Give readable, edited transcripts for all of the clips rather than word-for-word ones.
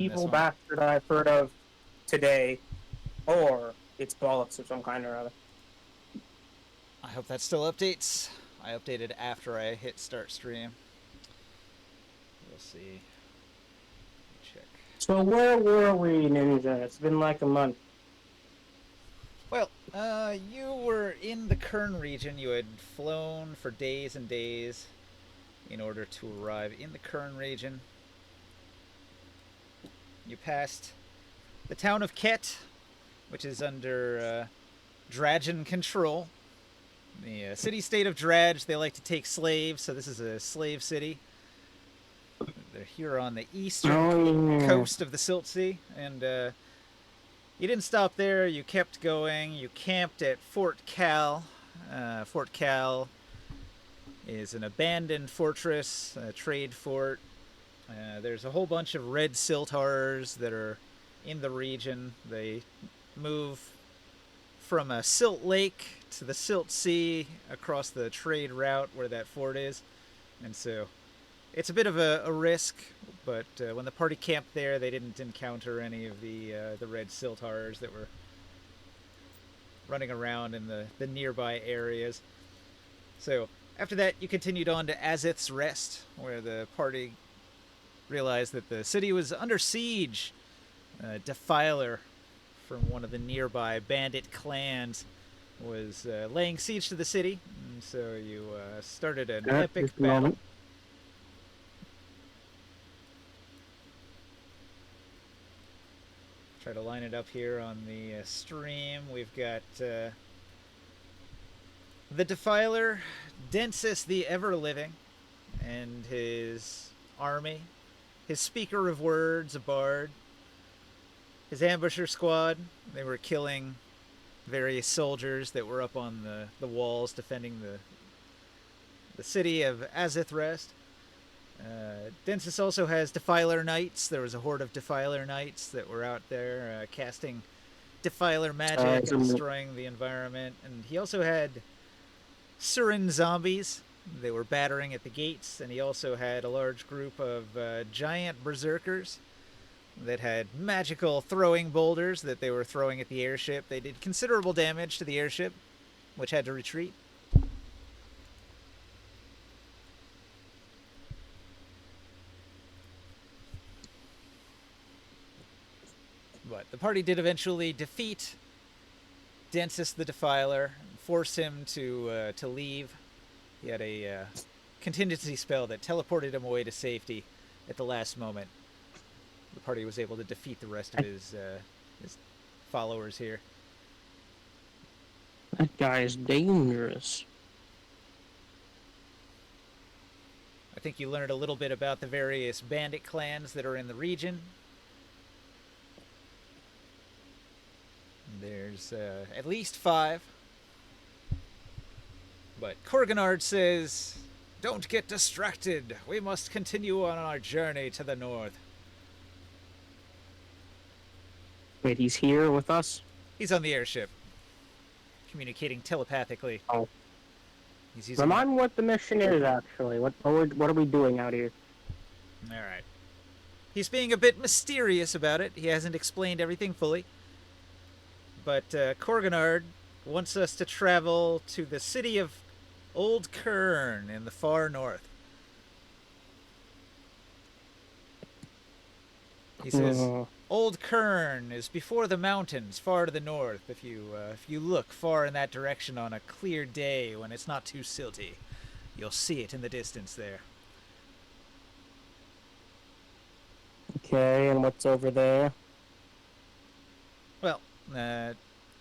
in this evil one. bastard I've heard of today, or it's bollocks of some kind or other. I hope that still updates. I updated after I hit start stream. We'll see. Check. So where were we, Ninja? It's been like a month. Well, you were in the Kern region. You had flown for days and days in order to arrive in the Kern region. You passed the town of Ket, which is under Dragon control. The city-state of Drage, they like to take slaves, so this is a slave city. They're here on the eastern Oh, yeah. coast of the Silt Sea, and you didn't stop there. You kept going. You camped at Fort Cal. Fort Cal is an abandoned fortress, a trade fort. There's a whole bunch of red siltars that are in the region. They move from a silt lake to the Silt Sea across the trade route where that fort is. And so it's a bit of a risk, but when the party camped there, they didn't encounter any of the red siltars that were running around in the nearby areas. So after that, you continued on to Azith's Rest, where the party realized that the city was under siege. A defiler from one of the nearby bandit clans was laying siege to the city, and so you started an At epic this battle. moment. Try to line it up here on the stream. We've got the Defiler, Densis the Ever Living, and his army, his Speaker of Words, a bard, his ambusher squad. They were killing various soldiers that were up on the walls defending the city of Azith Rest. Densis also has Defiler Knights. There was a horde of Defiler Knights that were out there casting Defiler magic and destroying the environment. And he also had Surin zombies. They were battering at the gates. And he also had a large group of giant berserkers that had magical throwing boulders that they were throwing at the airship. They did considerable damage to the airship, which had to retreat. But the party did eventually defeat Densis the Defiler and force him to leave. He had a contingency spell that teleported him away to safety at the last moment. The party was able to defeat the rest of his followers here. That guy is dangerous. I think you learned a little bit about the various bandit clans that are in the region. There's at least 5. But Korganard says, "Don't get distracted. We must continue on our journey to the north." Wait, he's here with us? He's on the airship, communicating telepathically. Oh. He's using. Remind me what the mission is, actually. What are we doing out here? All right. He's being a bit mysterious about it. He hasn't explained everything fully. But Korganard wants us to travel to the city of Old Kern in the far north. He says, Old Kern is before the mountains, far to the north. If you look far in that direction on a clear day when it's not too silty, you'll see it in the distance there. Okay, and what's over there? Well,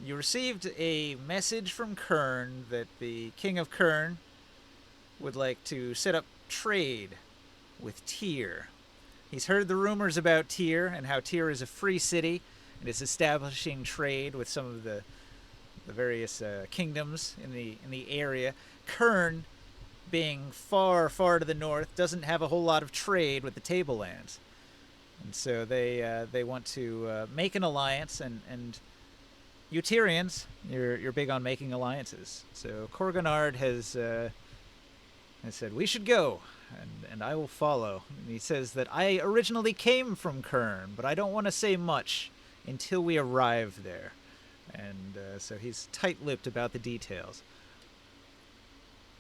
you received a message from Kern that the King of Kern would like to set up trade with Tyr. He's heard the rumors about Tyr and how Tyr is a free city and is establishing trade with some of the various kingdoms in the area. Kern, being far, far to the north, doesn't have a whole lot of trade with the Tablelands. And so they want to make an alliance, and you Tyrians, you're big on making alliances. So Korganard has said we should go. and I will follow. And he says that I originally came from Kern, but I don't want to say much until we arrive there. And so he's tight-lipped about the details.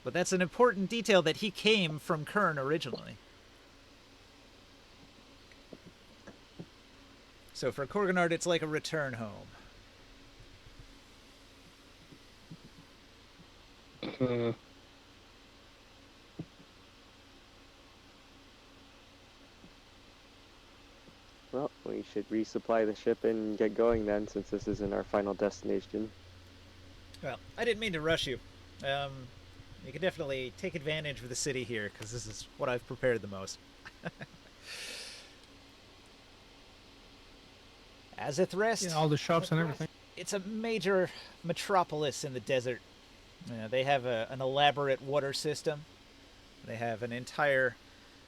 But that's an important detail, that he came from Kern originally. So for Korganard, it's like a return home. Well, we should resupply the ship and get going then, since this isn't our final destination. Well, I didn't mean to rush you. You can definitely take advantage of the city here, because this is what I've prepared the most. Azith Rest. Yeah, all the shops and everything. It's a major metropolis in the desert. They have an elaborate water system. They have an entire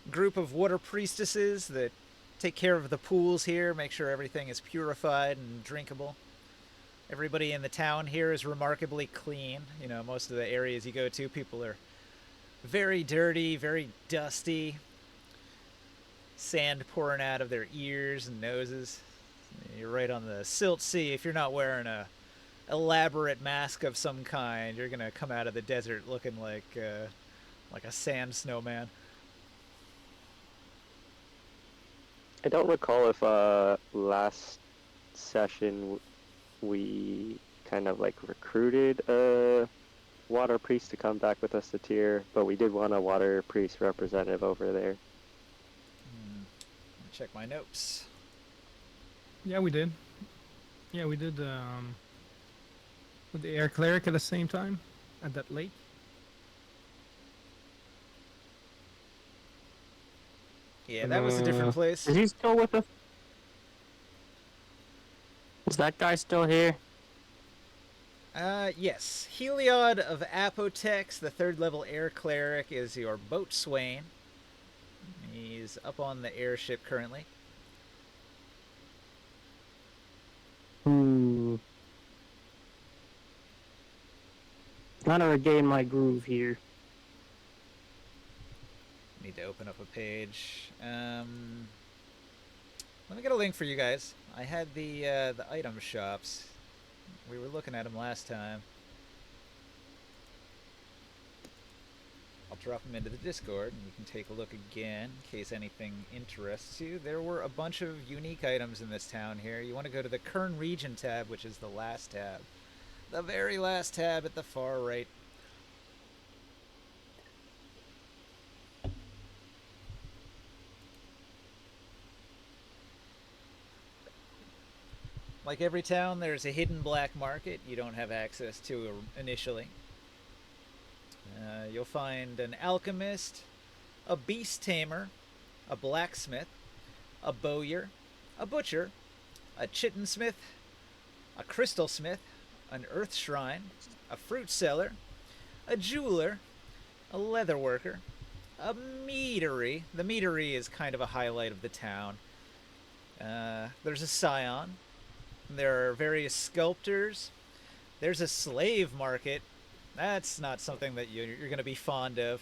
group of water priestesses that take care of the pools here, make sure everything is purified and drinkable. Everybody in the town here is remarkably clean. You know, most of the areas you go to, people are very dirty, very dusty. Sand pouring out of their ears and noses. You're right on the silt sea. If you're not wearing a elaborate mask of some kind, you're gonna come out of the desert looking like a sand snowman. I don't recall if last session we kind of like recruited a water priest to come back with us to Tyr, but we did want a water priest representative over there. Check my notes. Yeah, we did. Yeah, we did. With the air cleric at the same time at that lake. Yeah, that was a different place. Is he still with us? Is that guy still here? Yes. Heliod of Apotex, the 3rd level air cleric, is your boatswain. He's up on the airship currently. Trying to regain my groove here. Need to open up a page. Let me get a link for you guys. I had the item shops. We were looking at them last time. I'll drop them into the Discord, and you can take a look again in case anything interests you. There were a bunch of unique items in this town here. You want to go to the Kern Region tab, which is the last tab. The very last tab at the far right. Like every town, there's a hidden black market you don't have access to initially. You'll find an alchemist, a beast tamer, a blacksmith, a bowyer, a butcher, a chittinsmith, a crystal smith, an earth shrine, a fruit seller, a jeweler, a leather worker, a meadery. The meadery is kind of a highlight of the town. There's a scion. There are various sculptors. There's a slave market. That's not something that you're going to be fond of.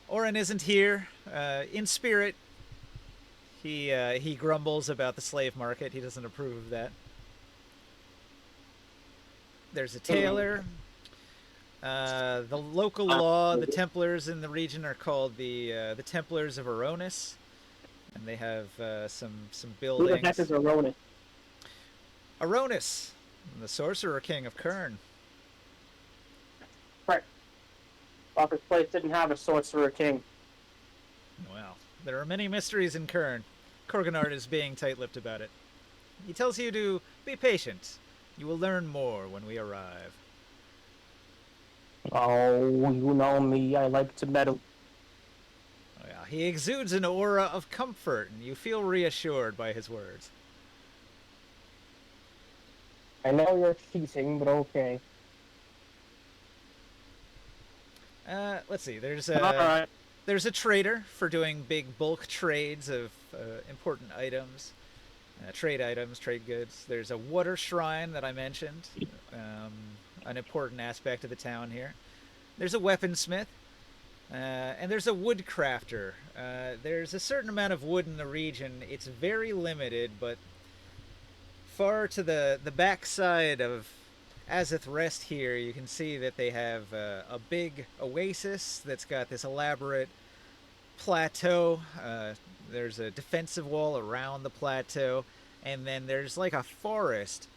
Orin isn't here. In spirit, he grumbles about the slave market. He doesn't approve of that. There's a tailor. The local law, the Templars in the region are called the Templars of Aronis, and they have some buildings. Who the heck is Aronis? Aronis, the sorcerer king of Kern. Right. Thought this place didn't have a sorcerer king. Well, there are many mysteries in Kern. Korganard is being tight-lipped about it. He tells you to be patient. You will learn more when we arrive. Oh, you know me. I like to meddle. Oh, yeah. He exudes an aura of comfort, and you feel reassured by his words. I know you're cheating, but okay. Let's see. There's Alright. there's a trader for doing big bulk trades of important items, trade items, trade goods. There's a water shrine that I mentioned, an important aspect of the town here. There's a weaponsmith, And there's a wood crafter. There's a certain amount of wood in the region. It's very limited, but far to the backside of Azith Rest here, you can see that they have a big oasis that's got this elaborate plateau. There's a defensive wall around the plateau, and then there's like a forest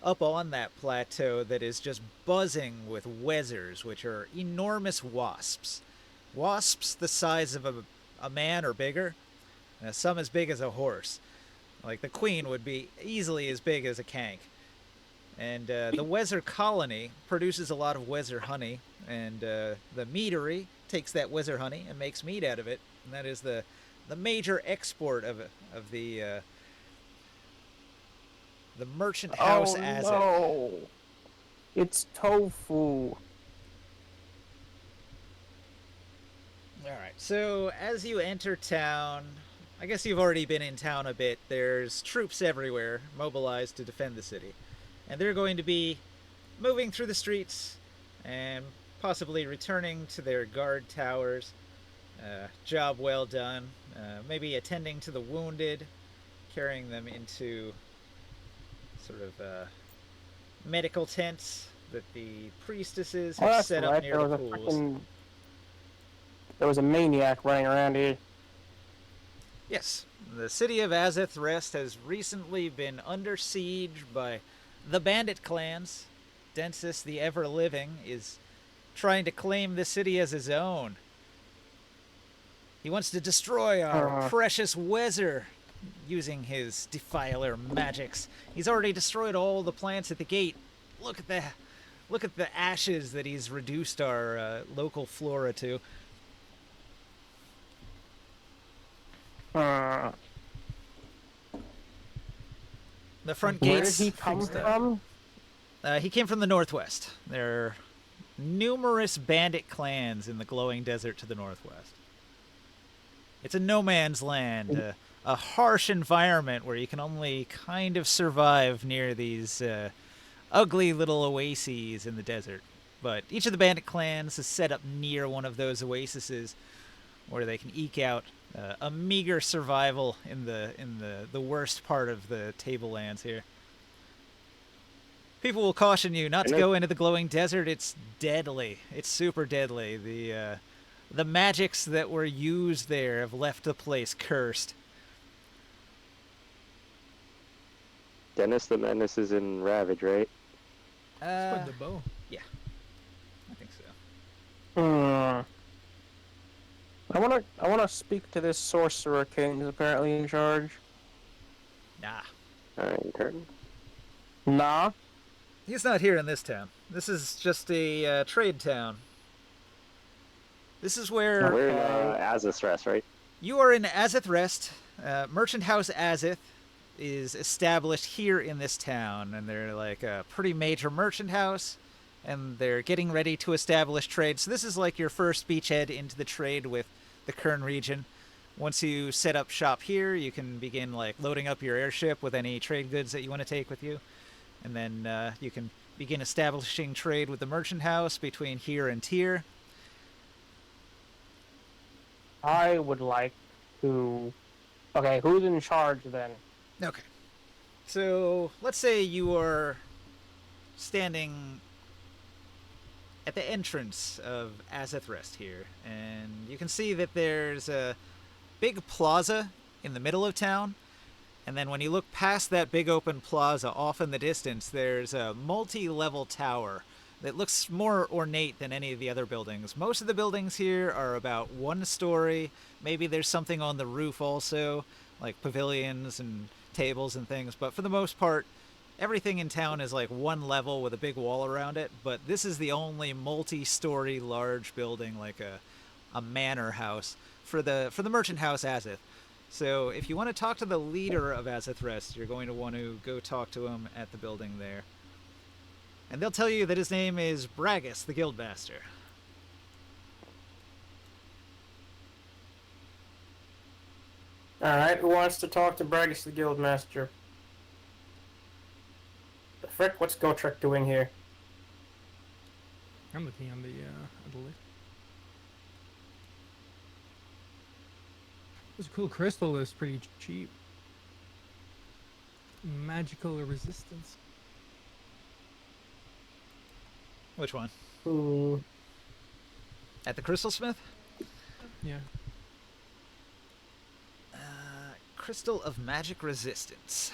up on that plateau that is just buzzing with wezzers, which are enormous wasps. Wasps the size of a man or bigger, some as big as a horse. Like the queen would be easily as big as a kank. And the Wezzer colony produces a lot of Wezzer honey, and the meadery takes that Wezzer honey and makes meat out of it, and that is the major export of the merchant house as no. It's tofu. Alright, so as you enter town, I guess you've already been in town a bit. There's troops everywhere mobilized to defend the city. And they're going to be moving through the streets and possibly returning to their guard towers. Job well done. Maybe attending to the wounded, carrying them into sort of medical tents that the priestesses have That's set right. up near the pools. There was a maniac running around here. Yes, the city of Azith Rest has recently been under siege by the bandit clans. Densis, the ever-living, is trying to claim the city as his own. He wants to destroy our precious Wezzer using his defiler magics. He's already destroyed all the plants at the gate. Look at the ashes that he's reduced our local flora to. The front Where gates. did he come from? He came from the northwest. There are numerous bandit clans in the glowing desert to the northwest. It's a no man's land, a harsh environment where you can only kind of survive near these ugly little oases in the desert. But each of the bandit clans is set up near one of those oases where they can eke out a meager survival in the worst part of the tablelands here. People will caution you not to go into the glowing desert. It's deadly. It's super deadly. The magics that were used there have left the place cursed. Dennis the Menace is in Ravage, right? It's the bow. Yeah, I think so. I wanna speak to this sorcerer king who's apparently in charge. Nah, Alright, turn. Nah. he's not here in this town. This is just a trade town. This is where We're in Azith Rest, right? you are in Azith Rest. Merchant House Azith is established here in this town, and they're like a pretty major merchant house, and they're getting ready to establish trade. So this is like your first beachhead into the trade with the Kern region. Once you set up shop here, you can begin like loading up your airship with any trade goods that you want to take with you, and then you can begin establishing trade with the merchant house between here and Tyr. I would like to... Okay, who's in charge then? Okay. So let's say you are standing at the entrance of Azith Rest here, and you can see that there's a big plaza in the middle of town, and then when you look past that big open plaza off in the distance, there's a multi-level tower that looks more ornate than any of the other buildings. Most of the buildings here are about one story. Maybe there's something on the roof also, like pavilions and tables and things, but for the most part, everything in town is like one level with a big wall around it. But this is the only multi-story large building, like a manor house for the merchant house Azith. So if you want to talk to the leader of Azith Rest, you're going to want to go talk to him at the building there. And they'll tell you that his name is Bragus, the Guildmaster. Alright, who wants to talk to Bragus the Guildmaster? The frick, what's Gotrek doing here? I'm looking on the list. This cool crystal is pretty cheap. Magical resistance. Which one? Hmm. At the Crystal Smith? Yeah. Crystal of Magic Resistance.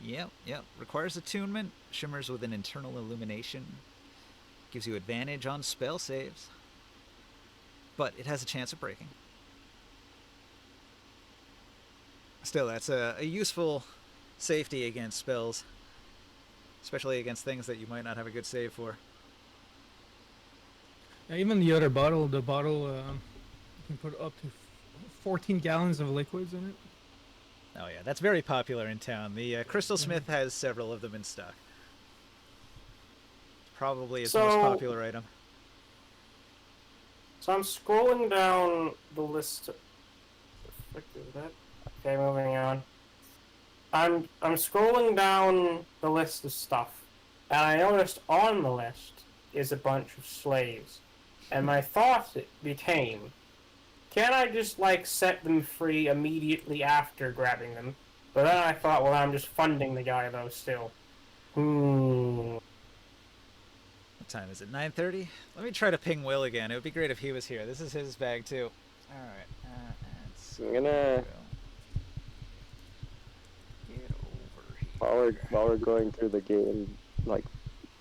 Yep. Requires attunement. Shimmers with an internal illumination. Gives you advantage on spell saves. But it has a chance of breaking. Still, that's a useful safety against spells. Especially against things that you might not have a good save for. Yeah, even the other bottle, you can put up to 14 gallons of liquids in it. Oh yeah, that's very popular in town. The Crystal Smith has several of them in stock. Probably its most popular item. So I'm scrolling down the list. What the frick is that? Okay, moving on. I'm scrolling down the list of stuff, and I noticed on the list is a bunch of slaves. And my thought became, can I just, like, set them free immediately after grabbing them? But then I thought, well, I'm just funding the guy, though, still. What time is it? 9:30? Let me try to ping Will again. It would be great if he was here. This is his bag, too. Alright. I'm gonna... Get over here. While we're going through the game, like,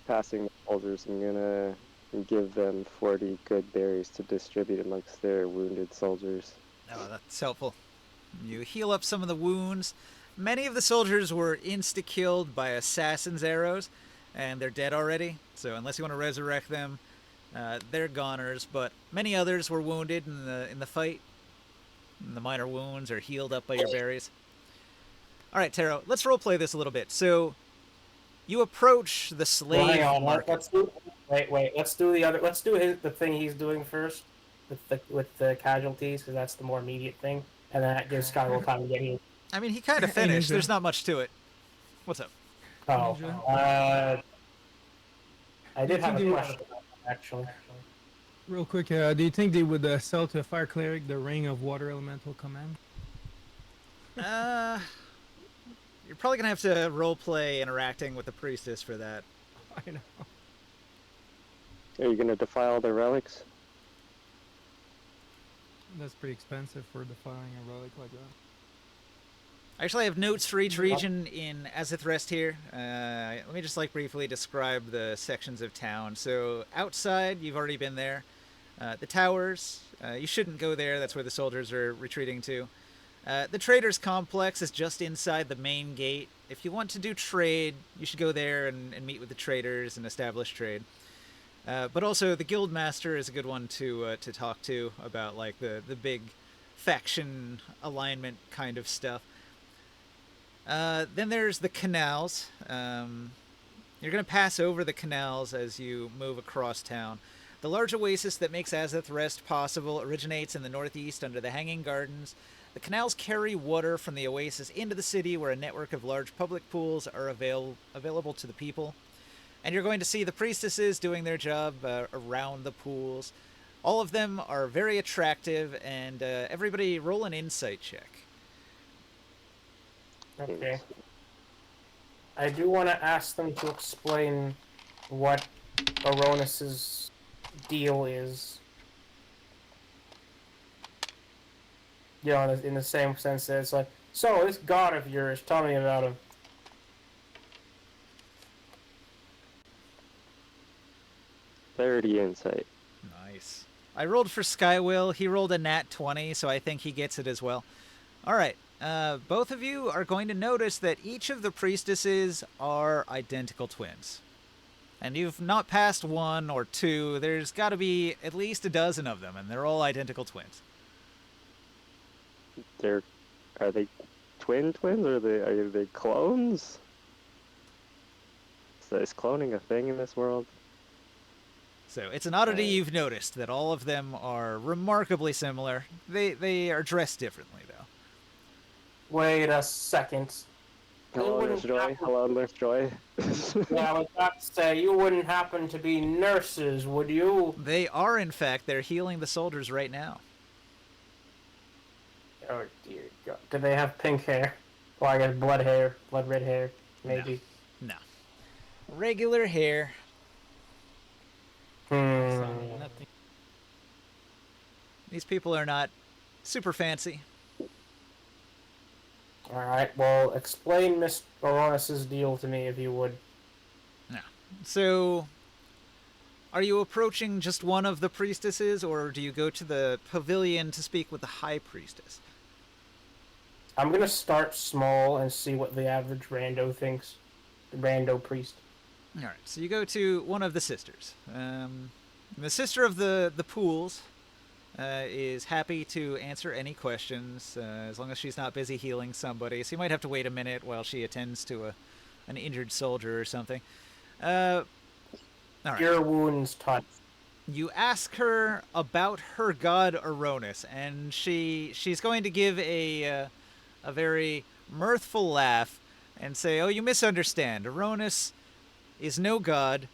passing the soldiers, I'm gonna give them 40 good berries to distribute amongst their wounded soldiers. Oh, that's helpful. You heal up some of the wounds. Many of the soldiers were insta-killed by assassin's arrows, and they're dead already. So unless you want to resurrect them, they're goners. But many others were wounded in the fight. And the minor wounds are healed up by your berries. All right, Taro, let's roleplay this a little bit. So you approach the slave Well, hang on, market. wait. Let's do the other. Let's do the thing he's doing first with the casualties, because that's the more immediate thing, and then that gives Skywell time to get here. I mean, he kind of finished. There's not much to it. What's up? Oh, I did have a Continue. question actually. Real quick, do you think they would sell to a fire cleric the Ring of Water Elemental Command? You're probably gonna have to roleplay interacting with the priestess for that. I know. Are you gonna defile the relics? That's pretty expensive for defiling a relic like that. I actually have notes for each region in Azith Rest here. Let me just briefly describe the sections of town. So outside, you've already been there. The towers, you shouldn't go there. That's where the soldiers are retreating to. The traders complex is just inside the main gate. If you want to do trade, you should go there and meet with the traders and establish trade. But also the guild master is a good one to talk to about the big faction alignment kind of stuff. Then there's the canals. You're going to pass over the canals as you move across town. The large oasis that makes Azith Rest possible originates in the northeast under the Hanging Gardens. The canals carry water from the oasis into the city, where a network of large public pools are available to the people. And you're going to see the priestesses doing their job around the pools. All of them are very attractive, and everybody roll an insight check. Okay. I do want to ask them to explain what Aronis's deal is. You know, in the same sense that it's like, so this god of yours, tell me about him. 30 insight. Nice. I rolled for Skywill. He rolled a nat 20, so I think he gets it as well. All right. Both of you are going to notice that each of the priestesses are identical twins. And you've not passed one or two. There's got to be at least a dozen of them, and they're all identical twins. Are they twins, or are they clones? Is cloning a thing in this world? So it's an oddity you've noticed that all of them are remarkably similar. They are dressed differently, though. Wait a second. Hello, Nurse Joy. Hello, Nurse Joy. Yeah, I was about to say, you wouldn't happen to be nurses, would you? They are, in fact. They're healing the soldiers right now. Oh dear God. Do they have pink hair? Well, I guess blood hair, blood red hair, maybe. No. Regular hair. Hmm. Nothing. These people are not super fancy. All right. Well, explain Miss Baroness's deal to me, if you would. No. So, are you approaching just one of the priestesses, or do you go to the pavilion to speak with the high priestess? I'm gonna start small and see what the average rando thinks. The rando priest. All right. So you go to one of the sisters. The sister of the pools is happy to answer any questions as long as she's not busy healing somebody. So you might have to wait a minute while she attends to an injured soldier or something. All right. Your wounds touch. You ask her about her god Aronis, and she's going to give a very mirthful laugh and say, "Oh, you misunderstand. Aronis is no god,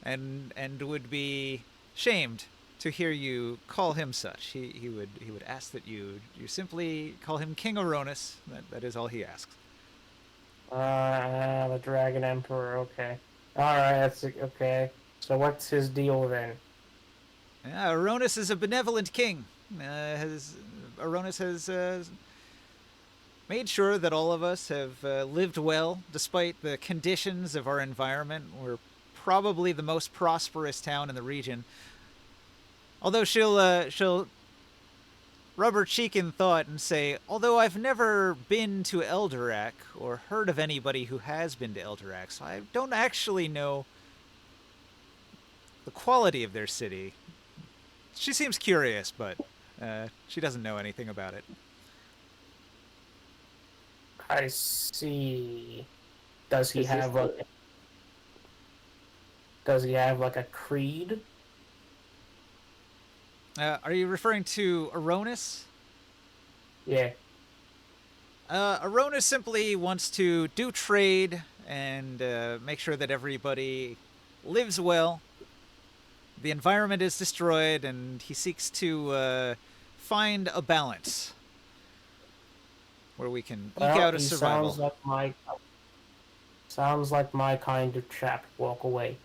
and would be shamed to hear you call him such. He would ask that you simply call him King Aronis. That is all he asks." The Dragon Emperor. Okay. All right. That's okay. So what's his deal then? Aronis is a benevolent king. Aronis has made sure that all of us have lived well despite the conditions of our environment. We're probably the most prosperous town in the region. Although she'll rub her cheek in thought and say, although I've never been to Eldorak or heard of anybody who has been to Eldorak, so I don't actually know the quality of their city. She seems curious, but she doesn't know anything about it. I see. Does he Is this have a? Does he have like a creed? Are you referring to Aronis? Yeah. Aronis simply wants to do trade and make sure that everybody lives well. The environment is destroyed, and he seeks to find a balance where we can eke Well, out a he survival. sounds like my kind of chap. Walk away.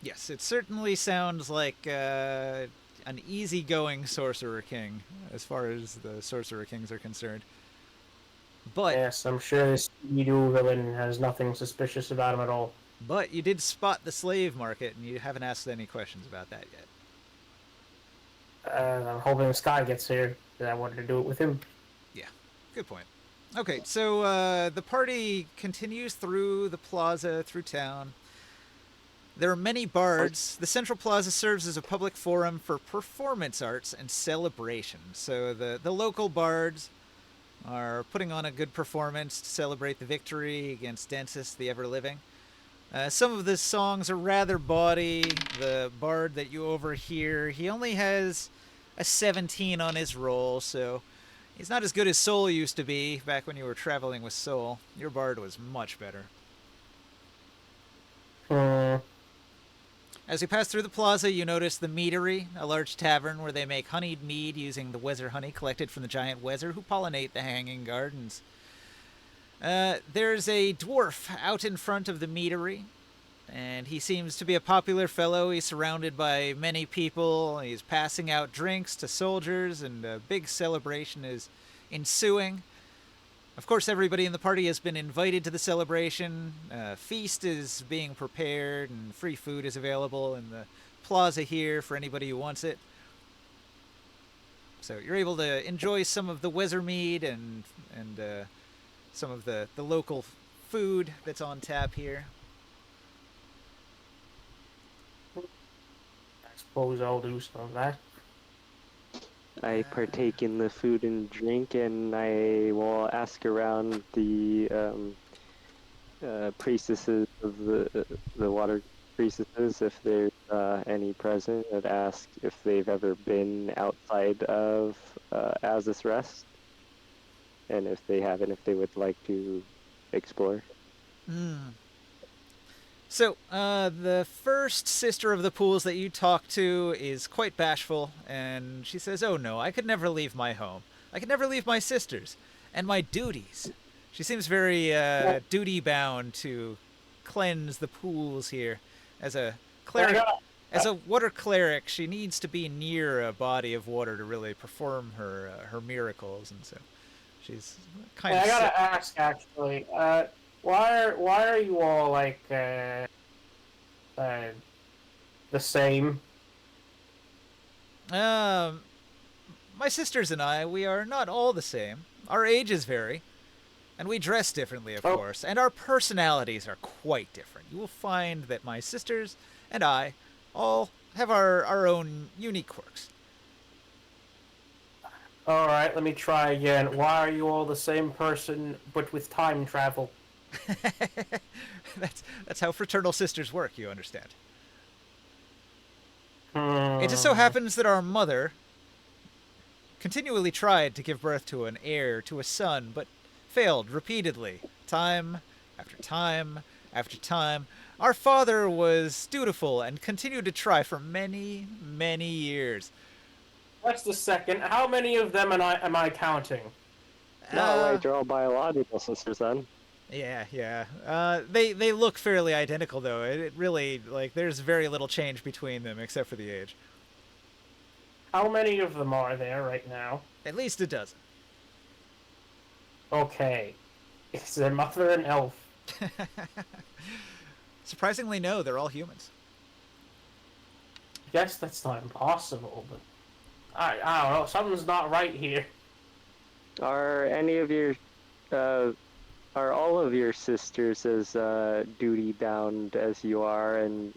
Yes, it certainly sounds like an easygoing sorcerer king, as far as the sorcerer kings are concerned. But Yes, I'm sure this Edu villain has nothing suspicious about him at all. you did spot the slave market, and you haven't asked any questions about that yet. I'm hoping Sky gets here, because I wanted to do it with him. Yeah, good point. Okay, so the party continues through the plaza, through town. There are many bards. The Central Plaza serves as a public forum for performance arts and celebration. So the local bards are putting on a good performance to celebrate the victory against Densis, the Ever-Living. Some of the songs are rather bawdy. The bard that you overhear, he only has a 17 on his roll, so he's not as good as Soul used to be back when you were traveling with Soul. Your bard was much better. As you pass through the plaza, you notice the meadery, a large tavern where they make honeyed mead using the Wezer honey collected from the giant Wezer who pollinate the hanging gardens. There's a dwarf out in front of the meadery, and he seems to be a popular fellow. He's surrounded by many people. He's passing out drinks to soldiers, and a big celebration is ensuing. Of course, everybody in the party has been invited to the celebration. A feast is being prepared, and free food is available in the plaza here for anybody who wants it. So you're able to enjoy some of the Wezer mead and some of the local food that's on tap here. I suppose I'll do some of that. I partake in the food and drink, and I will ask around the priestesses of the water priestesses if there's any present. I'd ask if they've ever been outside of Az's Rest, and if they haven't, if they would like to explore. So, the first sister of the pools that you talk to is quite bashful, and she says, "Oh no, I could never leave my home. I can never leave my sisters and my duties. She seems very duty bound to cleanse the pools here. As a cleric, as a water cleric, she needs to be near a body of water to really perform her miracles, and so she's kind of. I gotta ask, actually, why are you all like the same? My sisters and I, we are not all the same. Our ages vary, and we dress differently, of course, and our personalities are quite different. You will find that my sisters and I all have our own unique quirks. All right, let me try again. Why are you all the same person but with time travel? That's how fraternal sisters work, you understand. Hmm. It just so happens that our mother continually tried to give birth to an heir, to a son, but failed repeatedly, time after time after time. Our father was dutiful and continued to try for many, many years. Just a second. How many of them am I counting? No, wait, you're all biological sisters then. Yeah. They look fairly identical, though. It really, like, there's very little change between them except for the age. How many of them are there right now? At least a dozen. Okay. Is their mother an elf? Surprisingly, no. They're all humans. I guess that's not impossible, but I don't know. Something's not right here. Are any of your, are all of your sisters as duty bound as you are and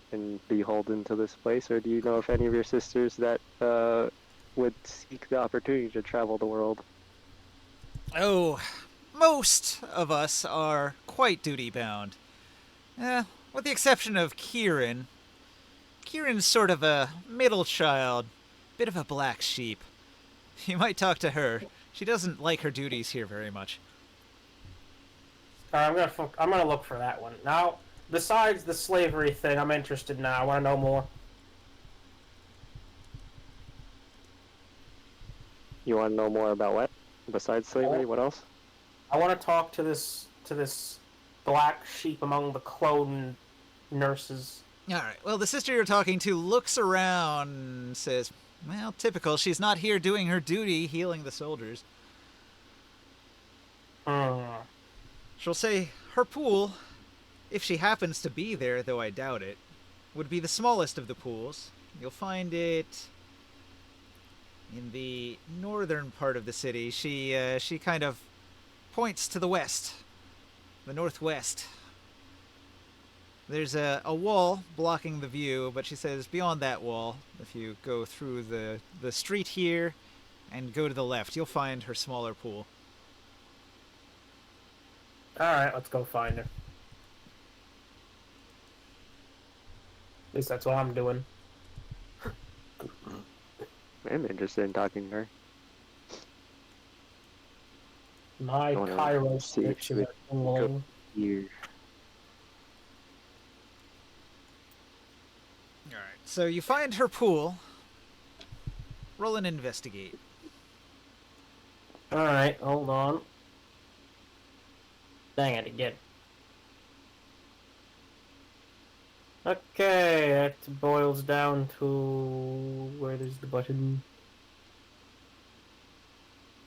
beholden to this place, or do you know if any of your sisters that would seek the opportunity to travel the world? Oh, most of us are quite duty bound. With the exception of Kieran. Kieran's sort of a middle child, bit of a black sheep. You might talk to her. She doesn't like her duties here very much. I'm gonna look for that one. Now, besides the slavery thing, I'm interested now. I want to know more. You want to know more about what? Besides slavery, what else? I want to talk to this black sheep among the clone nurses. Alright, well, the sister you're talking to looks around and says, well, typical, she's not here doing her duty, healing the soldiers. She'll say her pool, if she happens to be there, though I doubt it, would be the smallest of the pools. You'll find it in the northern part of the city. She kind of points to the west, the northwest. There's a wall blocking the view, but she says beyond that wall, if you go through the street here and go to the left, you'll find her smaller pool. Alright, let's go find her. At least that's what I'm doing. I'm interested in talking to her. My I wanna Cairo see if stitches we are tingling. Here. Alright, so you find her pool. Roll and investigate. Alright, hold on. Dang it again. Okay, that boils down to... where is the button?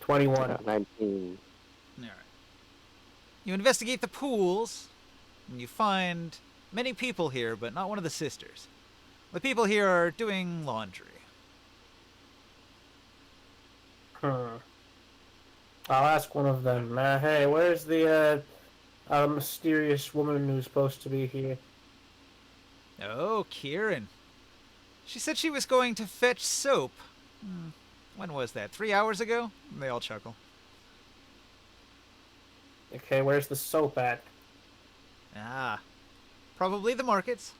21. 19. Alright. You investigate the pools, and you find many people here, but not one of the sisters. The people here are doing laundry. I'll ask one of them. Hey, where's the mysterious woman who's supposed to be here? Oh, Kieran. She said she was going to fetch soap. When was that? 3 hours ago? They all chuckle. Okay, where's the soap at? Ah. Probably the markets.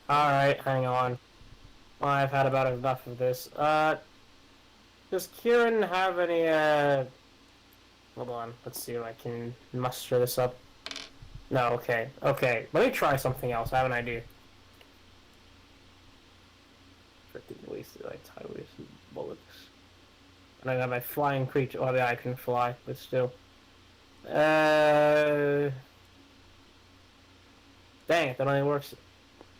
Alright, hang on. I've had about enough of this. Does Kieran have any, hold on, let's see if I can muster this up. No, okay. Okay, let me try something else. I have an idea. like highways and bullets. And I got my flying creature. Well, yeah, I can fly, but still. Dang it, that only works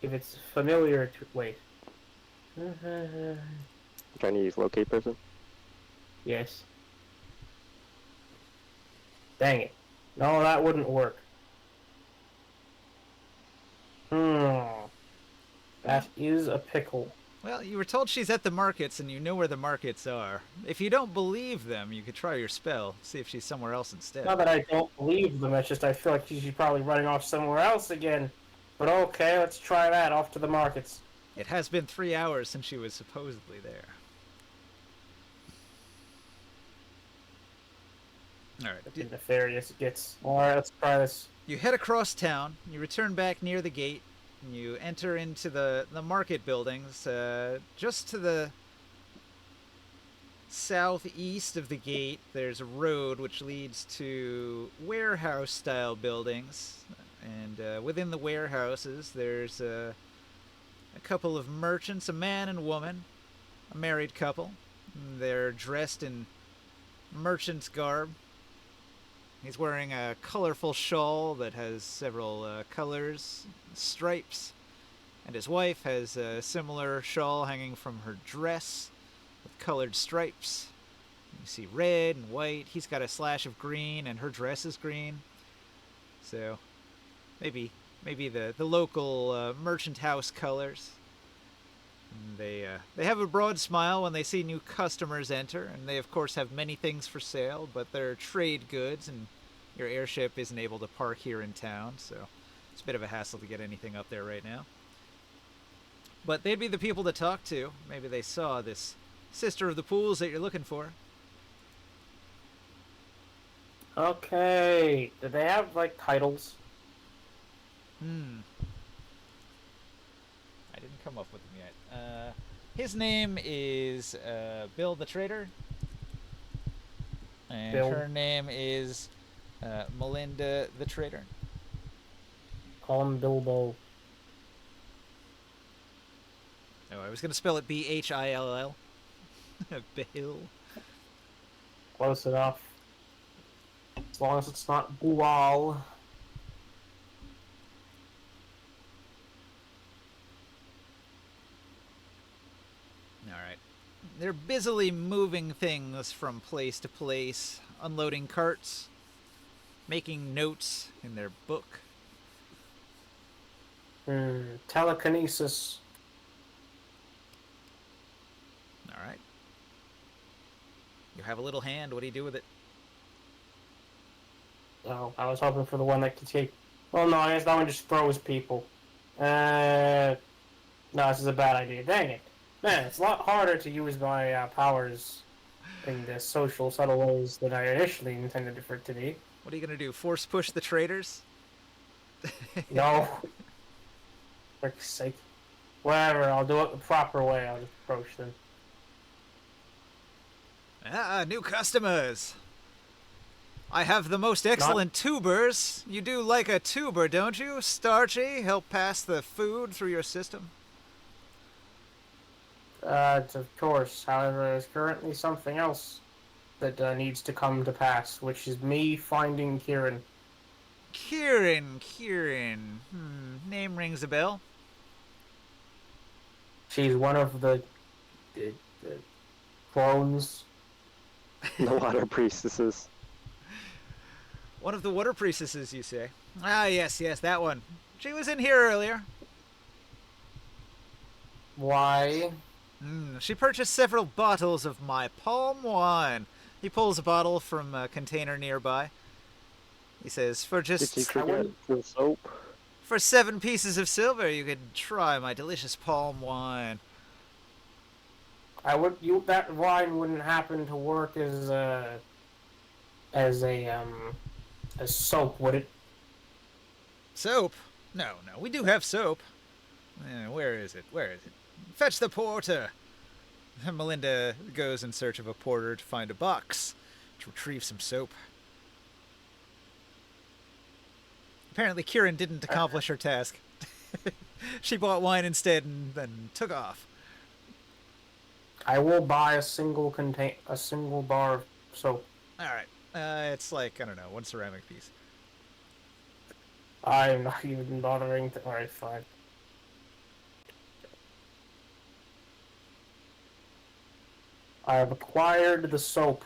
if it's familiar to. Wait. Trying to use locate person. Yes. Dang it. No, that wouldn't work. That is a pickle. Well, you were told she's at the markets, and you know where the markets are. If you don't believe them, you could try your spell, see if she's somewhere else instead. Not that I don't believe them, it's just I feel like she's probably running off somewhere else again. But okay, let's try that. Off to the markets. It has been 3 hours since she was supposedly there. Alright. Nefarious gets. Alright, let's try this. You head across town, you return back near the gate, and you enter into the market buildings. Just to the southeast of the gate, there's a road which leads to warehouse-style buildings. And within the warehouses, there's a couple of merchants, a man and woman, a married couple. They're dressed in merchant's garb. He's wearing a colorful shawl that has several colors, stripes, and his wife has a similar shawl hanging from her dress with colored stripes. You see red and white. He's got a slash of green, and her dress is green. So maybe the local merchant house colors. And they have a broad smile when they see new customers enter, and they of course have many things for sale, but they're trade goods, and your airship isn't able to park here in town, so it's a bit of a hassle to get anything up there right now. But they'd be the people to talk to. Maybe they saw this sister of the pools that you're looking for. Okay. Do they have, like, titles? I didn't come up with them yet. His name is Bill the Trader. And Bill. her name is Melinda the Trader. Call him Bilbo. Oh, I was going to spell it Bill. Bill. Close enough. As long as it's not Bual. Alright. They're busily moving things from place to place, unloading carts, making notes in their book. Telekinesis. Alright. You have a little hand. What do you do with it? Oh, I was hoping for the one that could take. Well, no, I guess that one just throws people. No, this is a bad idea. Dang it. Man, it's a lot harder to use my powers in the social, subtle ways than I initially intended for it to be. What are you going to do? Force push the traders? No. For frick's sake. Whatever, I'll do it the proper way. I'll just approach them. Ah, new customers. I have the most excellent tubers. You do like a tuber, don't you? Starchy, help pass the food through your system. Of course. However, there's currently something else that needs to come to pass, which is me finding Kieran. Kieran. Name rings a bell. She's one of the clones. The water priestesses. One of the water priestesses, you say? Ah, yes, that one. She was in here earlier. Why? She purchased several bottles of my palm wine. He pulls a bottle from a container nearby. He says, Did you forget the soap? For 7 pieces of silver, you could try my delicious palm wine. That wine wouldn't happen to work as soap, would it? Soap? No, we do have soap. Where is it? Fetch the porter. Melinda goes in search of a porter to find a box to retrieve some soap. Apparently Kieran didn't accomplish her task. She bought wine instead and then took off. I will buy a single bar of soap. All right. It's like, I don't know, one ceramic piece. I'm not even bothering to. Alright, fine. I have acquired the soap.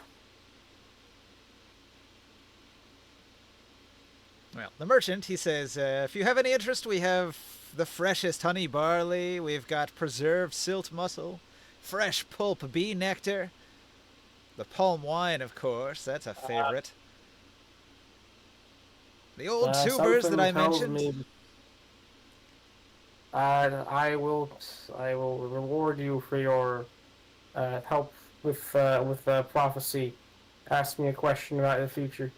Well, the merchant, he says, if you have any interest, we have the freshest honey barley, we've got preserved silt mussel, fresh pulp bee nectar, the palm wine, of course, that's a favorite. The old tubers that Something I tells mentioned. me. I will reward you for your help with prophecy. Ask me a question about the future.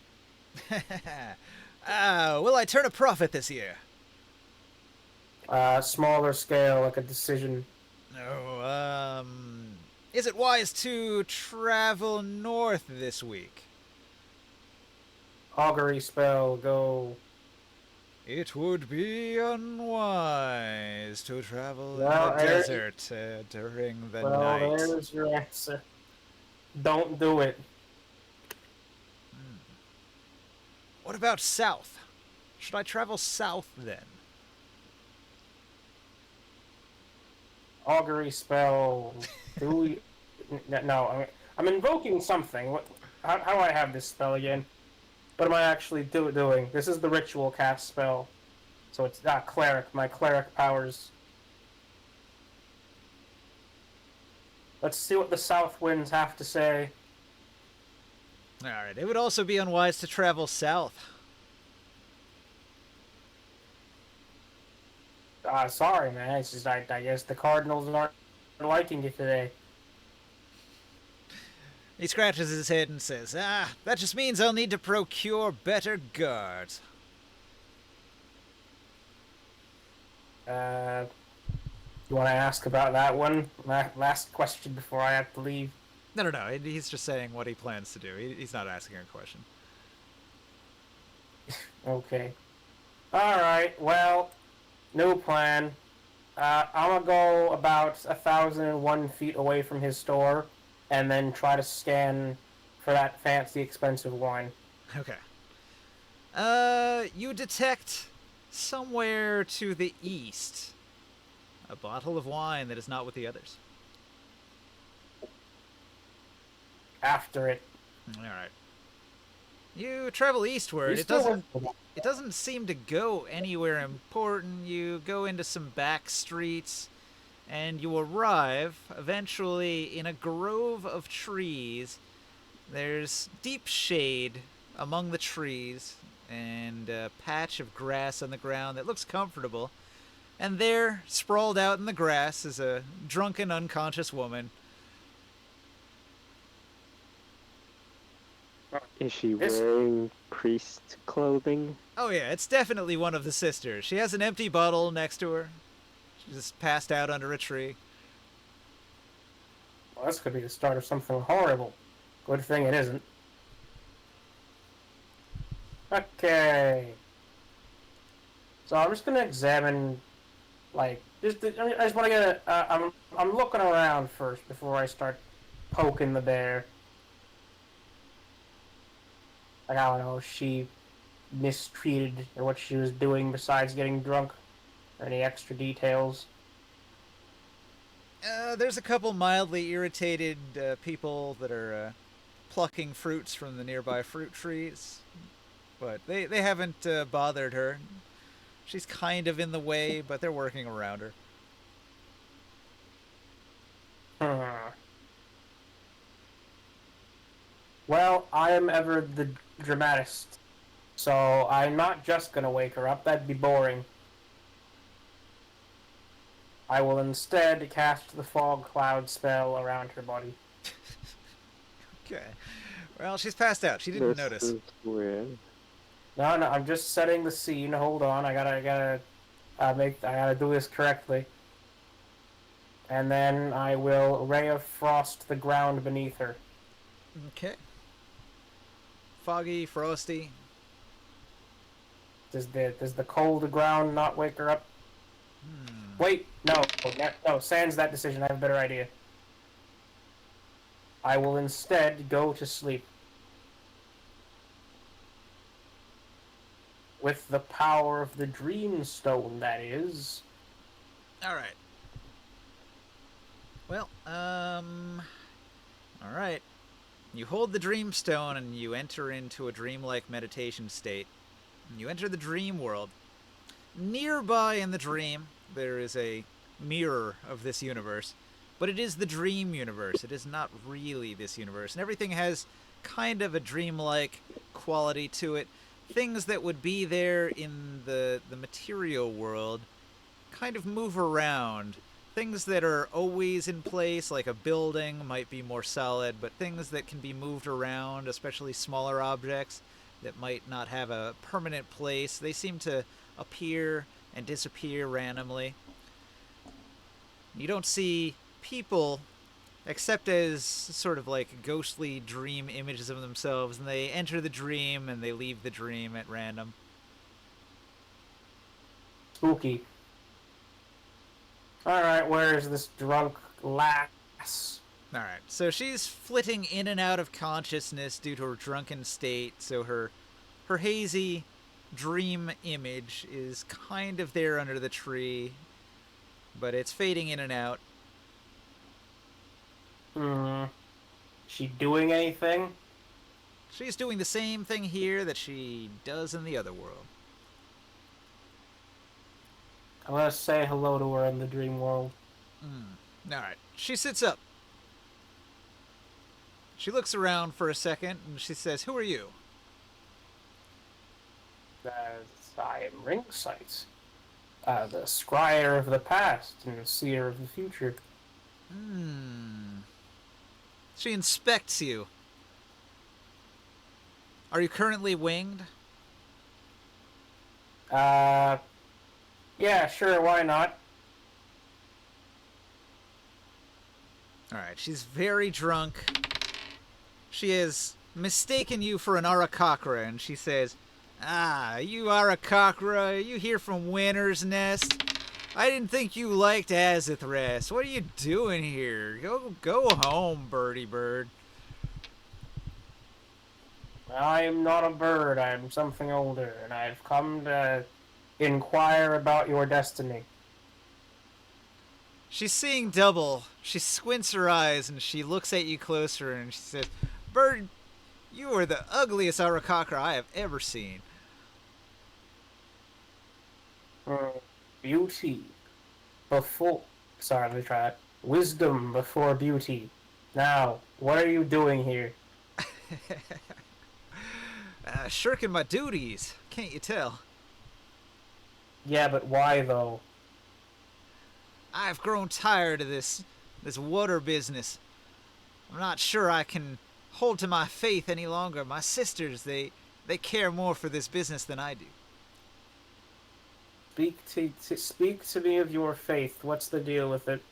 Will I turn a profit this year? Smaller scale, like a decision. No, is it wise to travel north this week? Augury spell, go. It would be unwise to travel in Well, the desert during the night. there's your answer. Don't do it. What about south? Should I travel south then? Augury spell. Do we? No, I'm invoking something. How do I have this spell again? What am I actually doing? This is the ritual cast spell. So it's not cleric. My cleric powers. Let's see what the south winds have to say. Alright, it would also be unwise to travel south. Sorry, man. It's just I guess the Cardinals aren't liking it today. He scratches his head and says, that just means I'll need to procure better guards. You want to ask about that one? Last question before I have to leave. No, he's just saying what he plans to do. He's not asking a question. Okay. Alright, well, new plan. I'm gonna go about 1,001 feet away from his store, and then try to scan for that fancy, expensive wine. Okay. You detect somewhere to the east a bottle of wine that is not with the others. After it. Alright. You travel eastward. It doesn't seem to go anywhere important. You go into some back streets, and you arrive eventually in a grove of trees. There's deep shade among the trees, and a patch of grass on the ground that looks comfortable. And there, sprawled out in the grass, is a drunken, unconscious woman. Is she wearing priest clothing? Oh yeah, it's definitely one of the sisters. She has an empty bottle next to her. She's just passed out under a tree. Well, this could be the start of something horrible. Good thing it isn't. Okay. So I'm just gonna examine, like, I just want to get I'm looking around first before I start poking the bear. Like, I don't know if she mistreated or what she was doing besides getting drunk, or any extra details. There's a couple mildly irritated people that are plucking fruits from the nearby fruit trees, but they haven't bothered her. She's kind of in the way, but they're working around her. Well, I am ever the dramatist, so I'm not just gonna wake her up. That'd be boring. I will instead cast the fog cloud spell around her body. Okay. Well, she's passed out. She didn't notice. Is weird. No, I'm just setting the scene. Hold on, I gotta do this correctly. And then I will ray of frost the ground beneath her. Okay. Foggy, frosty. Does the cold ground not wake her up? Wait, no, sans that decision. I have a better idea. I will instead go to sleep. With the power of the Dream Stone, that is. All right. Well, all right. You hold the dream stone and you enter into a dreamlike meditation state. You enter the dream world. Nearby in the dream, there is a mirror of this universe, but it is the dream universe. It is not really this universe, and everything has kind of a dreamlike quality to it. Things that would be there in the material world kind of move around. Things that are always in place, like a building, might be more solid, but things that can be moved around, especially smaller objects that might not have a permanent place, they seem to appear and disappear randomly. You don't see people except as sort of like ghostly dream images of themselves, and they enter the dream and they leave the dream at random. Spooky. Alright, where is this drunk lass? Alright, so she's flitting in and out of consciousness due to her drunken state, so her hazy dream image is kind of there under the tree, but it's fading in and out. She doing anything? She's doing the same thing here that she does in the other world. I'm gonna say hello to her in the dream world. Alright, she sits up. She looks around for a second and she says, "Who are you?" I am Ringsight, the scryer of the past and the seer of the future. She inspects you. Are you currently winged? Yeah, sure, why not? Alright, she's very drunk. She has mistaken you for an Arakakra, and she says, "Ah, you Arakakra, you here from Winter's Nest? I didn't think you liked Azathrest. What are you doing here? Go home, birdie bird." I am not a bird, I am something older, and I've come to inquire about your destiny. She's seeing double. She squints her eyes and she looks at you closer and she says, "Bird, you are the ugliest Arakakra I have ever seen." Beauty before... Sorry, let me try that. Wisdom before beauty. Now, what are you doing here? Shirking my duties. Can't you tell? Yeah, but why, though? I've grown tired of this water business. I'm not sure I can hold to my faith any longer. My sisters, they care more for this business than I do. Speak to me of your faith. What's the deal with it?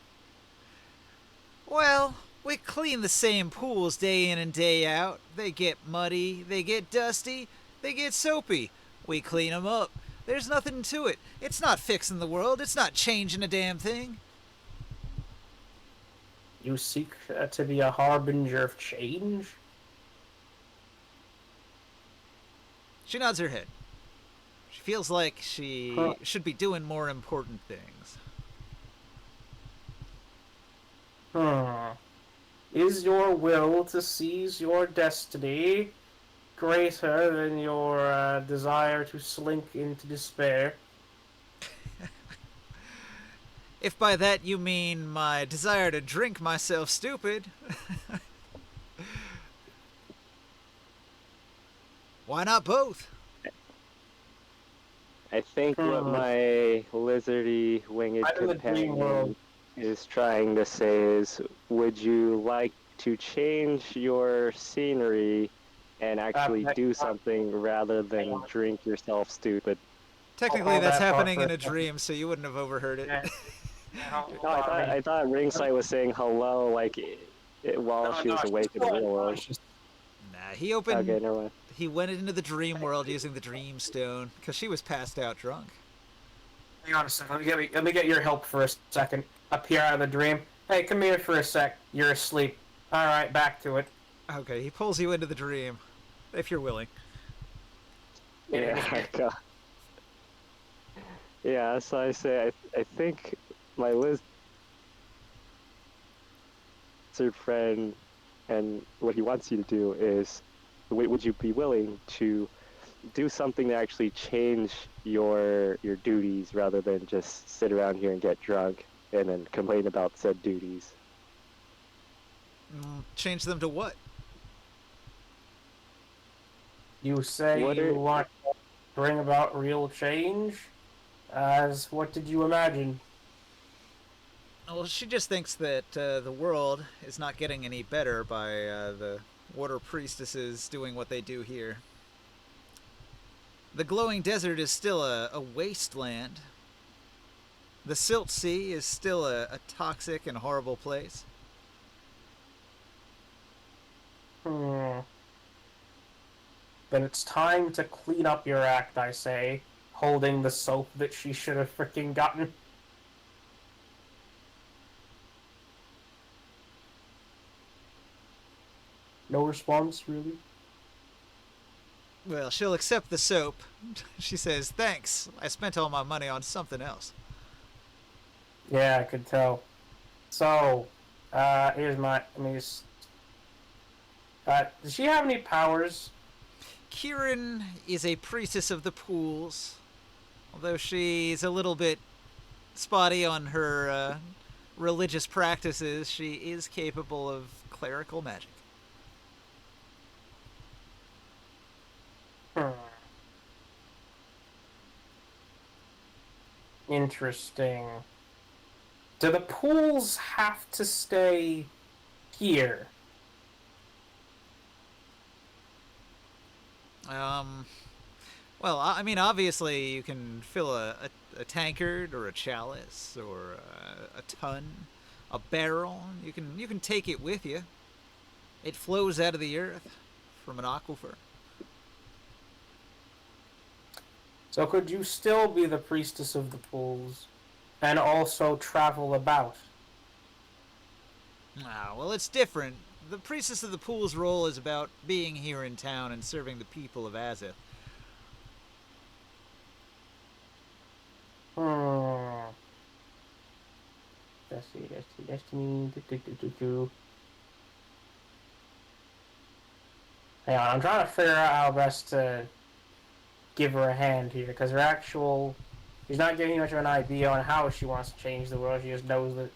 Well, we clean the same pools day in and day out. They get muddy, they get dusty, they get soapy. We clean them up. There's nothing to it. It's not fixing the world. It's not changing a damn thing. You seek to be a harbinger of change? She nods her head. She feels like she should be doing more important things. Is your will to seize your destiny greater than your desire to slink into despair? If by that you mean my desire to drink myself stupid, why not both? I think what my lizardy winged I'm in the dream world. companion is trying to say is, would you like to change your scenery and actually do something rather than drink yourself stupid? Technically, Oh, that's that happening in a process. dream, so you wouldn't have overheard it. No, I thought Ringside was saying hello, like, while she was awake in the real world. Nah, he opened... Okay, never mind. He went into the dream world using the dream stone, because she was passed out drunk. Hang on a second. Let me get your help for a second. Up here out of the dream. Hey, come here for a sec. You're asleep. All right, back to it. Okay, he pulls you into the dream, if you're willing. Yeah, I got. Yeah, so I say I think my lizard friend and what he wants you to do is, would you be willing to do something to actually change your duties rather than just sit around here and get drunk and then complain about said duties? Change them to what? You say What you are want to bring about real change? As what did you imagine? Well, she just thinks that the world is not getting any better by the water priestesses doing what they do here. The glowing desert is still a wasteland. The Silt Sea is still a toxic and horrible place. Hmm. Then it's time to clean up your act, I say, holding the soap that she should have freaking gotten. No response, really? Well, she'll accept the soap. She says, "Thanks. I spent all my money on something else." Yeah, I could tell. So, here's my. Let me just. Does she have any powers? Kieran is a priestess of the pools, although she's a little bit spotty on her religious practices. She is capable of clerical magic. Hmm. Interesting. Do the pools have to stay here? Um, well, I mean, obviously, you can fill a tankard or a chalice or a tun, a barrel. You can take it with you. It flows out of the earth from an aquifer. So could you still be the priestess of the pools and also travel about? Ah, well, it's different. The priestess of the pools role is about being here in town and serving the people of Azith. Hmm. Destiny. Do. Hang on, I'm trying to figure out how best to give her a hand here, because she's not giving much of an idea on how she wants to change the world. She just knows that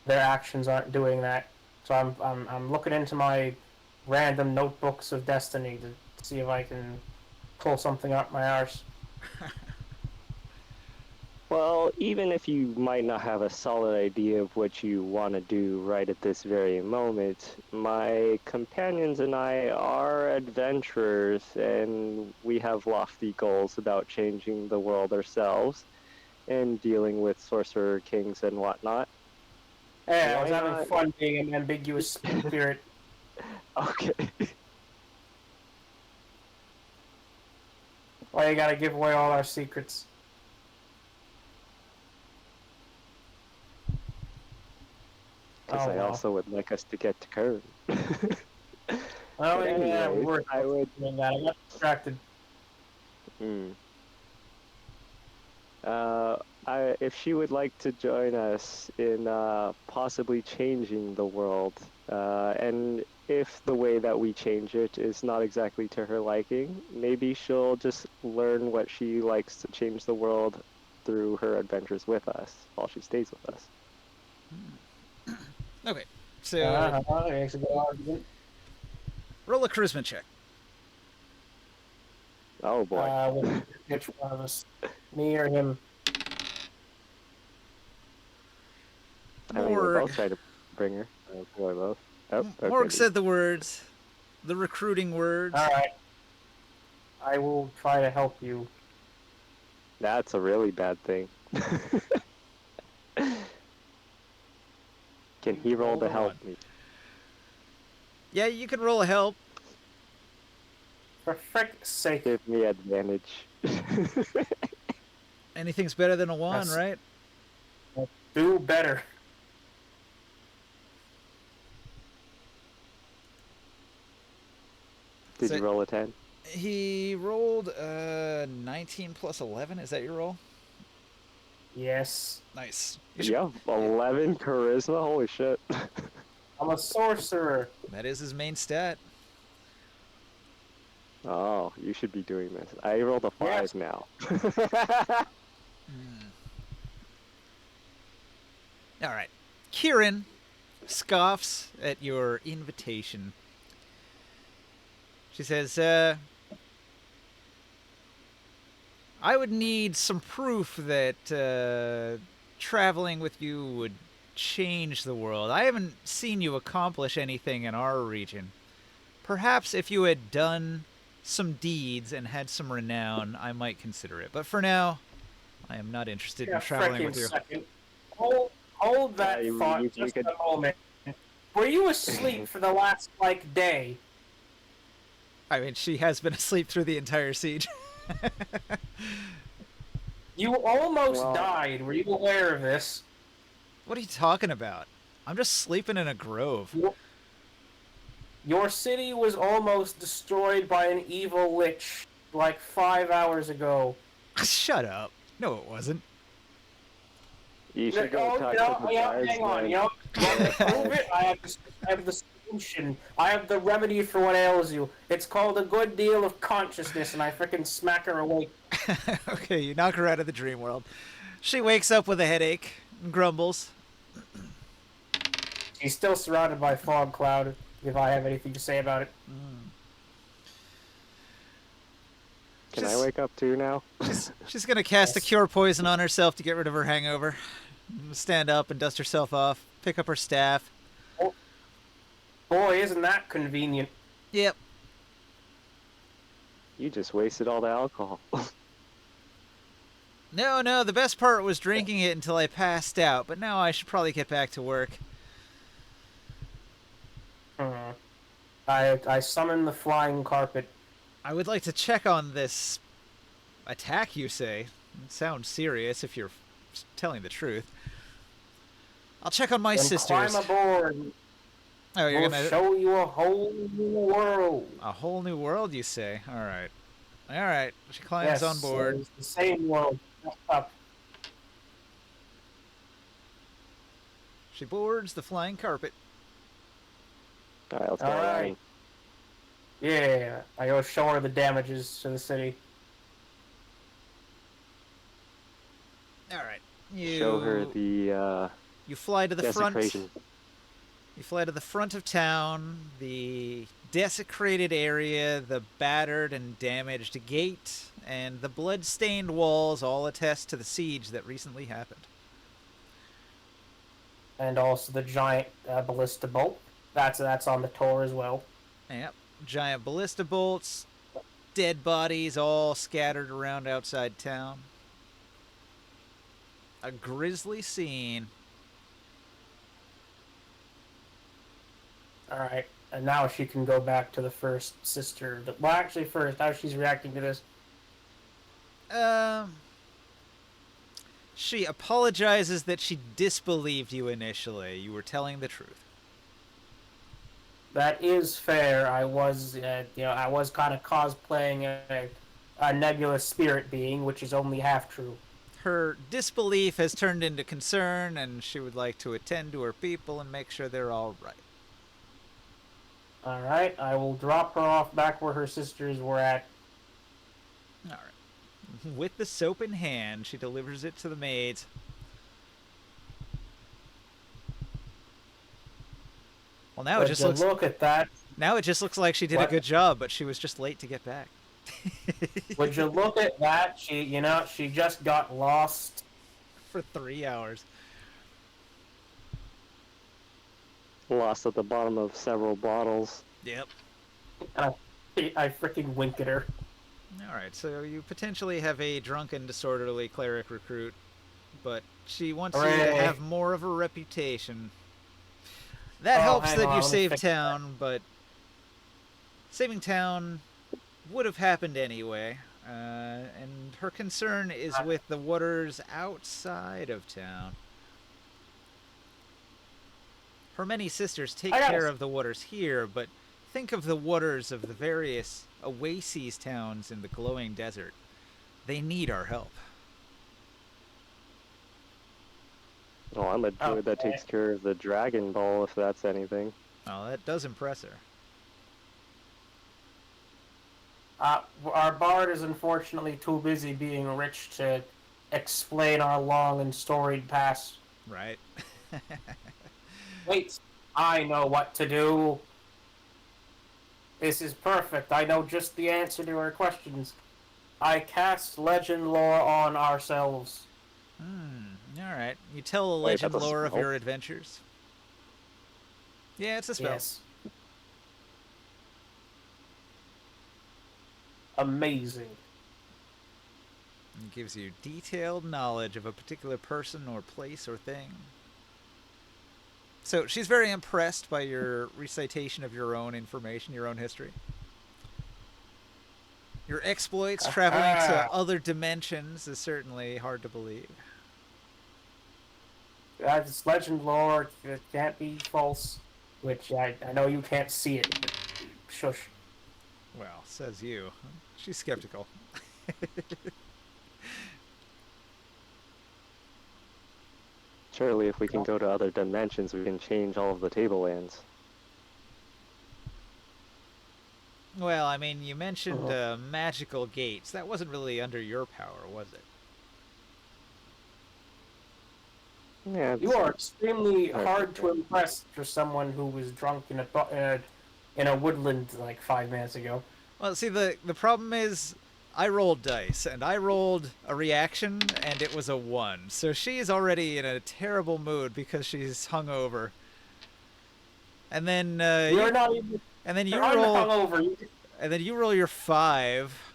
their actions aren't doing that. So I'm looking into my random notebooks of destiny to see if I can pull something up my arse. Well, even if you might not have a solid idea of what you want to do right at this very moment, my companions and I are adventurers and we have lofty goals about changing the world ourselves and dealing with sorcerer kings and whatnot. Yeah, I was Why having not? fun being an ambiguous spirit. Okay. Why you gotta give away all our secrets? Because Oh I well. also would like us to get to Kern. Well, But yeah, we anyways, were I would. doing that. I got distracted. Hmm. Uh, if she would like to join us in possibly changing the world, and if the way that we change it is not exactly to her liking, maybe she'll just learn what she likes to change the world through her adventures with us while she stays with us. Okay, so Makes a good argument. roll a charisma check. Oh boy. Which one of us? Me or him? I mean, we're Morg. both trying to bring her. We're both. Oh, Morg okay. said the words, the recruiting words. Alright. I will try to help you. That's a really bad thing. Can he roll Roll to the help one. me? Yeah, you can roll a help. For frick's sake. Give me advantage. Anything's better than a one, That's- right? Do better. Did So- you roll a 10? He rolled 19 plus 11. Is that your roll? Yes. Nice. You have 11 charisma? Holy shit. I'm a sorcerer. That is his main stat. Oh, you should be doing this. I rolled a 5 Yes. now. All right. Kieran scoffs at your invitation. She says, I would need some proof that traveling with you would change the world. I haven't seen you accomplish anything in our region. Perhaps if you had done some deeds and had some renown, I might consider it. But for now, I am not interested in traveling with you. Second. Hold that thought we just could- a moment. Were you asleep for the last, day? I mean, she has been asleep through the entire siege. You almost Well- died. Were you aware of this? What are you talking about? I'm just sleeping in a grove. Your city was almost destroyed by an evil lich, 5 hours ago. Shut up. No, it wasn't. You should go talk to the guards hang on. then. You want to prove it? I have the solution. I have the remedy for what ails you. It's called a good deal of consciousness, and I frickin' smack her awake. Okay, you knock her out of the dream world. She wakes up with a headache and grumbles. She's still surrounded by fog cloud, if I have anything to say about it. Can I Just- wake up too now? She's gonna cast a Yes. cure poison on herself to get rid of her hangover. Stand up and dust herself off. Pick up her staff. Boy, isn't that convenient. Yep. You just wasted all the alcohol. No, the best part was drinking it until I passed out, but now I should probably get back to work. I summon the flying carpet. I would like to check on this attack, you say. It sounds serious if you're telling the truth. I'll check on my Then sisters. climb aboard. Oh, you're We'll gonna... show you a whole new world. A whole new world, you say? Alright. Alright, she climbs Yes, on board. It's the same world. Up. She boards the flying carpet. Alright, let's go. Alright. Ryan. Yeah, I go show her the damages to the city. Alright. You Show her the You fly to the front. desecration. You fly to the front of town, the desecrated area, the battered and damaged gate, and the blood-stained walls all attest to the siege that recently happened. And also the giant ballista bolt. That's on the tour as well. Yep. Giant ballista bolts, dead bodies all scattered around outside town. A grisly scene. Alright, and now she can go back to the first sister. Well, actually, first, how she's reacting to this. She apologizes that she disbelieved you initially. You were telling the truth. That is fair. I was, I was kind of cosplaying a nebulous spirit being, which is only half true. Her disbelief has turned into concern, and she would like to attend to her people and make sure they're all right. Alright, I will drop her off back where her sisters were at. All right. With the soap in hand, she delivers it to the maids. Well, now it Would just you looks look at that? now it just looks like she did What? a good job, but she was just late to get back. Would you look at that? She just got lost. For 3 hours. Lost at the bottom of several bottles. Yep. And I freaking wink at her. All right, so you potentially have a drunken, disorderly cleric recruit, but she wants you to Hooray. have more of a reputation. That Oh, helps hang that on, you let me saved fix town, but saving town would have happened anyway. And her concern is with the waters outside of town. Her many sisters take I got care it. of the waters here, but think of the waters of the various oases towns in the glowing desert. They need our help. Oh, I'm a druid that takes care of the Dragon Ball, if that's anything. Oh, that does impress her. Our bard is unfortunately too busy being rich to explain our long and storied past. Right. Wait, I know what to do. This is perfect. I know just the answer to our questions. I cast legend lore on ourselves. Alright. You tell the Wait, legend that's a lore of spell? your adventures. Yeah, it's a spell. Yes. Amazing. It gives you detailed knowledge of a particular person or place or thing. So she's very impressed by your recitation of your own information, your own history. Your exploits traveling to other dimensions is certainly hard to believe. It's legend lore. It can't be false. Which I know you can't see it. But shush. Well, says you. She's skeptical. Surely if we can go to other dimensions, we can change all of the tablelands. Well, I mean, you mentioned magical gates. That wasn't really under your power, was it? Yeah, You are extremely hard to impress for someone who was drunk in a woodland like 5 minutes ago. Well, see, the problem is I rolled dice, and I rolled a reaction, and it was a 1. So she's already in a terrible mood because she's hungover. And then You're not even. and then you You're roll hungover. and then you roll your 5.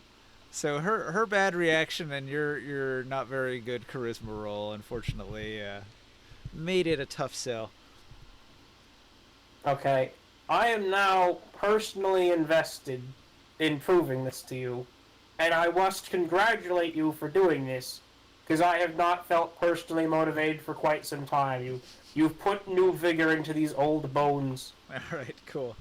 So her bad reaction and your not very good charisma roll, unfortunately, made it a tough sell. Okay, I am now personally invested in proving this to you, and I must congratulate you for doing this, because I have not felt personally motivated for quite some time. You've put new vigor into these old bones. All right, cool.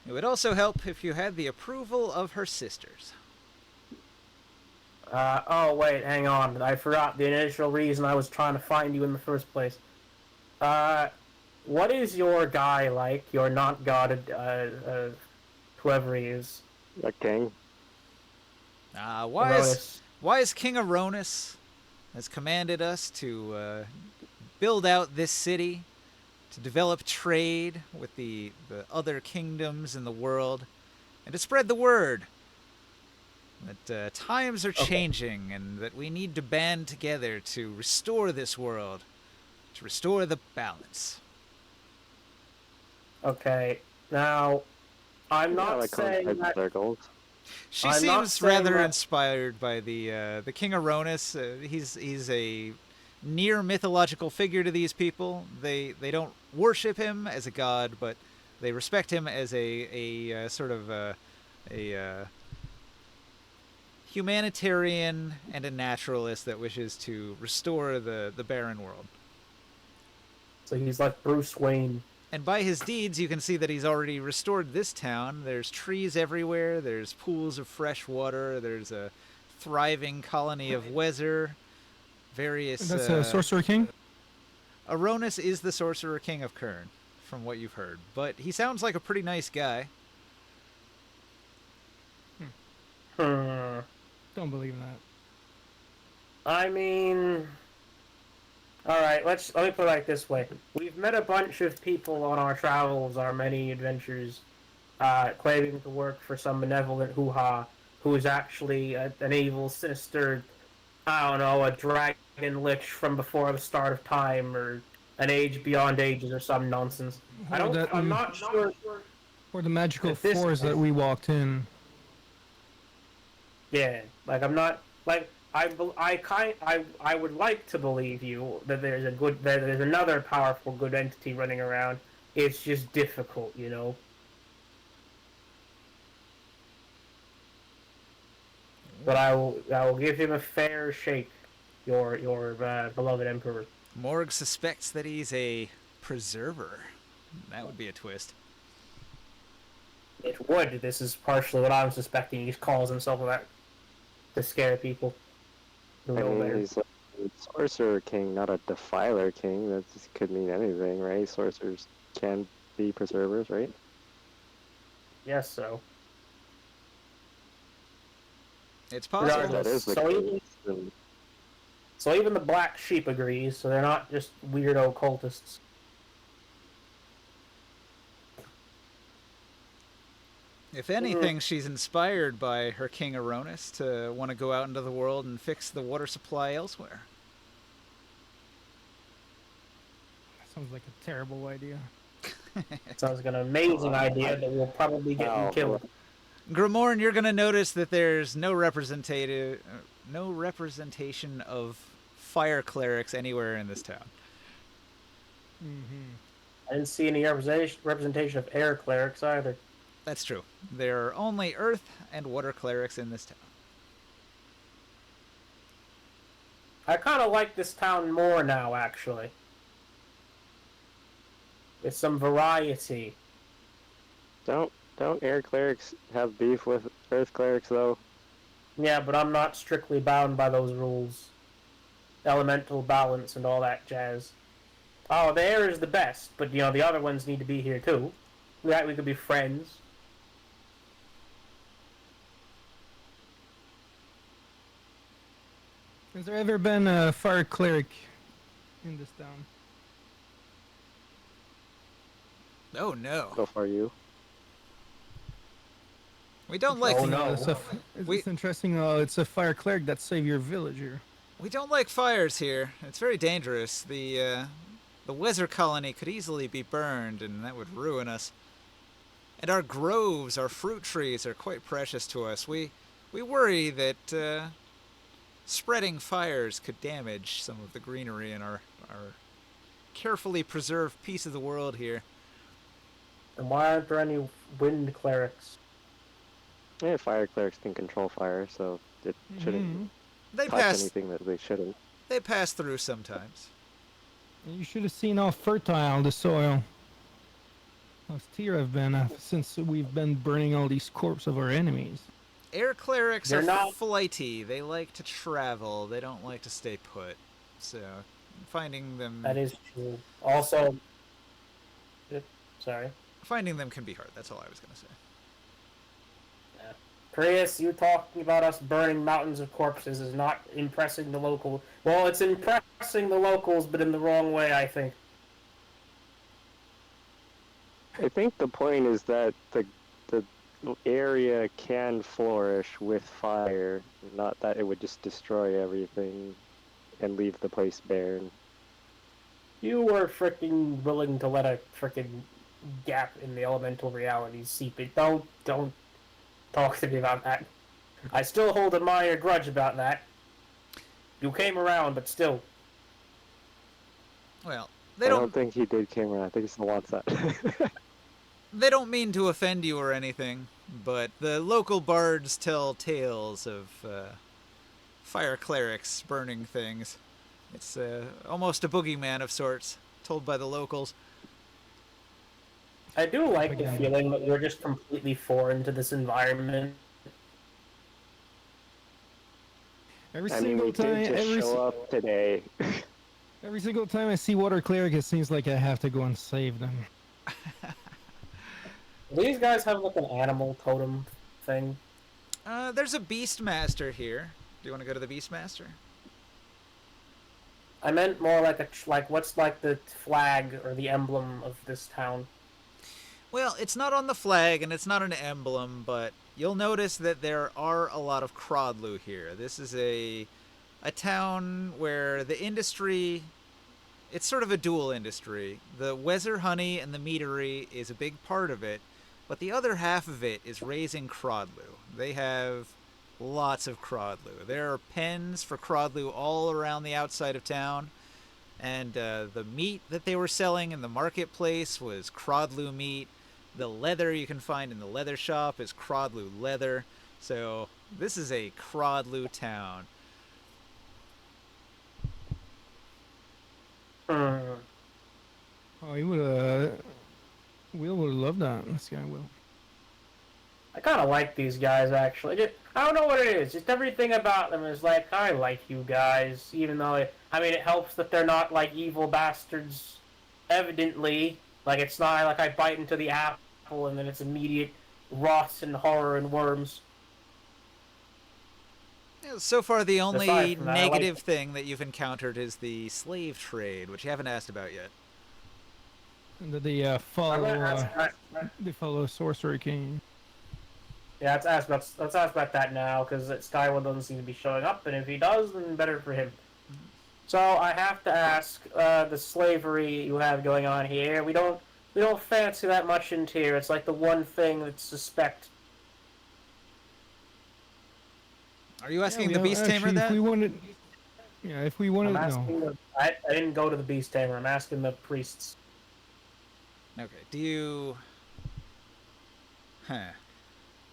It would also help if you had the approval of her sisters. Oh wait, hang on. I forgot the initial reason I was trying to find you in the first place. What is your guy like? Your not god, whoever he is. A king. Wise King Aronis has commanded us to build out this city, to develop trade with the other kingdoms in the world, and to spread the word that times are changing and that we need to band together to restore this world, to restore the balance. Okay, now, I'm not saying that... Their goals. She I'm not seems saying rather that- inspired by the King Aronis. He's a near mythological figure to these people. They don't worship him as a god, but they respect him as a sort of a humanitarian and a naturalist that wishes to restore the barren world. So he's like Bruce Wayne. And by his deeds, you can see that he's already restored this town. There's trees everywhere. There's pools of fresh water. There's a thriving colony of Wezer. Various... That's a Sorcerer King? Aronis is the Sorcerer King of Kern, from what you've heard. But he sounds like a pretty nice guy. Hmm. Don't believe that. I mean... Alright, let me put it like this way. We've met a bunch of people on our travels, our many adventures, claiming to work for some benevolent hoo-ha, who is actually an evil, sinister, I don't know, a dragon lich from before the start of time, or an age beyond ages, or some nonsense. I'm not sure... Or the magical If this- forest that we walked in. Yeah, like I'm not like I would like to believe you that there's another powerful good entity running around. It's just difficult, you know. But I will give him a fair shake, your beloved emperor. Morg suspects that he's a preserver. That would be a twist. It would. This is partially what I'm suspecting. He calls himself that to scare people. Who I know mean, better. he's like a sorcerer king, not a defiler king. That just could mean anything, right? Sorcerers can be preservers, right? Yes, so. It's If possible. that is the So even, case, then so even the black sheep agrees, so they're not just weirdo cultists. If anything, she's inspired by her King Aronis to want to go out into the world and fix the water supply elsewhere. Sounds like a terrible idea. Sounds like an amazing idea that will probably get you Oh, killed. Grimorn, you're going to notice that there's no representation of fire clerics anywhere in this town. Mm-hmm. I didn't see any representation of air clerics either. That's true. There are only earth and water clerics in this town. I kind of like this town more now, actually. With some variety. don't air clerics have beef with earth clerics though? Yeah, but I'm not strictly bound by those rules. Elemental balance and all that jazz. Oh, the air is the best, but you know, the other ones need to be here too. Right, we could be friends. Has there ever been a fire cleric in this town? Oh no. So far, you. We don't like Oh, no. It's interesting. It's a fire cleric that saved your villager. we don't like fires here. It's very dangerous. The Weather colony could easily be burned and that would ruin us. And our groves, our fruit trees are quite precious to us. We worry that spreading fires could damage some of the greenery in our carefully preserved piece of the world here. And why aren't there any wind clerics? Yeah, fire clerics can control fire, so it shouldn't They touch pass anything that they shouldn't. they pass through sometimes. You should have seen how fertile the soil of Tyr have been since we've been burning all these corpses of our enemies. Air clerics They're are not- flighty. They like to travel. They don't like to stay put. So finding them That is true. Also, sorry. finding them can be hard. That's all I was going to say. Chris, you talking about us burning mountains of corpses is not impressing the local. Well, it's impressing the locals, but in the wrong way, I think. I think the point is that the area can flourish with fire, not that it would just destroy everything and leave the place barren. You were freaking willing to let a freaking gap in the elemental realities seep in. Don't talk to me about that. I still hold a minor grudge about that. You came around, but still. Well, I don't think he did Cameron. I think he still wants that. they don't mean to offend you or anything, but the local bards tell tales of fire clerics burning things. It's almost a boogeyman of sorts, told by the locals. I do like the feeling that we're just completely foreign to this environment. Every I mean, single we time, did just show up today. every single time I see water cleric, it seems like I have to go and save them. Do these guys have like an animal totem thing? There's a Beastmaster here. Do you want to go to the Beastmaster? I meant more like what's like the flag or the emblem of this town? Well, it's not on the flag and it's not an emblem, but you'll notice that there are a lot of Crodlu here. This is a town where the industry, it's sort of a dual industry. The Weather honey and the meadery is a big part of it, but the other half of it is raising Crodlu. They have lots of Crodlu. There are pens for Crodlu all around the outside of town. And the meat that they were selling in the marketplace was Crodlu meat. The leather you can find in the leather shop is Crodlu leather. So this is a Crodlu town. Hmm. Oh, you would Will would love that. This guy will. I kind of like these guys, actually. I don't know what it is. Just everything about them is like, I like you guys. Even though, it helps that they're not like evil bastards, evidently. Like, it's not like I bite into the apple and then it's immediate rot and horror and worms. So far, the only Aside from that, I like negative thing that you've encountered is the slave trade, which you haven't asked about yet. And that they they follow Sorcery King. Yeah, let's ask about that now, because Skyward doesn't seem to be showing up, and if he does, then better for him. So I have to ask, the slavery you have going on here. We don't fancy that much in here. It's like the one thing that's suspect. Are you asking the Beast Tamer that? If we wanted, if we wanted, no. I didn't go to the Beast Tamer. I'm asking the priests. Okay. Do you?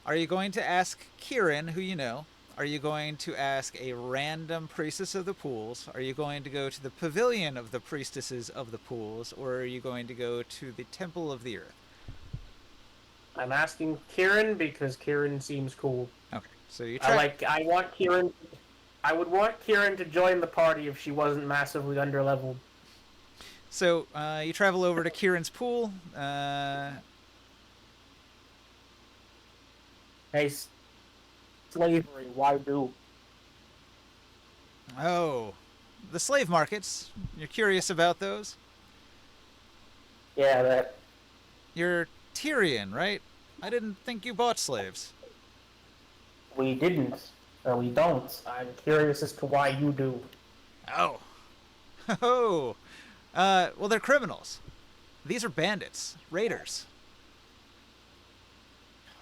Are you going to ask Kieran, who you know? Are you going to ask a random priestess of the pools? Are you going to go to the pavilion of the priestesses of the pools? Or are you going to go to the temple of the earth? I'm asking Kieran because Kieran seems cool. Okay, so you I want Kieran. I would want Kieran to join the party if she wasn't massively underleveled. So you travel over to Kieran's pool. Hey, slavery, why do? Oh, the slave markets. You're curious about those? Yeah, that. You're Tyrion, right? I didn't think you bought slaves. We didn't. Or we don't. I'm curious as to why you do. Oh. Oh. Well, they're criminals. These are bandits, raiders.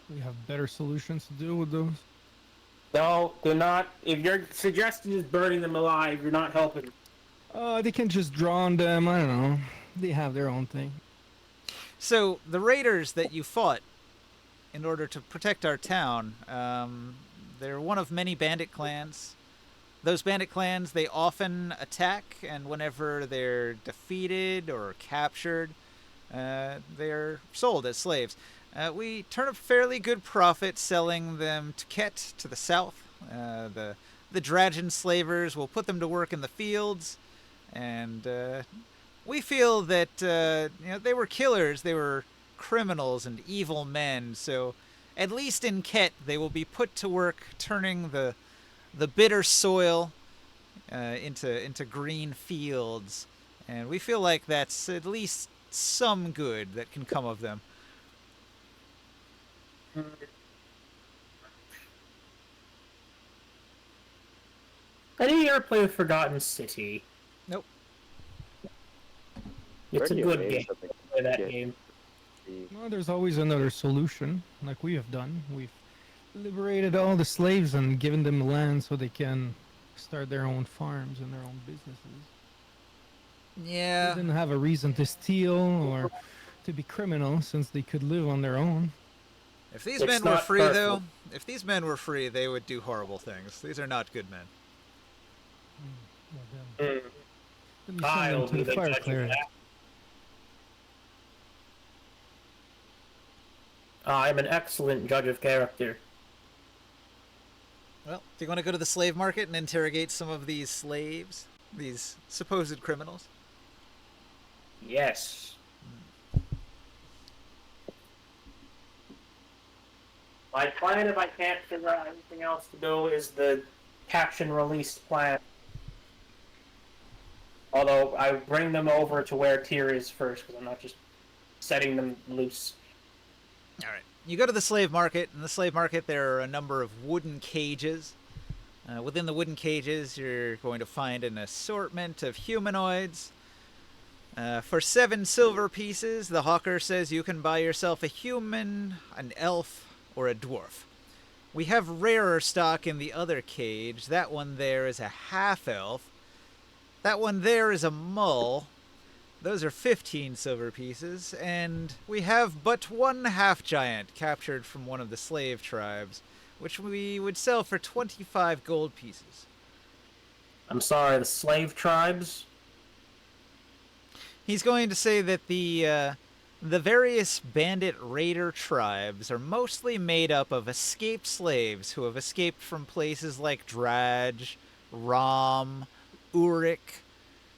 We have better solutions to deal with those. No, they're not. If your suggestion is burning them alive, you're not helping. They can just draw on them. I don't know. They have their own thing. So the raiders that you fought in order to protect our town, they're one of many bandit clans. Those bandit clans, they often attack, and whenever they're defeated or captured, they're sold as slaves. We turn a fairly good profit selling them to Ket to the south. The Dragon slavers will put them to work in the fields, and we feel that they were killers, they were criminals and evil men. So, at least in Ket, they will be put to work turning the bitter soil into green fields, and we feel like that's at least some good that can come of them. Have you ever played Forgotten City? Nope. It's a good game. Something Play that game. Well, there's always another solution, like we have done. We've liberated all the slaves and given them land so they can start their own farms and their own businesses. Yeah. They didn't have a reason to steal or to be criminals since they could live on their own. If these It's men were not free, personal. though, if these men were free, they would do horrible things. These are not good men. Well, then you send them I'll to be the the fire judge of clearing. that. I'm an excellent judge of character. Well, do you want to go to the slave market and interrogate some of these slaves? These supposed criminals? Yes. My plan, if I can't figure out anything else to do, is the catch and release plan. Although I bring them over to where Tyr is first, because I'm not just setting them loose. All right. You go to the slave market. In the slave market, there are a number of wooden cages. Within the wooden cages, you're going to find an assortment of humanoids. For 7 silver pieces, the hawker says you can buy yourself a human, an elf, or a dwarf. We have rarer stock in the other cage. That one there is a half-elf. That one there is a mull. Those are 15 silver pieces. And we have but one half-giant captured from one of the slave tribes, which we would sell for 25 gold pieces. I'm sorry, the slave tribes? He's going to say that The various bandit raider tribes are mostly made up of escaped slaves who have escaped from places like Draj, Rom, Uruk,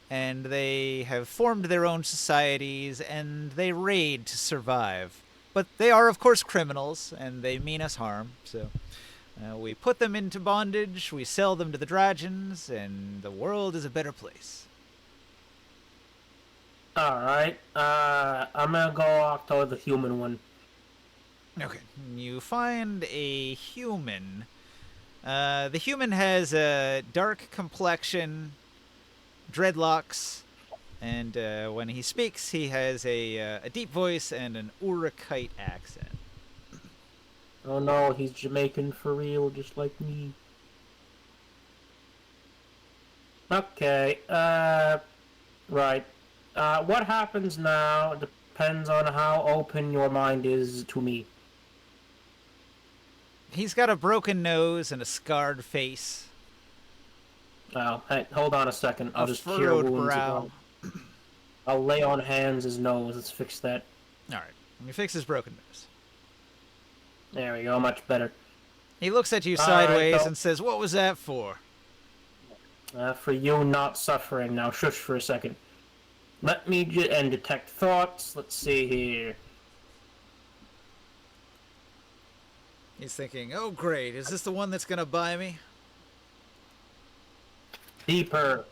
and they have formed their own societies and they raid to survive. But they are, of course, criminals and they mean us harm, so we put them into bondage, we sell them to the Dragons, and the world is a better place. Alright, I'm gonna go off to the human one. Okay, you find a human. The human has a dark complexion, dreadlocks, and when he speaks, he has a deep voice and an Urukite accent. Oh no, he's Jamaican for real, just like me. Okay, right. What happens now depends on how open your mind is to me. He's got a broken nose and a scarred face, Oh, hey, hold on a second. I'll a just cure furrowed wounds. brow. I'll lay on hands his nose. Let's fix that. All right, let me fix his broken nose. There we go, much better. He looks at you All right, sideways so- and says, "What was that for?" For you not suffering. Now shush for a second. Let me and detect thoughts. Let's see here. He's thinking, "Oh, great! Is this the one that's gonna buy me?" Deeper.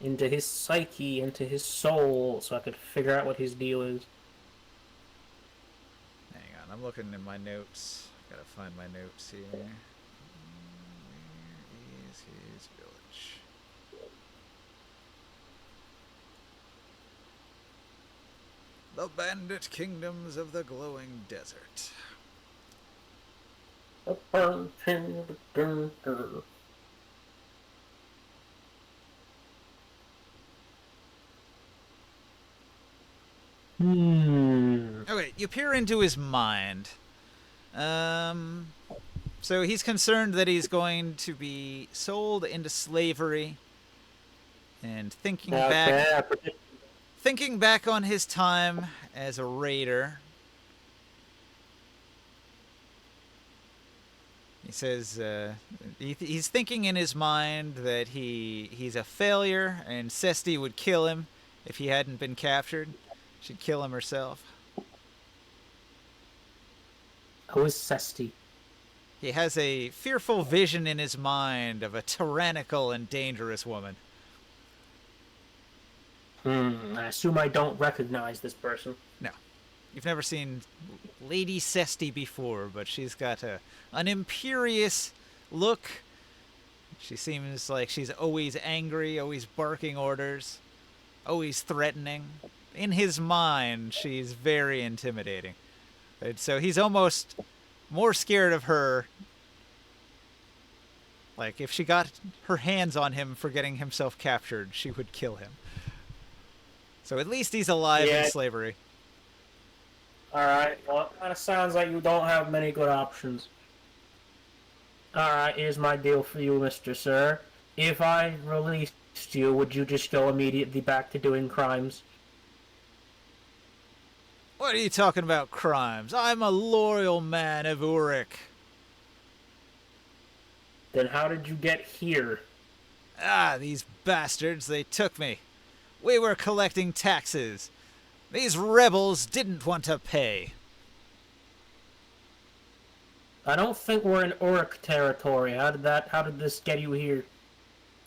Into his psyche, into his soul, so I could figure out what his deal is. Hang on, I'm looking in my notes. Gotta find my notes here. Where is his village? The bandit kingdoms of the glowing desert. Okay, you peer into his mind. So he's concerned that he's going to be sold into slavery, and thinking back on his time as a raider, he says he's thinking in his mind that he's a failure, and Sesti would kill him if he hadn't been captured. She'd kill him herself. Who is Sesti? He has a fearful vision in his mind of a tyrannical and dangerous woman. I assume I don't recognize this person. No. You've never seen Lady Sesti before, but she's got an imperious look. She seems like she's always angry, always barking orders, always threatening. In his mind, she's very intimidating. And so he's almost more scared of her. Like, if she got her hands on him for getting himself captured, she would kill him. So at least he's alive in slavery. Alright, well, it kind of sounds like you don't have many good options. Alright, here's my deal for you, Mr. Sir. If I released you, would you just go immediately back to doing crimes? What are you talking about, crimes? I'm a loyal man of Uruk. Then how did you get here? Ah, these bastards, they took me. We were collecting taxes. These rebels didn't want to pay. I don't think we're in Uruk territory. How did this get you here?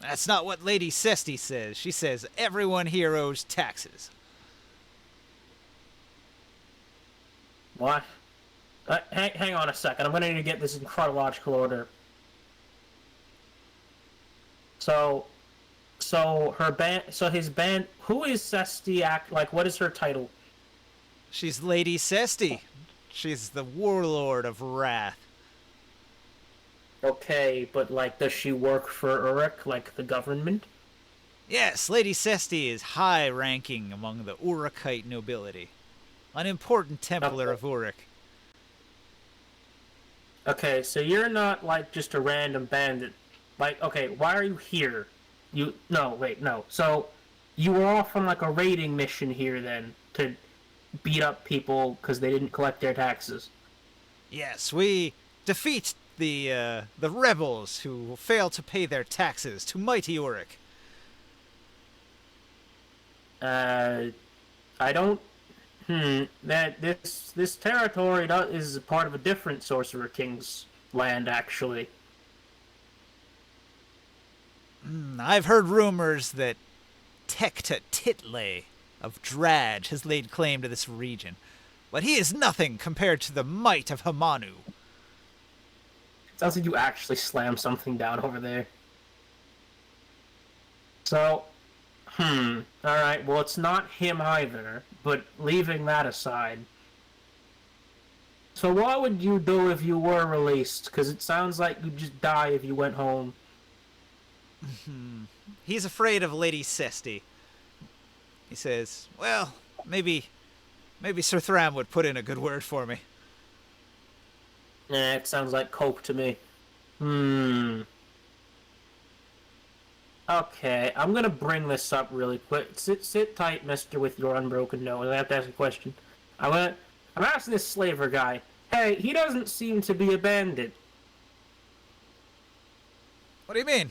That's not what Lady Sesti says. She says everyone here owes taxes. What? Hang on a second. I'm gonna need to get this in chronological order. So his band. Who is Sesti? Like, what is her title? She's Lady Sesti. She's the warlord of Wrath. Okay, but like, does she work for Uruk, like the government? Yes, Lady Sesti is high-ranking among the Urukite nobility. An important Templar of Uruk. Okay, so you're not like just a random bandit. Like, okay, why are you here? No. So you were off on like a raiding mission here then to beat up people because they didn't collect their taxes. Yes, we defeat the rebels who fail to pay their taxes to mighty Uric. I don't. That this territory is part of a different Sorcerer King's land, actually. I've heard rumors that Tekta Title of Dradge has laid claim to this region, but he is nothing compared to the might of Hamanu. Sounds like you actually slammed something down over there. So, alright, well, it's not him either, but leaving that aside. So, what would you do if you were released? Because it sounds like you'd just die if you went home. He's afraid of Lady Sesti. He says, well, maybe Sir Thram would put in a good word for me. It sounds like coke to me. Okay, I'm gonna bring this up really quick. Sit tight, mister, with your unbroken nose. I have to ask a question. I'm asking this slaver guy. Hey, he doesn't seem to be a bandit. What do you mean?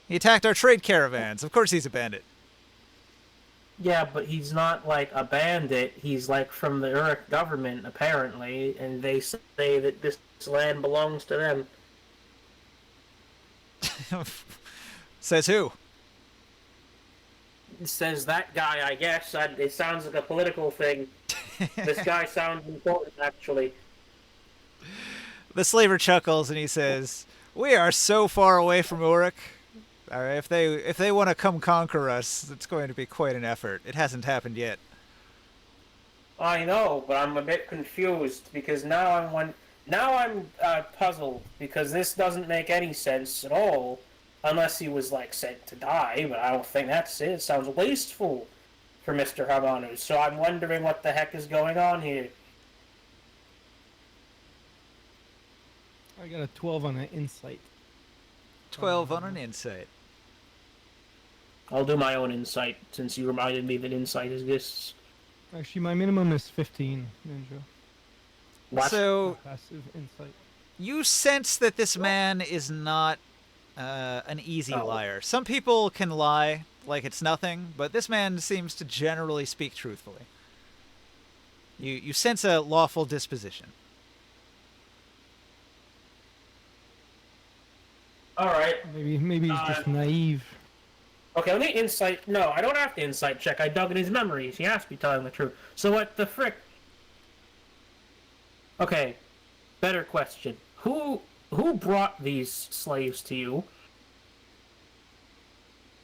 He attacked our trade caravans. Of course he's a bandit. Yeah, but he's not like a bandit. He's like from the Uruk government, apparently, and they say that this land belongs to them. Says who? It says that guy, I guess. It sounds like a political thing. This guy sounds important, actually. The slaver chuckles and he says, we are so far away from Uruk. If they want to come conquer us, it's going to be quite an effort. It hasn't happened yet. I know, but I'm a bit confused because now I'm puzzled because this doesn't make any sense at all, unless he was like sent to die. But I don't think that's it. It sounds wasteful for Mr. Hamanu. So I'm wondering what the heck is going on here. I got a 12 on an insight. 12 on an insight. I'll do my own insight since you reminded me that insight exists. Actually, my minimum is 15, Ninja. What? So Passive insight. you sense that this man is not an easy Oh. liar. Some people can lie like it's nothing, but this man seems to generally speak truthfully. You sense a lawful disposition. Alright. Maybe he's just naive. Okay, let me insight. No, I don't have to insight check. I dug in his memories. He has to be telling the truth. So what the frick? Okay, better question. Who brought these slaves to you?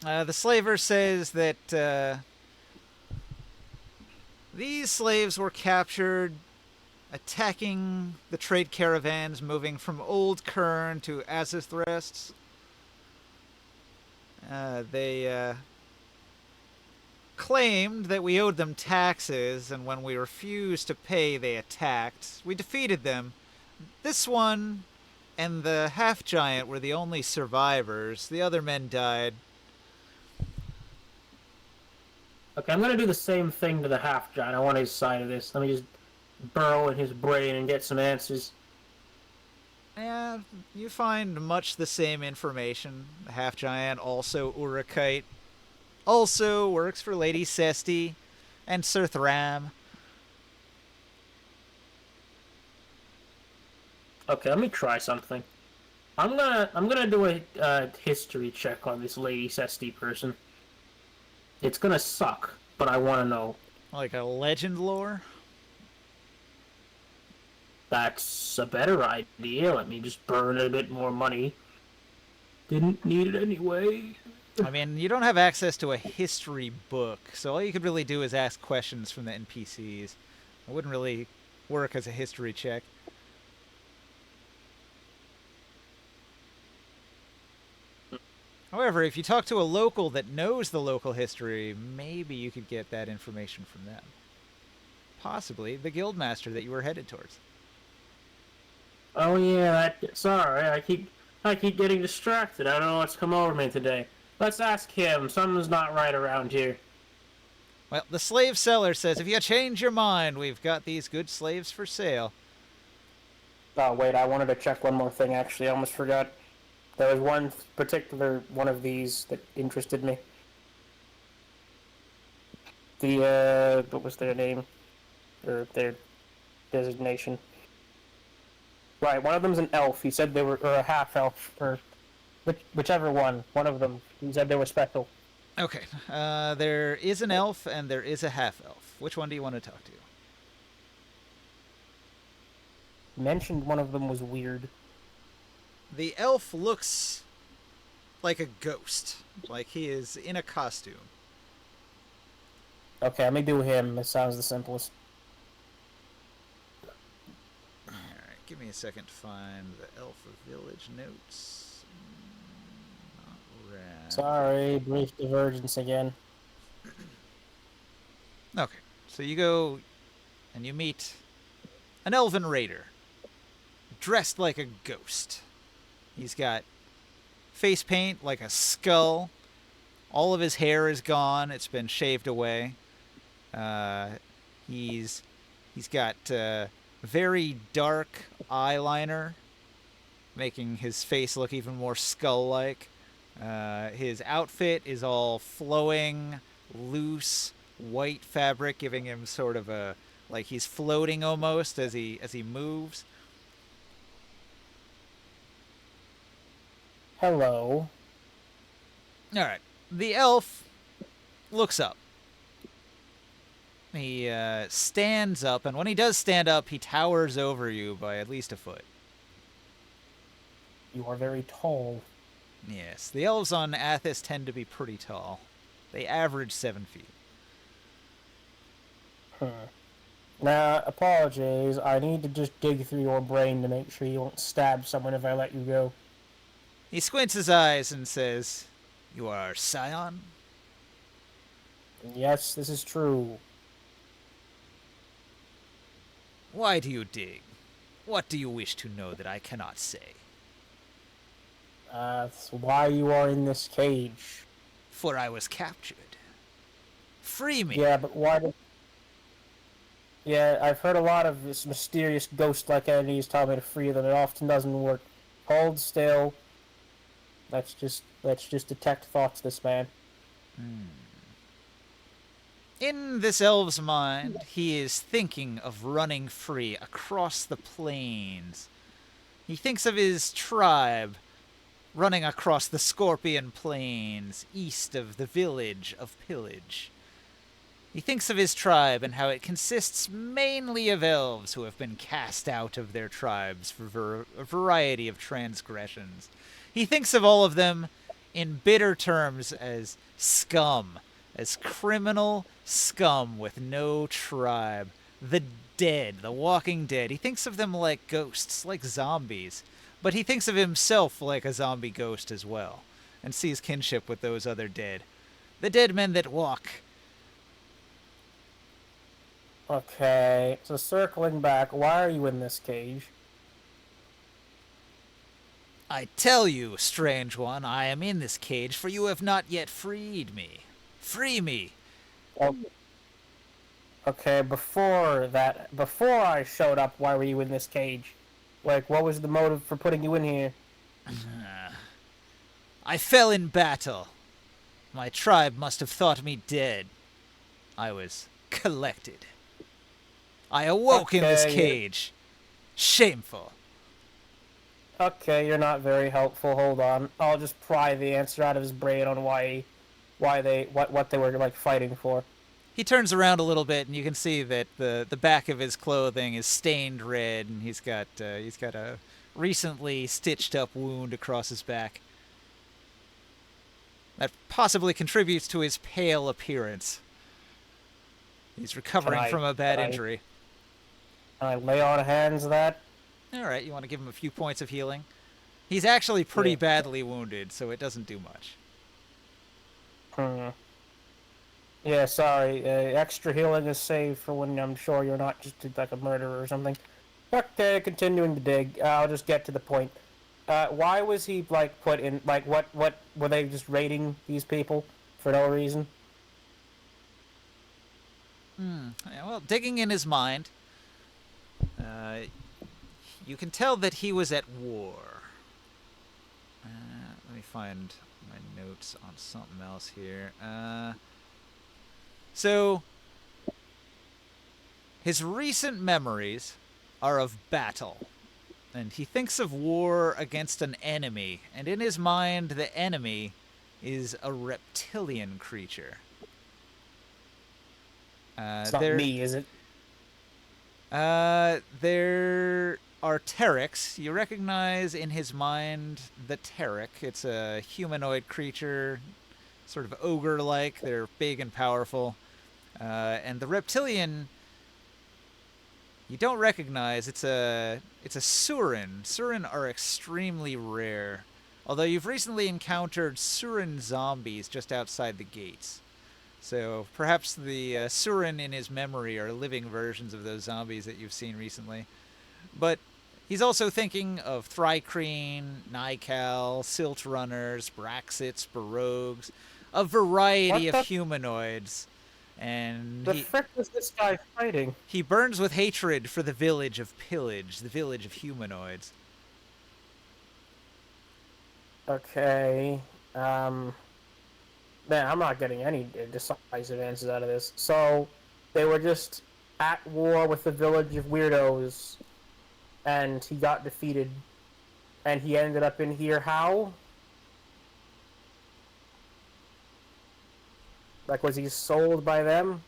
The slaver says that these slaves were captured attacking the trade caravans moving from Old Kern to Azathrest. They claimed that we owed them taxes, and when we refused to pay, they attacked. We defeated them. This one and the half-giant were the only survivors. The other men died. Okay, I'm gonna do the same thing to the half-giant. I want his side of this. Let me just burrow in his brain and get some answers. Yeah, you find much the same information. The half-giant, also Urukite, also works for Lady Sesti and Sir Thram. Okay, let me try something. I'm gonna do a history check on this Lady Sesti person. It's gonna suck, but I want to know. Like a legend lore? That's a better idea. Let me just burn a bit more money. Didn't need it anyway. I mean, you don't have access to a history book, so all you could really do is ask questions from the NPCs. It wouldn't really work as a history check. However, if you talk to a local that knows the local history, maybe you could get that information from them. Possibly the guildmaster that you were headed towards. Oh yeah, sorry. I keep getting distracted. I don't know what's come over me today. Let's ask him. Something's not right around here. Well, the slave seller says if you change your mind, we've got these good slaves for sale. Oh, wait, I wanted to check one more thing, actually. I almost forgot. There was one particular one of these that interested me. What was their name? Or their designation? Right, one of them's an elf. He said they were, or a half-elf, or whichever one. One of them. He said they were special. Okay, there is an elf and there is a half-elf. Which one do you want to talk to? Mentioned one of them was weird. The elf looks like a ghost, like he is in a costume. Okay, let me do him. It sounds the simplest. Alright, give me a second to find the elf of village notes. Not rad. Sorry, brief divergence again. Okay, so you go and you meet an elven raider, dressed like a ghost. He's got face paint like a skull. All of his hair is gone. It's been shaved away. He's got very dark eyeliner, making his face look even more skull-like. His outfit is all flowing, loose, white fabric, giving him sort of a like he's floating almost as he moves. Hello. All right. The elf looks up. He stands up, and when he does stand up, he towers over you by at least a foot. You are very tall. Yes, the elves on Athos tend to be pretty tall. They average 7 feet. Now, apologies. I need to just dig through your brain to make sure you won't stab someone if I let you go. He squints his eyes and says, "You are Scion?" Yes, this is true. Why do you dig? What do you wish to know that I cannot say? That's why you are in this cage. For I was captured. Free me. Yeah, but why did... Yeah, I've heard a lot of this mysterious ghost-like entities tell me to free them. It often doesn't work. Hold still. Let's just detect thoughts, this man. In this elf's mind, he is thinking of running free across the plains. He thinks of his tribe running across the Scorpion Plains, east of the village of Pillage. He thinks of his tribe and how it consists mainly of elves who have been cast out of their tribes for a variety of transgressions. He thinks of all of them in bitter terms as scum, as criminal scum with no tribe. The dead, the walking dead. He thinks of them like ghosts, like zombies. But he thinks of himself like a zombie ghost as well, and sees kinship with those other dead. The dead men that walk. Okay, so circling back, why are you in this cage? I tell you, strange one, I am in this cage, for you have not yet freed me. Free me! Okay, before I showed up, why were you in this cage? Like, what was the motive for putting you in here? I fell in battle. My tribe must have thought me dead. I was collected. I awoke in this cage. Shameful. Okay, you're not very helpful. Hold on. I'll just pry the answer out of his brain on what they were like fighting for. He turns around a little bit, and you can see that the back of his clothing is stained red, and he's got a recently stitched up wound across his back. That possibly contributes to his pale appearance. He's recovering from a bad injury. Can I lay on hands of that? All right, you want to give him a few points of healing? He's actually pretty badly wounded, so it doesn't do much. Yeah, sorry. Extra healing is saved for when I'm sure you're not just like a murderer or something. Okay, continuing to dig. I'll just get to the point. why was he like put in? Like, what were they just raiding these people for no reason? Yeah, well, digging in his mind, uh, you can tell that he was at war. Let me find my notes on something else here. So, his recent memories are of battle, and he thinks of war against an enemy, and in his mind, the enemy is a reptilian creature. It's not me, is it? There are Terriks. You recognize in his mind the Terik. It's a humanoid creature, sort of ogre-like. They're big and powerful. And the reptilian, you don't recognize. It's a Surin. Surin are extremely rare. Although you've recently encountered Surin zombies just outside the gates. So perhaps the Surin in his memory are living versions of those zombies that you've seen recently. But he's also thinking of Thrycreen, Nykal, Silt Runners, Braxits, Barogues, a variety What of the- humanoids. And The frick was this guy fighting? he burns with hatred for the village of Pillage, the village of humanoids. Okay. Man, I'm not getting any decisive answers out of this. So, they were just at war with the village of weirdos, and he got defeated, and he ended up in here how? Like, was he sold by them?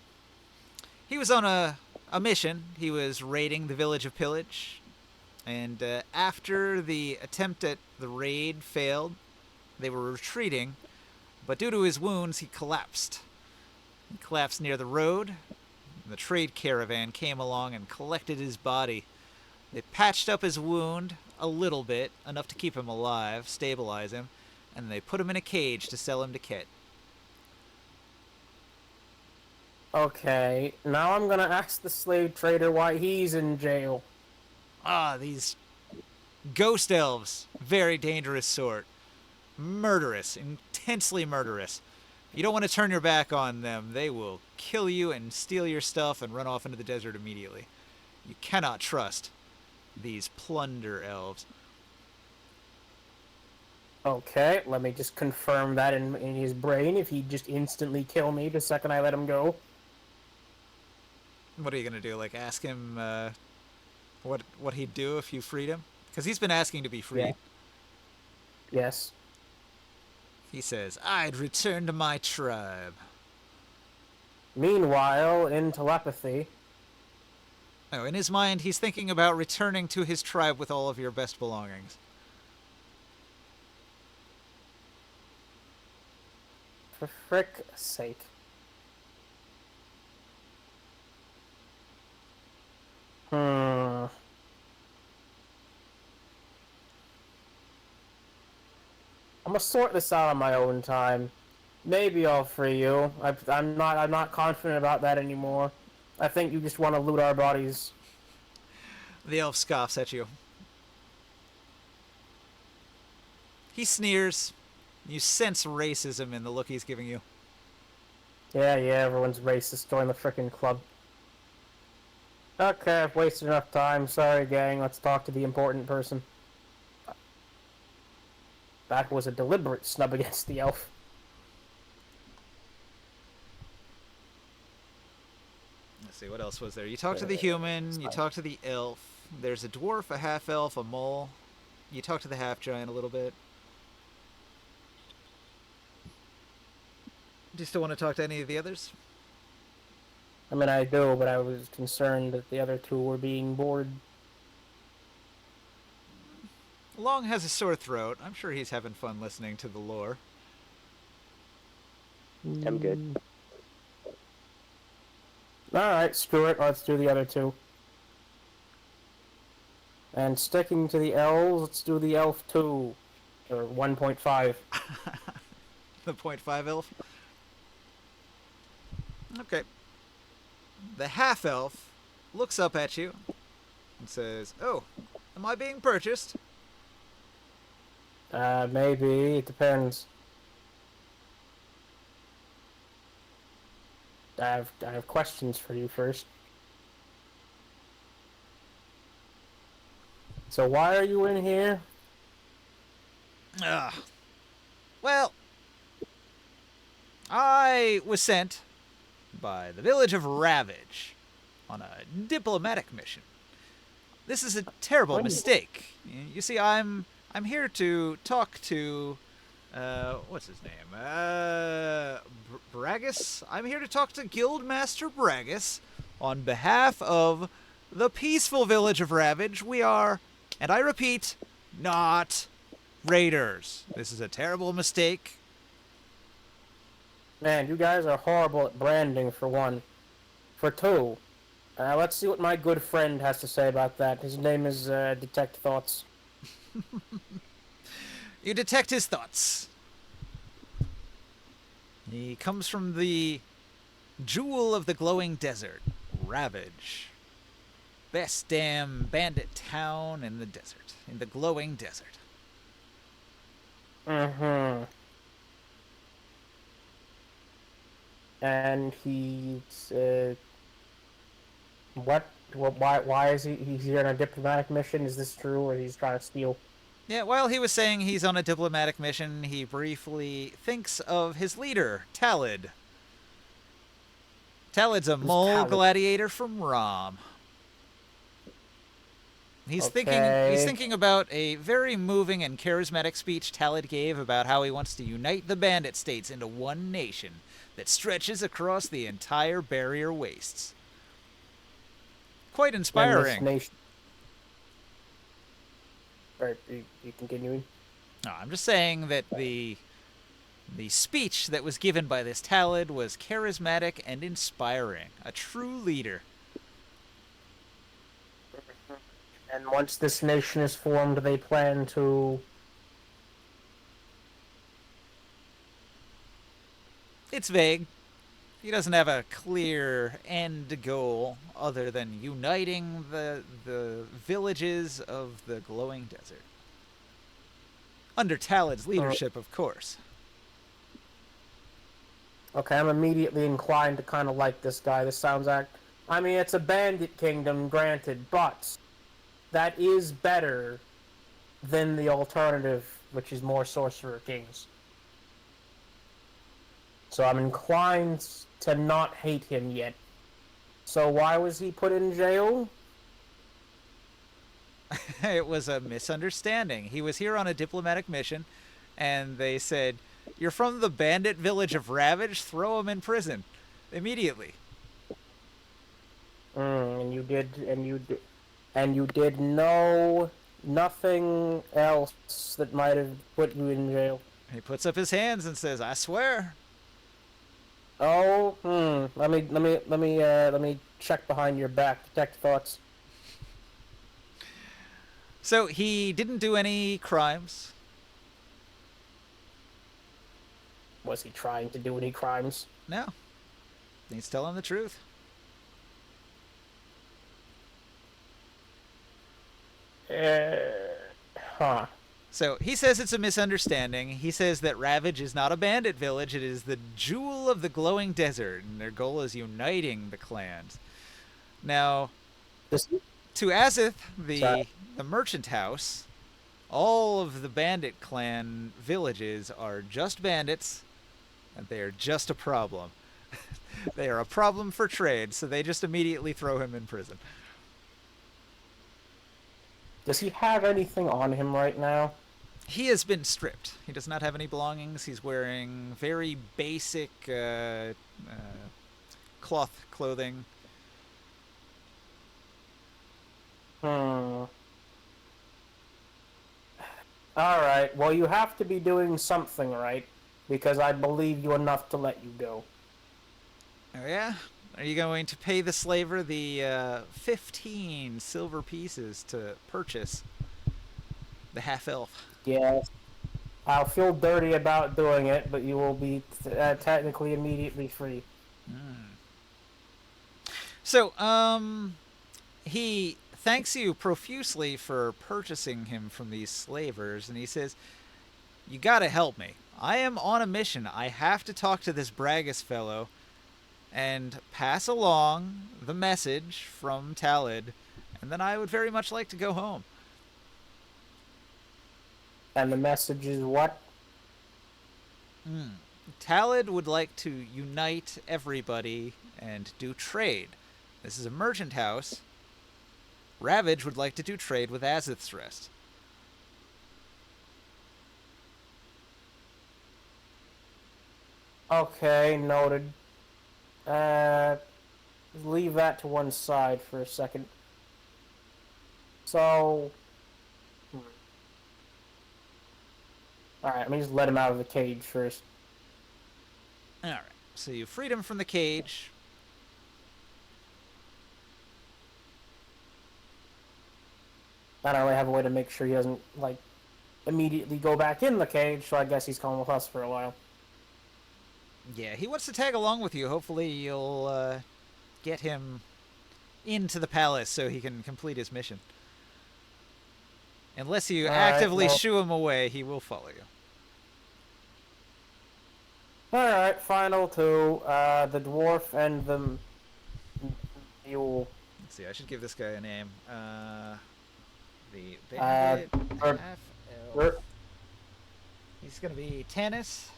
He was on a mission. He was raiding the village of Pillage. And after the attempt at the raid failed, they were retreating. But due to his wounds, he collapsed. He collapsed near the road. And the trade caravan came along and collected his body. They patched up his wound a little bit, enough to keep him alive, stabilize him, and they put him in a cage to sell him to Kit. Okay, now I'm gonna ask the slave trader why he's in jail. These ghost elves. Very dangerous sort. Murderous. Intensely murderous. You don't want to turn your back on them. They will kill you and steal your stuff and run off into the desert immediately. You cannot trust these plunder elves. Okay, let me just confirm that in his brain if he'd just instantly kill me the second I let him go. What are you going to do? Like, ask him what he'd do if you freed him? Because he's been asking to be freed. Yeah. Yes. He says, I'd return to my tribe. Meanwhile, in telepathy, Oh, in his mind, he's thinking about returning to his tribe with all of your best belongings. for frick's sake. I'm gonna sort this out on my own time. Maybe I'll free you. I'm not confident about that anymore. I think you just want to loot our bodies. The elf scoffs at you. He sneers. You sense racism in the look he's giving you. Yeah, everyone's racist. Join the frickin' club. Okay, I've wasted enough time. Sorry, gang. Let's talk to the important person. That was a deliberate snub against the elf. Let's see, what else was there? You talk to the human, you talk to the elf. There's a dwarf, a half-elf, a mole. You talk to the half-giant a little bit. Do you still want to talk to any of the others? I mean, I do, but I was concerned that the other two were being bored. Long has a sore throat. I'm sure he's having fun listening to the lore. I'm good. Alright, screw it. Let's do the other two. And sticking to the elves, let's do the elf 2. Or 1.5. The 0.5 elf? Okay. The half-elf looks up at you and says, Oh, am I being purchased? Maybe. It depends. I have questions for you first. So why are you in here? Ugh. Well, I was sent by the village of Ravage on a diplomatic mission. This is a terrible What? mistake. You see, I'm here to talk to what's his name? Bragus. I'm here to talk to Guildmaster Bragus on behalf of the peaceful village of Ravage. We are, and I repeat, not raiders. This is a terrible mistake. Man, you guys are horrible at branding, for one. For two, let's see what my good friend has to say about that. His name is Detect Thoughts. You detect his thoughts. He comes from the jewel of the glowing desert, Ravage. Best damn bandit town in the desert, in the glowing desert. Mm-hmm. And he's what? Why is he's here on a diplomatic mission? Is this true, or he's trying to steal? Yeah, while he was saying he's on a diplomatic mission, he briefly thinks of his leader, Talid. Talid's a mole Talid? gladiator from Rom. He's Okay. thinking about a very moving and charismatic speech Talid gave about how he wants to unite the bandit states into one nation that stretches across the entire barrier wastes. Quite And this inspiring. nation. Right, you continuing? No, I'm just saying that the speech that was given by this Talid was charismatic and inspiring. A true leader. And once this nation is formed, they plan to. It's vague. He doesn't have a clear end goal other than uniting the villages of the glowing desert. Under Talid's leadership, of course. Okay, I'm immediately inclined to kind of like this guy. This sounds like. I mean, it's a bandit kingdom, granted, but that is better than the alternative, which is more sorcerer kings. So I'm inclined to not hate him yet. So why was he put in jail? It was a misunderstanding. He was here on a diplomatic mission, and they said, "You're from the bandit village of Ravage. Throw him in prison immediately." And you did know nothing else that might have put you in jail. He puts up his hands and says, "I swear." Oh, Let me check behind your back. Detect thoughts. So he didn't do any crimes. Was he trying to do any crimes? No. He's telling the truth. Huh. So he says it's a misunderstanding. He says that Ravage is not a bandit village. It is the jewel of the glowing desert, and their goal is uniting the clans. Now, This. to Azith, the Sorry. merchant house, all of the bandit clan villages are just bandits, and they are just a problem. They are a problem for trade, so they just immediately throw him in prison. Does he have anything on him right now? He has been stripped. He does not have any belongings. He's wearing very basic cloth clothing. Alright, well, you have to be doing something right, because I believe you enough to let you go. Oh, yeah? Are you going to pay the slaver the 15 silver pieces to purchase the half-elf? Yes. I'll feel dirty about doing it, but you will be technically immediately free. So, he thanks you profusely for purchasing him from these slavers, and he says, You gotta help me. I am on a mission. I have to talk to this Bragus fellow and pass along the message from Talid, and then I would very much like to go home. And the message is what? Talid would like to unite everybody and do trade. This is a merchant house. Ravage would like to do trade with Azith's Rest. Okay, noted. Leave that to one side for a second. So... Alright, let me just let him out of the cage first. Alright, so you freed him from the cage. I don't really have a way to make sure he doesn't, like, immediately go back in the cage, so I guess he's coming with us for a while. Yeah, he wants to tag along with you. Hopefully you'll get him into the palace so he can complete his mission. Unless you actively shoo him away, he will follow you. Alright, final two. The dwarf and the mule. Let's see, I should give this guy a name. The bandit half-elf. He's gonna be Tanis.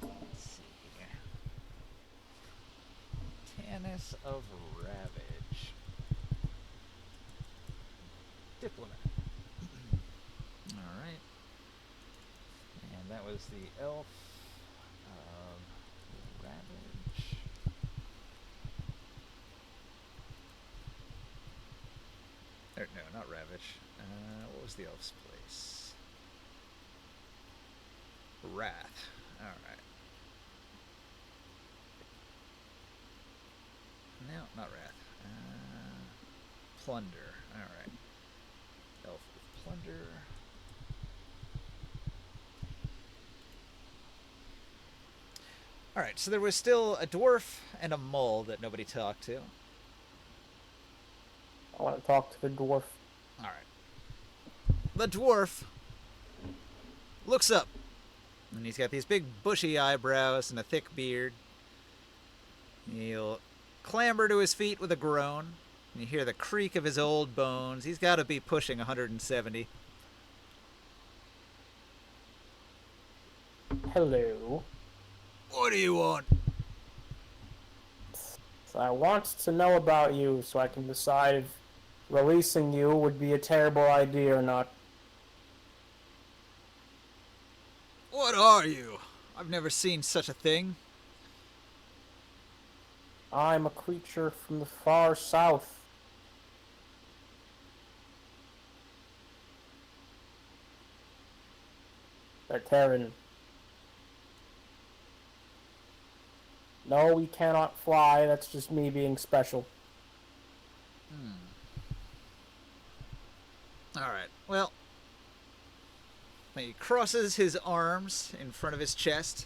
Let's see here. Tanis of Ravage. Diplomat. Alright. And that was the elf of Ravage. No, not Ravage. What was the elf's place? Wrath. Alright. No, not Wrath. Plunder. Alright. Elf of Plunder. Alright, so there was still a dwarf and a mole that nobody talked to. I want to talk to the dwarf. Alright. The dwarf looks up, and he's got these big bushy eyebrows and a thick beard. He'll clamber to his feet with a groan, and you hear the creak of his old bones. He's got to be pushing 170. Hello. What do you want? So I want to know about you so I can decide if releasing you would be a terrible idea or not. What are you? I've never seen such a thing. I'm a creature from the far south. They're Terran. No, we cannot fly. That's just me being special. Alright, well, he crosses his arms in front of his chest,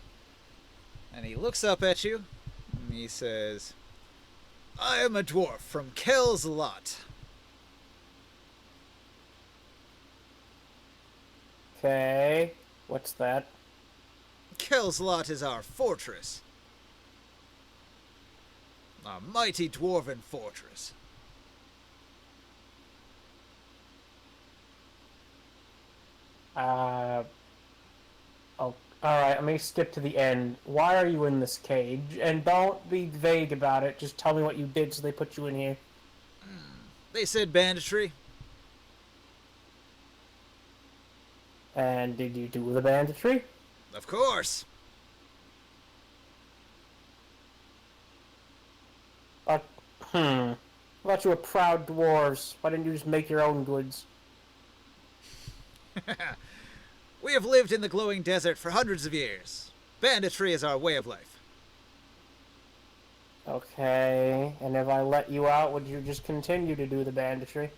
and he looks up at you, and he says, I am a dwarf from Kel's Lot. Okay. What's that? Kel's Lot is our fortress. Our mighty dwarven fortress. Oh, alright, let me skip to the end. Why are you in this cage? And don't be vague about it, just tell me what you did so they put you in here. They said banditry. And did you do the banditry? Of course. I thought you were proud dwarves. Why didn't you just make your own goods? We have lived in the glowing desert for hundreds of years. Banditry is our way of life. Okay, and if I let you out, would you just continue to do the banditry?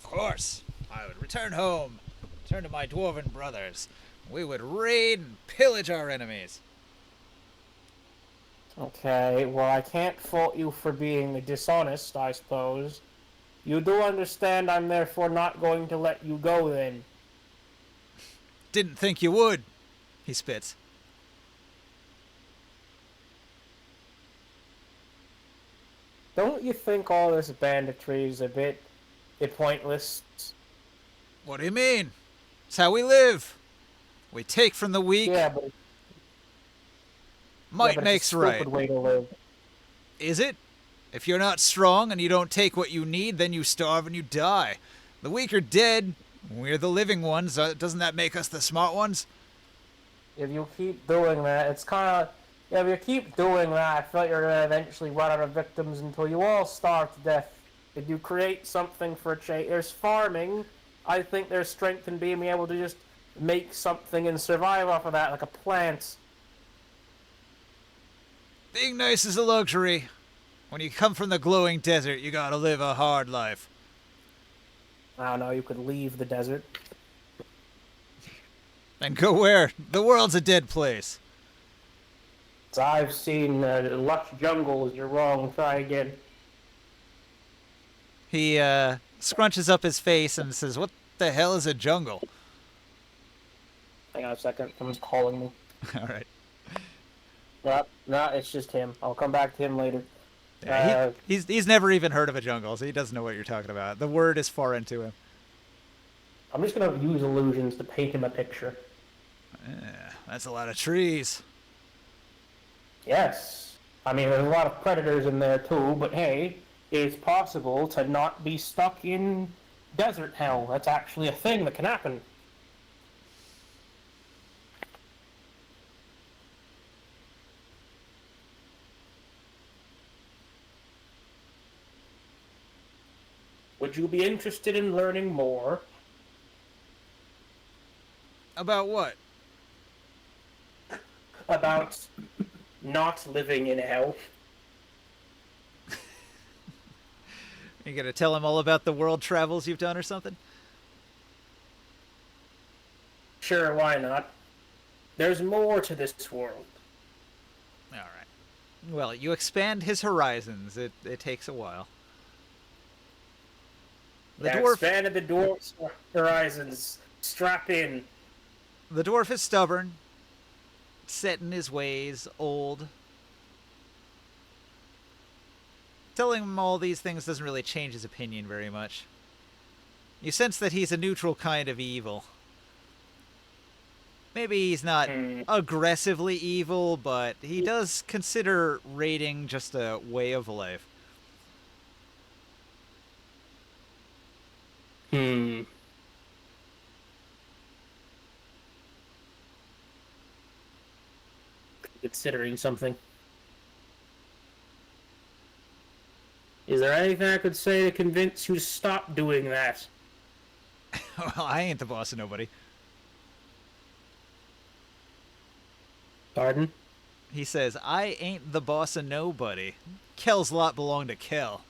Of course. I would return home, return to my dwarven brothers. We would raid and pillage our enemies. Okay, well, I can't fault you for being dishonest, I suppose. You do understand I'm therefore not going to let you go then. Didn't think you would, he spits. Don't you think all this banditry is a bit pointless? What do you mean? It's how we live. We take from the weak. Yeah, but Might it's makes a stupid right. way to live. Is it? If you're not strong and you don't take what you need, then you starve and you die. The weak are dead. We're the living ones. Doesn't that make us the smart ones? If you keep doing that, it's kind of... Yeah, if you keep doing that, I feel like you're going to eventually run out of victims until you all starve to death. If you create something for a change... There's farming. I think there's strength in being able to just make something and survive off of that, like a plant. Being nice is a luxury. When you come from the glowing desert, you gotta live a hard life. I don't know, you could leave the desert. And go where? The world's a dead place. So I've seen lush jungles, you're wrong, try again. He scrunches up his face and says, "What the hell is a jungle?" Hang on a second, someone's calling me. All right. No, it's just him. I'll come back to him later. Yeah, he's never even heard of a jungle, so he doesn't know what you're talking about. The word is foreign to him. I'm just gonna use illusions to paint him a picture. Yeah, that's a lot of trees. Yes. I mean, there's a lot of predators in there too, but hey, it's possible to not be stuck in desert hell. That's actually a thing that can happen. Would you be interested in learning more? About what? About not living in hell? You gonna tell him all about the world travels you've done or something? Sure, why not? There's more to this world. All right. Well, you expand his horizons. It takes a while. The Yeah, dwarf expanded the dwarf's horizons. Strap in. The dwarf is stubborn, set in his ways, old. Telling him all these things doesn't really change his opinion very much. You sense that he's a neutral kind of evil. Maybe he's not aggressively evil, but he does consider raiding just a way of life. Considering something. Is there anything I could say to convince you to stop doing that? Well, I ain't the boss of nobody. Pardon? He says, I ain't the boss of nobody. Kel's lot belong to Kel.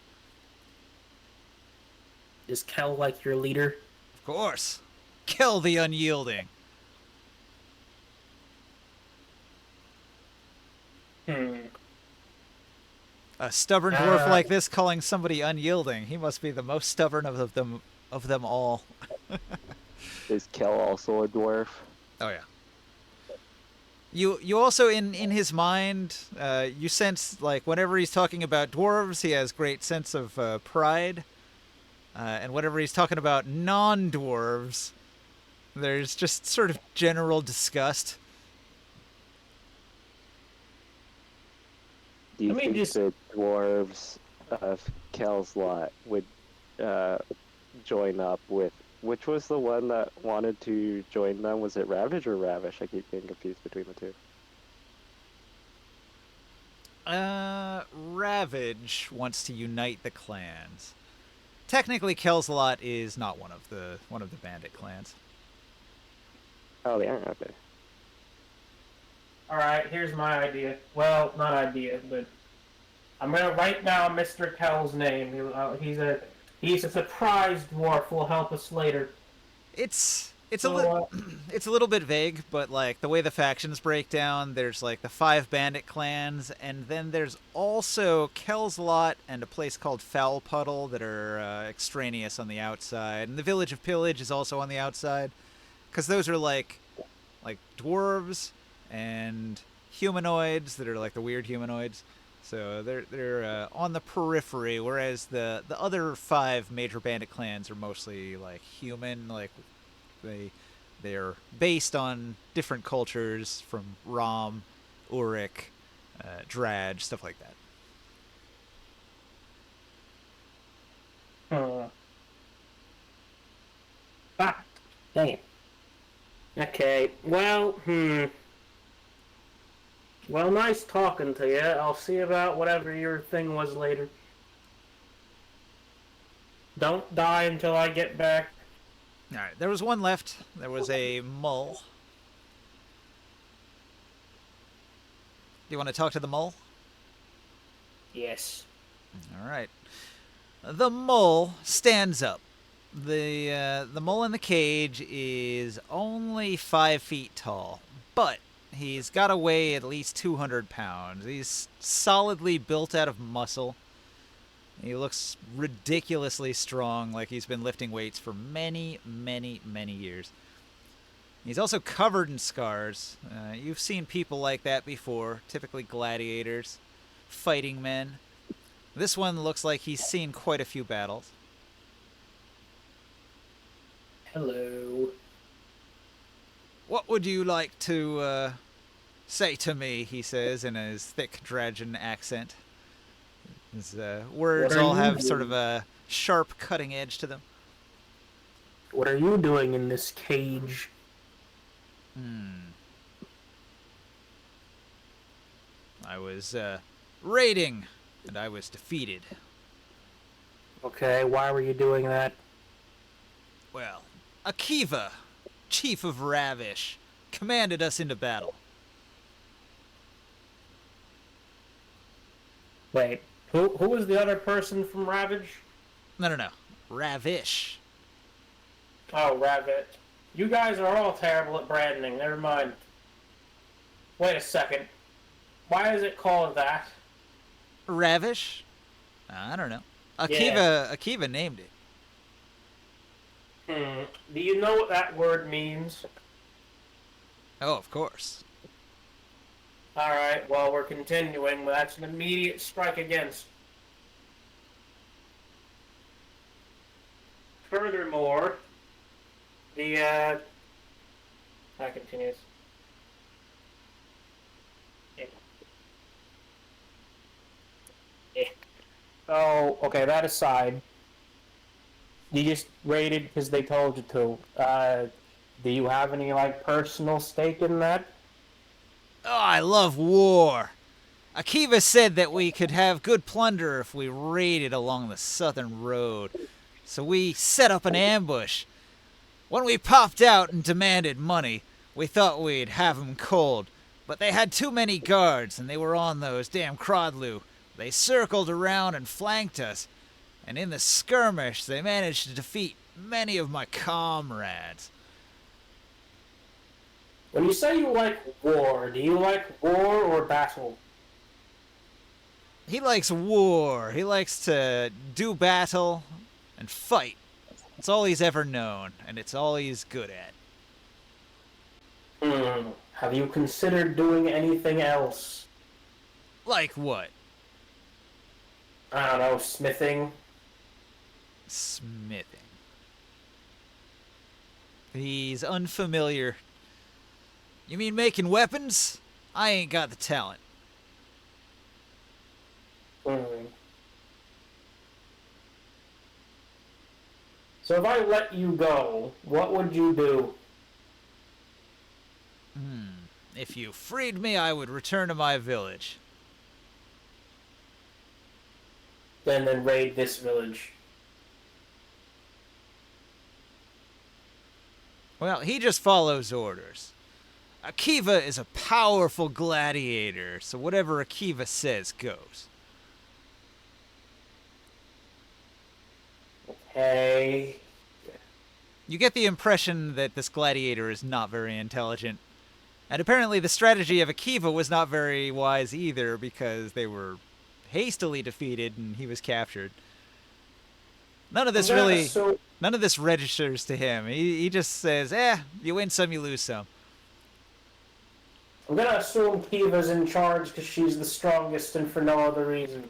Is Kel like your leader? Of course. Kel the unyielding. A stubborn dwarf like this calling somebody unyielding. He must be the most stubborn of them all. Is Kel also a dwarf? Oh yeah. You also in his mind, you sense like whenever he's talking about dwarves, he has great sense of pride, and whenever he's talking about non-dwarves, there's just sort of general disgust. Do you Let me think just- the dwarves of Kel's lot would join up with... Which was the one that wanted to join them? Was it Ravage or Ravish? I keep getting confused between the two. Ravage wants to unite the clans. Technically, Kel's lot is not one of the bandit clans. Oh, they aren't. Okay. Alright, here's my idea. Well, not idea, but... I'm gonna write down Mr. Kel's name. He's a surprise dwarf who will help us later. It's It's So, it's a little bit vague, but like the way the factions break down, there's like the 5 bandit clans, and then there's also Kel's Lot and a place called Foul Puddle that are extraneous on the outside, and the village of Pillage is also on the outside, because those are like dwarves and humanoids that are like the weird humanoids. So they're on the periphery, whereas the other 5 major bandit clans are mostly like human, like they're based on different cultures from Rom, Uruk, Draj, stuff like that. Ah, dang it. Okay, well, Well, nice talking to you. I'll see about whatever your thing was later. Don't die until I get back. All right, there was one left. There was a mull. Do you want to talk to the mull? Yes. All right. The mull stands up. The mole in the cage is only 5 feet tall, but he's got to weigh at least 200 pounds. He's solidly built out of muscle. He looks ridiculously strong, like he's been lifting weights for many, many, many years. He's also covered in scars. You've seen people like that before, typically gladiators, fighting men. This one looks like he's seen quite a few battles. Hello. What would you like to say to me, he says in his thick Dragon accent. His words What are all you have sort doing? of a sharp cutting edge to them. What are you doing in this cage? I was raiding, and I was defeated. Okay, why were you doing that? Well, Akiva, chief of Ravish, commanded us into battle. Wait, who was the other person from Ravage? No. Ravish. Oh, Ravage. You guys are all terrible at branding. Never mind. Wait a second. Why is it called that? Ravish? I don't know. Yeah. Akiva named it. Do you know what that word means? Oh, of course. Alright, well, we're continuing, but that's an immediate strike against. Furthermore, that continues. Yeah. Oh, okay, that aside, you just raided because they told you to. Do you have any, like, personal stake in that? Oh, I love war. Akiva said that we could have good plunder if we raided along the southern road. So we set up an ambush. When we popped out and demanded money, we thought we'd have 'em cold. But they had too many guards, and they were on those damn Crodlu. They circled around and flanked us. And in the skirmish, they managed to defeat many of my comrades. When you say you like war, do you like war or battle? He likes war. He likes to do battle and fight. It's all he's ever known, and it's all he's good at. Have you considered doing anything else? Like what? I don't know, smithing? Smithing. He's unfamiliar. You mean making weapons? I ain't got the talent. So if I let you go, what would you do? If you freed me, I would return to my village. Then raid this village. Well, he just follows orders. Akiva is a powerful gladiator, so whatever Akiva says goes. Okay. You get the impression that this gladiator is not very intelligent. And apparently the strategy of Akiva was not very wise either, because they were hastily defeated and he was captured. None of this Yeah, really, so none of this registers to him. He just says, you win some, you lose some. I'm gonna assume Kiva's in charge because she's the strongest and for no other reason.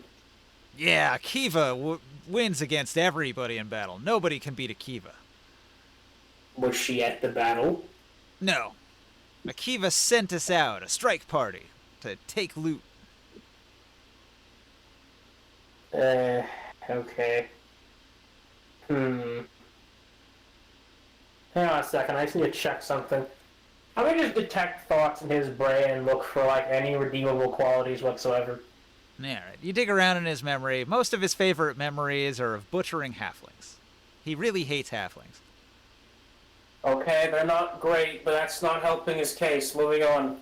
Yeah, Akiva wins against everybody in battle. Nobody can beat Akiva. Was she at the battle? No. Akiva sent us out, a strike party, to take loot. Okay. Hang on a second, I just need to check something. I'm gonna just detect thoughts in his brain and look for, like, any redeemable qualities whatsoever. Yeah, right. You dig around in his memory. Most of his favorite memories are of butchering halflings. He really hates halflings. Okay, they're not great, but that's not helping his case. Moving on.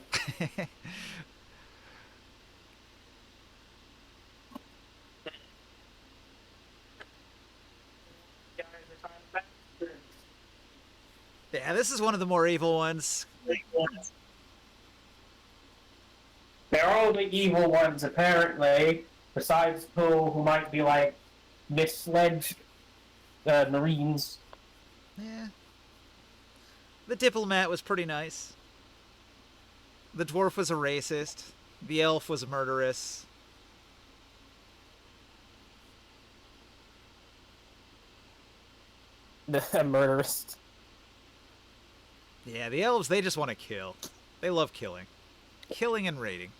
Yeah, this is one of the more evil ones. They're all the evil ones, apparently, besides who might be, like, misled Marines. Yeah. The diplomat was pretty nice. The dwarf was a racist. The elf was a murderess. The murderist. Yeah, the elves, they just want to kill. They love killing. Killing and raiding.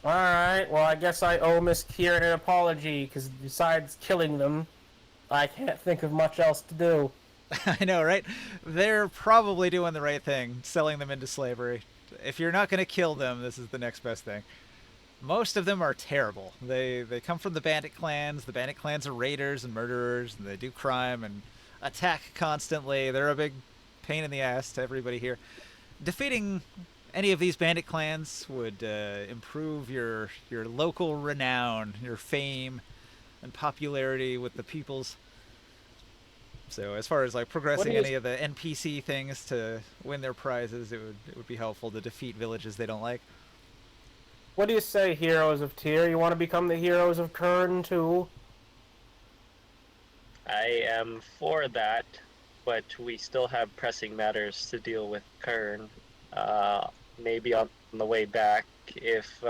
Alright, well, I guess I owe Miss Kieran an apology, because besides killing them, I can't think of much else to do. I know, right? They're probably doing the right thing, selling them into slavery. If you're not going to kill them, this is the next best thing. Most of them are terrible. They come from the bandit clans. The bandit clans are raiders and murderers, and they do crime and attack constantly. They're a big pain in the ass to everybody here. Defeating any of these bandit clans would improve your local renown, your fame, and popularity with the peoples. So as far as like progressing any of the NPC things to win their prizes, it would be helpful to defeat villages they don't like. What do you say, Heroes of Tyr? You want to become the Heroes of Kern, too? I am for that, but we still have pressing matters to deal with Kern. Maybe on the way back, if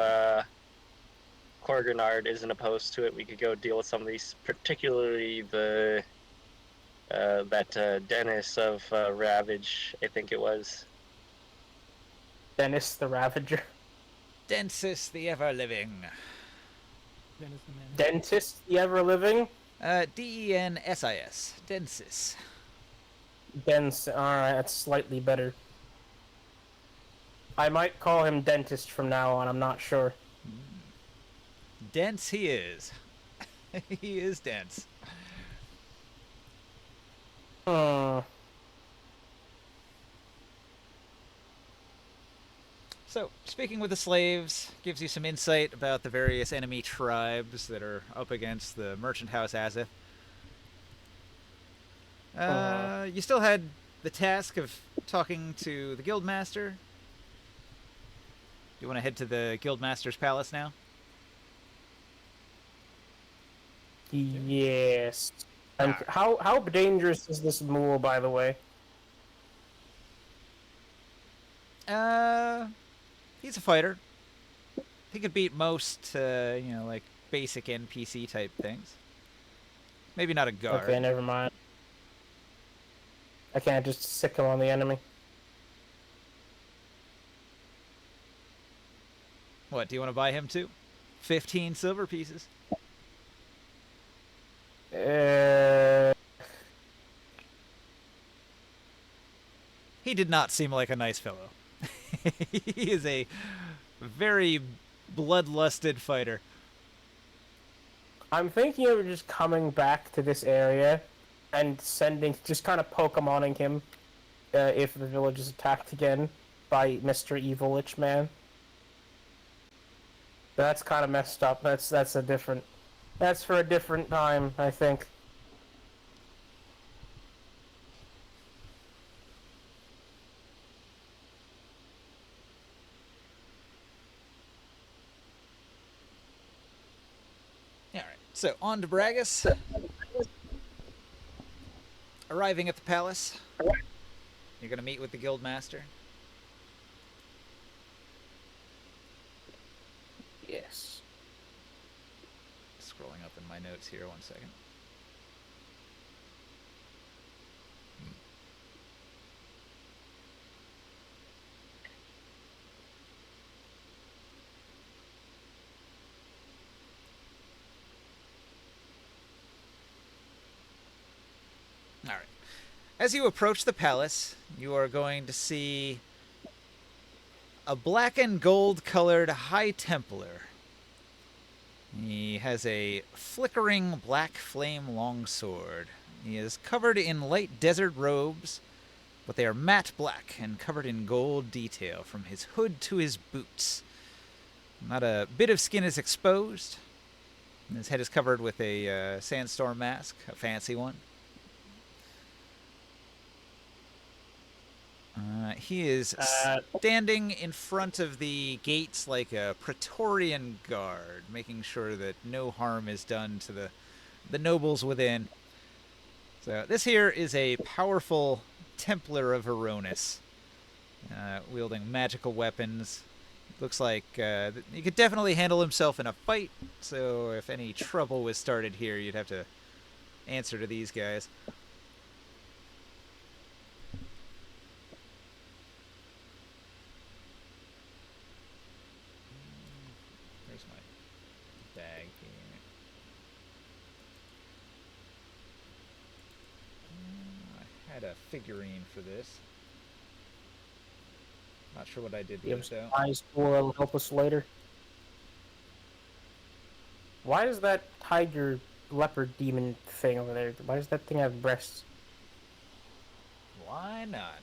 Korganard isn't opposed to it, we could go deal with some of these, particularly the that Dennis of Ravage, I think it was. Dennis the Ravager. Densis the Ever-Living. Dennis the man. Dentist the Ever-Living? Densis. Densis. Dens. Alright, that's slightly better. I might call him Dentist from now on, I'm not sure. Dense he is. He is dense. So, speaking with the slaves gives you some insight about the various enemy tribes that are up against the merchant house Azith. You still had the task of talking to the guildmaster. You want to head to the guildmaster's palace now? Yes. How dangerous is this mule, by the way? He's a fighter. He could beat most, like basic NPC type things. Maybe not a guard. Okay, never mind. I can't just sickle on the enemy. What, do you want to buy him too? 15 silver pieces. He did not seem like a nice fellow. He is a very bloodlusted fighter. I'm thinking of just coming back to this area and just kind of Pokemoning him if the village is attacked again by Mr. Evil Lich Man. That's kind of messed up. That's a different That's for a different time, I think. All right. So on to Bragus. Arriving at the palace, you're gonna meet with the guild master. Yes. Scrolling up in my notes here. 1 second. All right. As you approach the palace, you are going to see a black and gold colored High Templar. He has a flickering black flame longsword. He is covered in light desert robes, but they are matte black and covered in gold detail from his hood to his boots. Not a bit of skin is exposed. His head is covered with a sandstorm mask, a fancy one. He is standing in front of the gates like a Praetorian guard, making sure that no harm is done to the nobles within. So this here is a powerful Templar of Veronis, wielding magical weapons. Looks like he could definitely handle himself in a fight, so if any trouble was started here, you'd have to answer to these guys. Where's my bag here? I had a figurine for this. Not sure what I did with it, though. Eyes will help us later. Why does that tiger leopard demon thing over there? Why does that thing have breasts? Why not?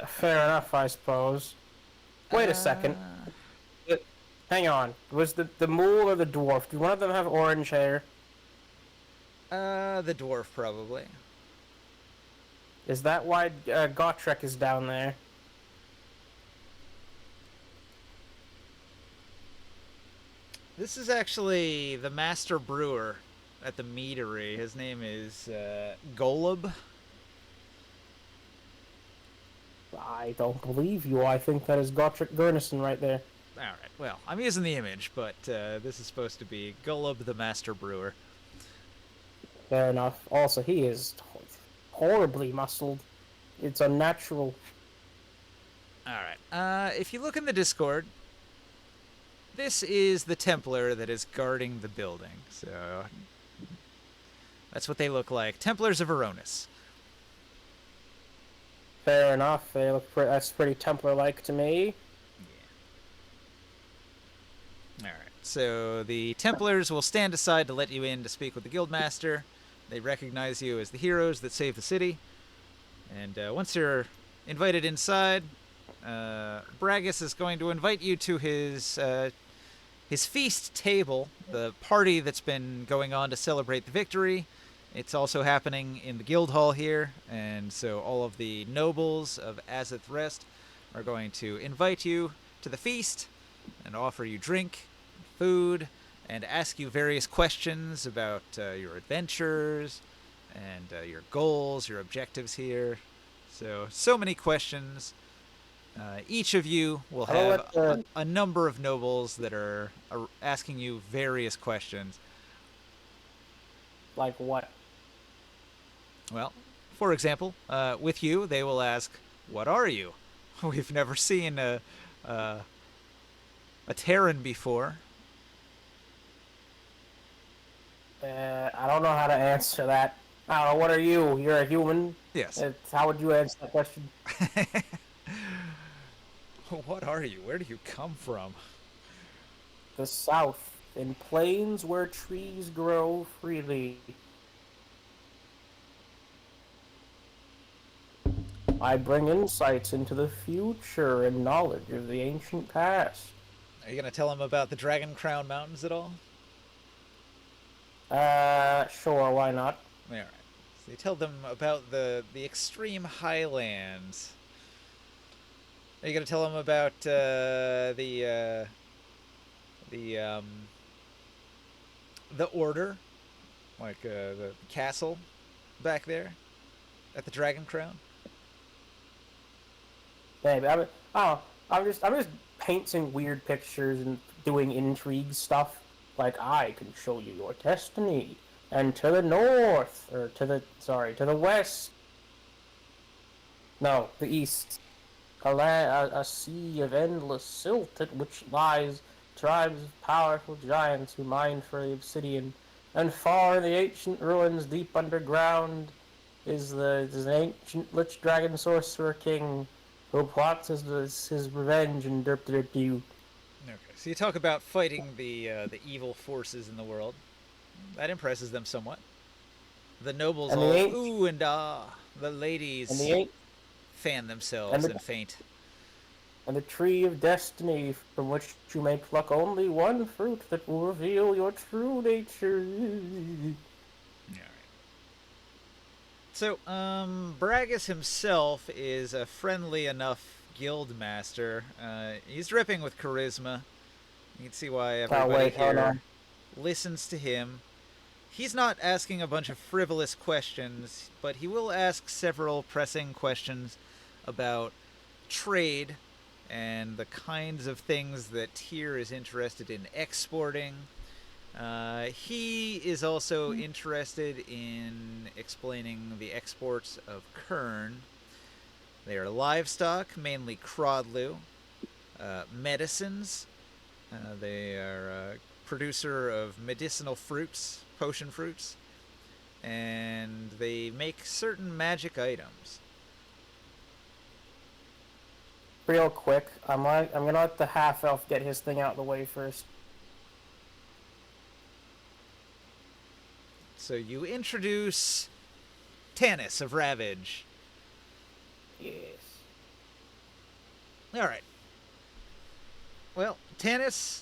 Fair enough, I suppose. Wait a second. Hang on. Was the mole or the dwarf? Do one of them have orange hair? The dwarf, probably. Is that why Gotrek is down there? This is actually the master brewer at the meadery. His name is Golub. I don't believe you. I think that is Gotrek Gurnison right there. All right. Well, I'm using the image, but this is supposed to be Golub, the master brewer. Fair enough. Also, he is horribly muscled. It's unnatural. All right. If you look in the Discord, this is the Templar that is guarding the building. So that's what they look like. Templars of Veronis. Fair enough. They look that's pretty Templar-like to me. Yeah. All right. So the Templars will stand aside to let you in to speak with the Guildmaster. They recognize you as the heroes that saved the city. And once you're invited inside, Bragus is going to invite you to his feast table, the party that's been going on to celebrate the victory. It's also happening in the guild hall here, and so all of the nobles of Azith Rest are going to invite you to the feast and offer you drink, food, and ask you various questions about your adventures and your goals, your objectives here. So many questions. Each of you will have a number of nobles that are asking you various questions. Like what? Well, for example, with you, they will ask, "What are you?" We've never seen a Terran before. I don't know how to answer that. I don't know. What are you? You're a human? Yes. How would you answer that question? What are you? Where do you come from? The South, in plains where trees grow freely. I bring insights into the future and knowledge of the ancient past. Are you going to tell them about the Dragon Crown Mountains at all? Sure, why not? All right. So you tell them about the extreme highlands. Are you gonna tell them about the the order, like the castle back there at the Dragon Crown? Maybe I'm just painting weird pictures and doing intrigue stuff. Like I can show you your destiny, and to the north, or to the west. No, the east. A sea of endless silt at which lies tribes of powerful giants who mine for the obsidian, and far in the ancient ruins deep underground is an ancient lich dragon sorcerer king who plots his revenge and derp derp you. Okay. So you talk about fighting the evil forces in the world. That impresses them somewhat. The nobles And the all ain't ooh and ah. The and ladies the ain't fan and themselves the and faint. and the tree of destiny from which you may pluck only one fruit that will reveal your true nature. All right. So, Bragus himself is a friendly enough guild master. He's dripping with charisma. You can see why everybody wait, hold here on. listens to him. He's not asking a bunch of frivolous questions, but he will ask several pressing questions about trade and the kinds of things that Tyr is interested in exporting. He is also interested in explaining the exports of Kern. They are livestock, mainly Crodlu, medicines. They are a producer of medicinal fruits, potion fruits, and they make certain magic items. Real quick, I'm gonna let the half elf get his thing out of the way first. So you introduce Tanis of Ravage. Yes. All right. Well, Tanis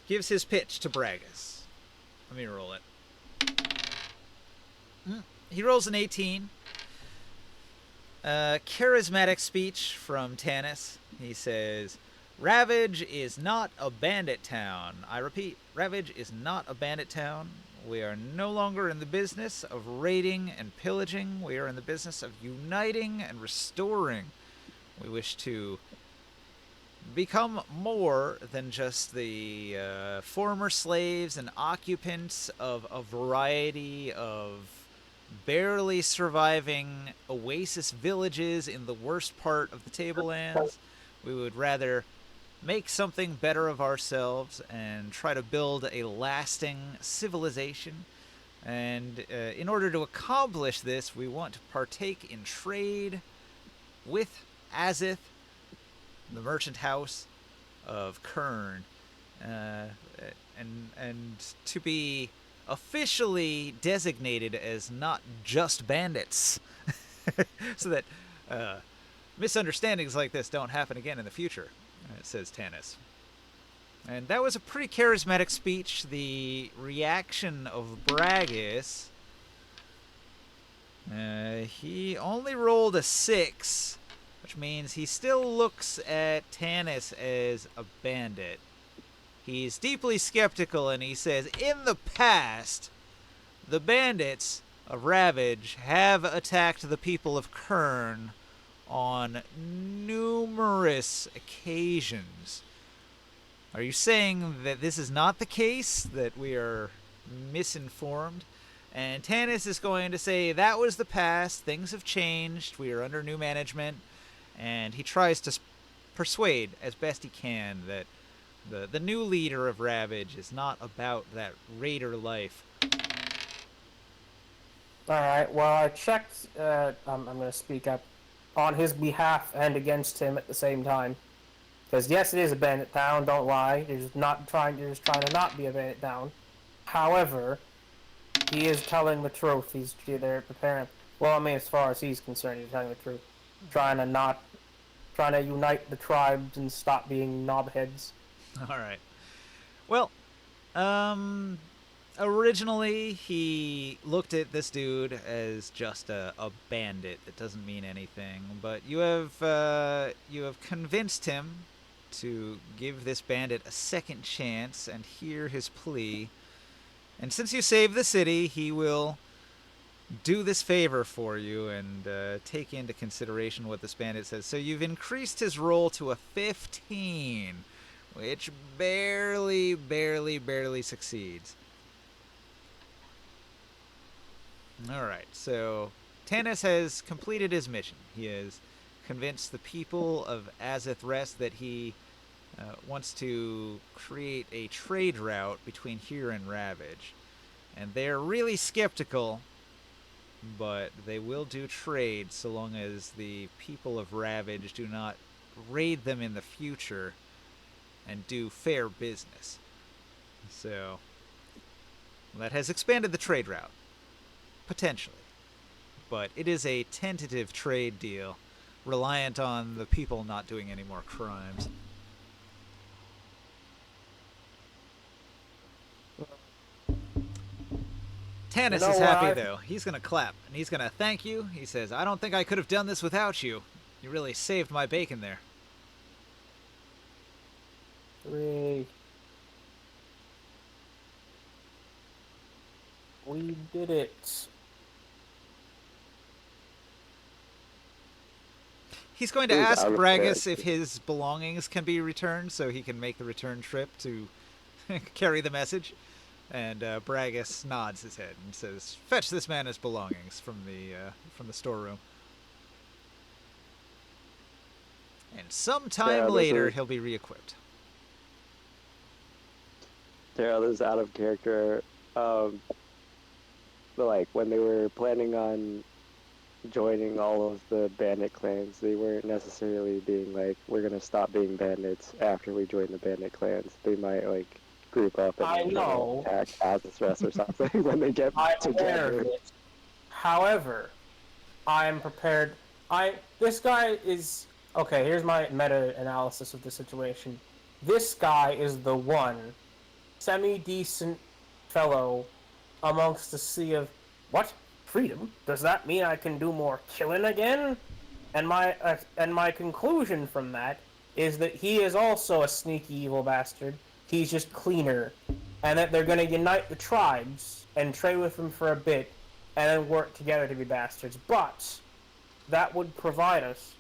gives his pitch to Bragus. Let me roll it. He rolls an 18. Charismatic speech from Tanis. He says, Ravage is not a bandit town. I repeat, Ravage is not a bandit town. We are no longer in the business of raiding and pillaging. We are in the business of uniting and restoring. We wish to become more than just the former slaves and occupants of a variety of barely surviving oasis villages in the worst part of the Tablelands. We would rather make something better of ourselves and try to build a lasting civilization. And in order to accomplish this, we want to partake in trade with Azith, the merchant house of Kern, and to be officially designated as not just bandits, so that misunderstandings like this don't happen again in the future, says Tanis. And that was a pretty charismatic speech. The reaction of Bragus, he only rolled a 6, which means he still looks at Tanis as a bandit. He's deeply skeptical, and he says, in the past, the bandits of Ravage have attacked the people of Kern on numerous occasions. Are you saying that this is not the case, that we are misinformed? And Tanis is going to say, that was the past, things have changed, we are under new management, and he tries to persuade as best he can that the new leader of Ravage is not about that raider life. Alright, well, I checked, I'm gonna speak up on his behalf and against him at the same time. Because yes, it is a bandit town, don't lie. You're just trying to not be a bandit town. However, he is telling the truth. They're preparing. Well, I mean, as far as he's concerned, he's telling the truth. Trying to unite the tribes and stop being knobheads. All right. Well, Originally, he looked at this dude as just a bandit that doesn't mean anything, but you have convinced him to give this bandit a second chance and hear his plea. And since you saved the city, he will do this favor for you and take into consideration what this bandit says. So you've increased his roll to a 15, which barely succeeds. Alright, so Tanis has completed his mission. He has convinced the people of Azith Rest that he wants to create a trade route between here and Ravage. And they're really skeptical, but they will do trade so long as the people of Ravage do not raid them in the future and do fair business. So, that has expanded the trade route. Potentially. But it is a tentative trade deal, reliant on the people not doing any more crimes. Tanis is happy, though. He's going to clap, and he's going to thank you. He says, I don't think I could have done this without you. You really saved my bacon there. Hooray. We did it. He's going to Who's ask out of Bragus character? if his belongings can be returned so he can make the return trip to carry the message. And Bragus nods his head and says, fetch this man his belongings from the storeroom. And sometime this later, is- he'll be re-equipped. Daryl is out of character. But like when they were planning on joining all of the bandit clans, they weren't necessarily being like, we're gonna stop being bandits after we join the bandit clans. They might like group up and I try to know. attack Az's Rest or something when they get I'm aware together. of it. However, I am prepared. This guy is okay. Here's my meta-analysis of the situation. This guy is the one semi-decent fellow amongst the sea of what freedom? Does that mean I can do more killing again? And my conclusion from that is that he is also a sneaky evil bastard. He's just cleaner, and that they're going to unite the tribes and trade with them for a bit, and then work together to be bastards. But that would provide us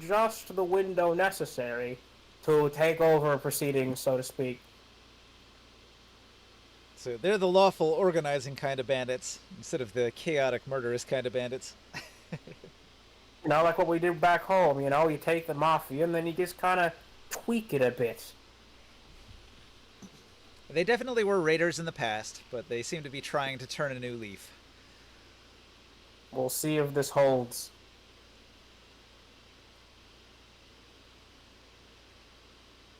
just the window necessary to take over proceedings, so to speak. So they're the lawful organizing kind of bandits instead of the chaotic murderous kind of bandits. You know, like what we did back home, you know, you take the mafia and then you just kind of tweak it a bit. They definitely were raiders in the past, but they seem to be trying to turn a new leaf. We'll see if this holds.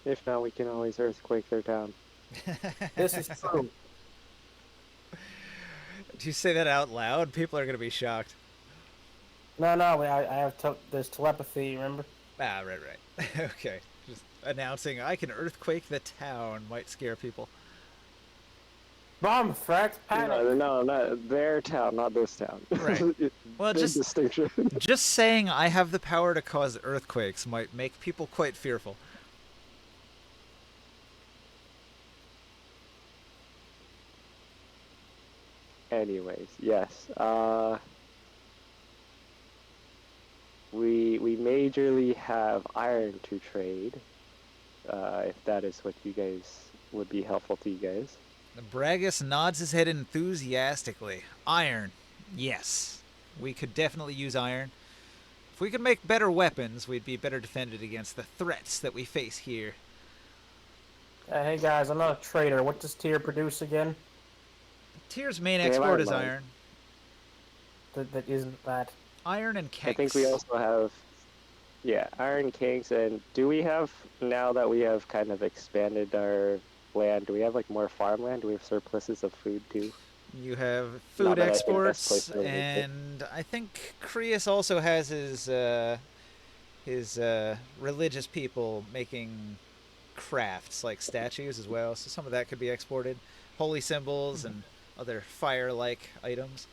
If not, we can always earthquake their town. This is true. Do you say that out loud? People are going to be shocked. No, I have there's telepathy, remember? Ah, right. Okay. Just announcing I can earthquake the town might scare people. Bomb threat, panic. No, not their town, not this town. Right. Well, Big just distinction. just saying I have the power to cause earthquakes might make people quite fearful. Anyways, yes. We majorly have iron to trade. If that is what you guys would be helpful to you guys. Bragus nods his head enthusiastically. Iron. Yes. We could definitely use iron. If we could make better weapons, we'd be better defended against the threats that we face here. Hey guys, I'm not a trader. What does Tyr produce again? Tyr's main They have export iron is mine. iron. That isn't that. Iron and kegs. I think we also have, iron kegs. And do we have, now that we have kind of expanded our land, do we have like more farmland? Do we have surpluses of food too? You have Not food that I think that's exports, place to live, and I think Creus also has his religious people making crafts like statues as well. So some of that could be exported, holy symbols and other fire-like items.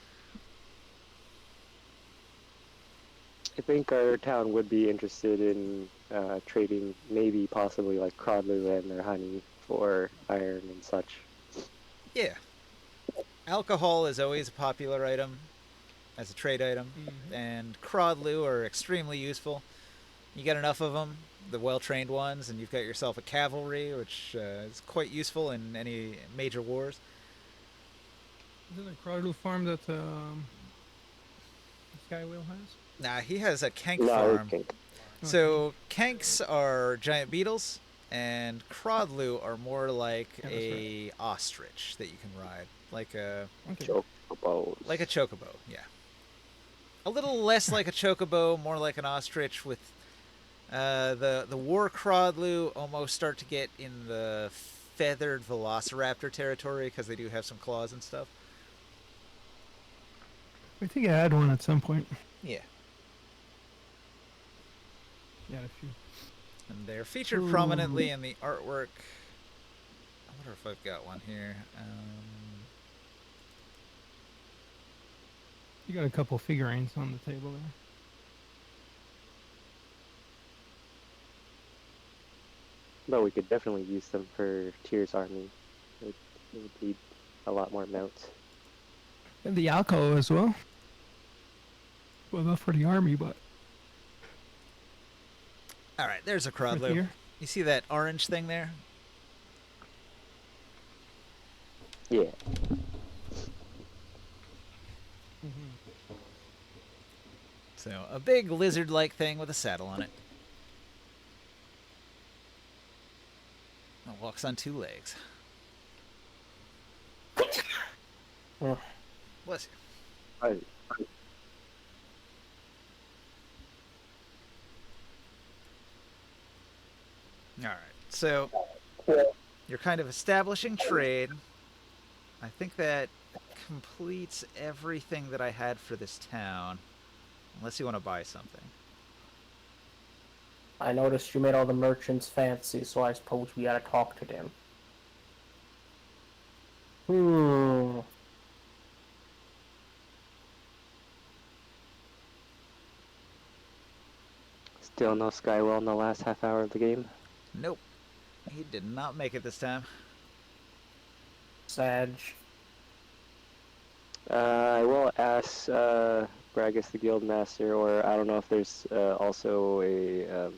I think our town would be interested in trading, maybe possibly like crodlu and their honey for iron and such. Yeah. Alcohol is always a popular item as a trade item, and crodlu are extremely useful. You get enough of them, the well-trained ones, and you've got yourself a cavalry, which is quite useful in any major wars. Isn't it a Crawdadoo farm that Skywhale has? Nah, he has a Kank No, farm. we think. So Kanks are giant beetles, and Crodlu are more like Yeah, that's a ostrich that you can ride, like a Chocobos. chocobo. Yeah, a little less like a chocobo, more like an ostrich. With the war Crodlu almost start to get in the feathered velociraptor territory because they do have some claws and stuff. I think I had one at some point. Yeah, Yeah, a few. and they're featured prominently in the artwork. I wonder if I've got one here. You got a couple figurines on the table there. But we could definitely use them for Tyr's army. It would need a lot more mounts. And the alcohol as well. Well, not for the army, but All right, there's a for Crodlu. Tyr. You see that orange thing there? Yeah. So a big lizard-like thing with a saddle on it. It walks on two legs. Oh. Bless you. I, All right, so you're kind of establishing trade. I think that completes everything that I had for this town. Unless you want to buy something. I noticed you made all the merchants fancy, so I suppose we gotta talk to them. still no Skywell in the last half hour of the game. Nope. He did not make it this time. Sag. I will ask Bragus the Guildmaster, or I don't know if there's also a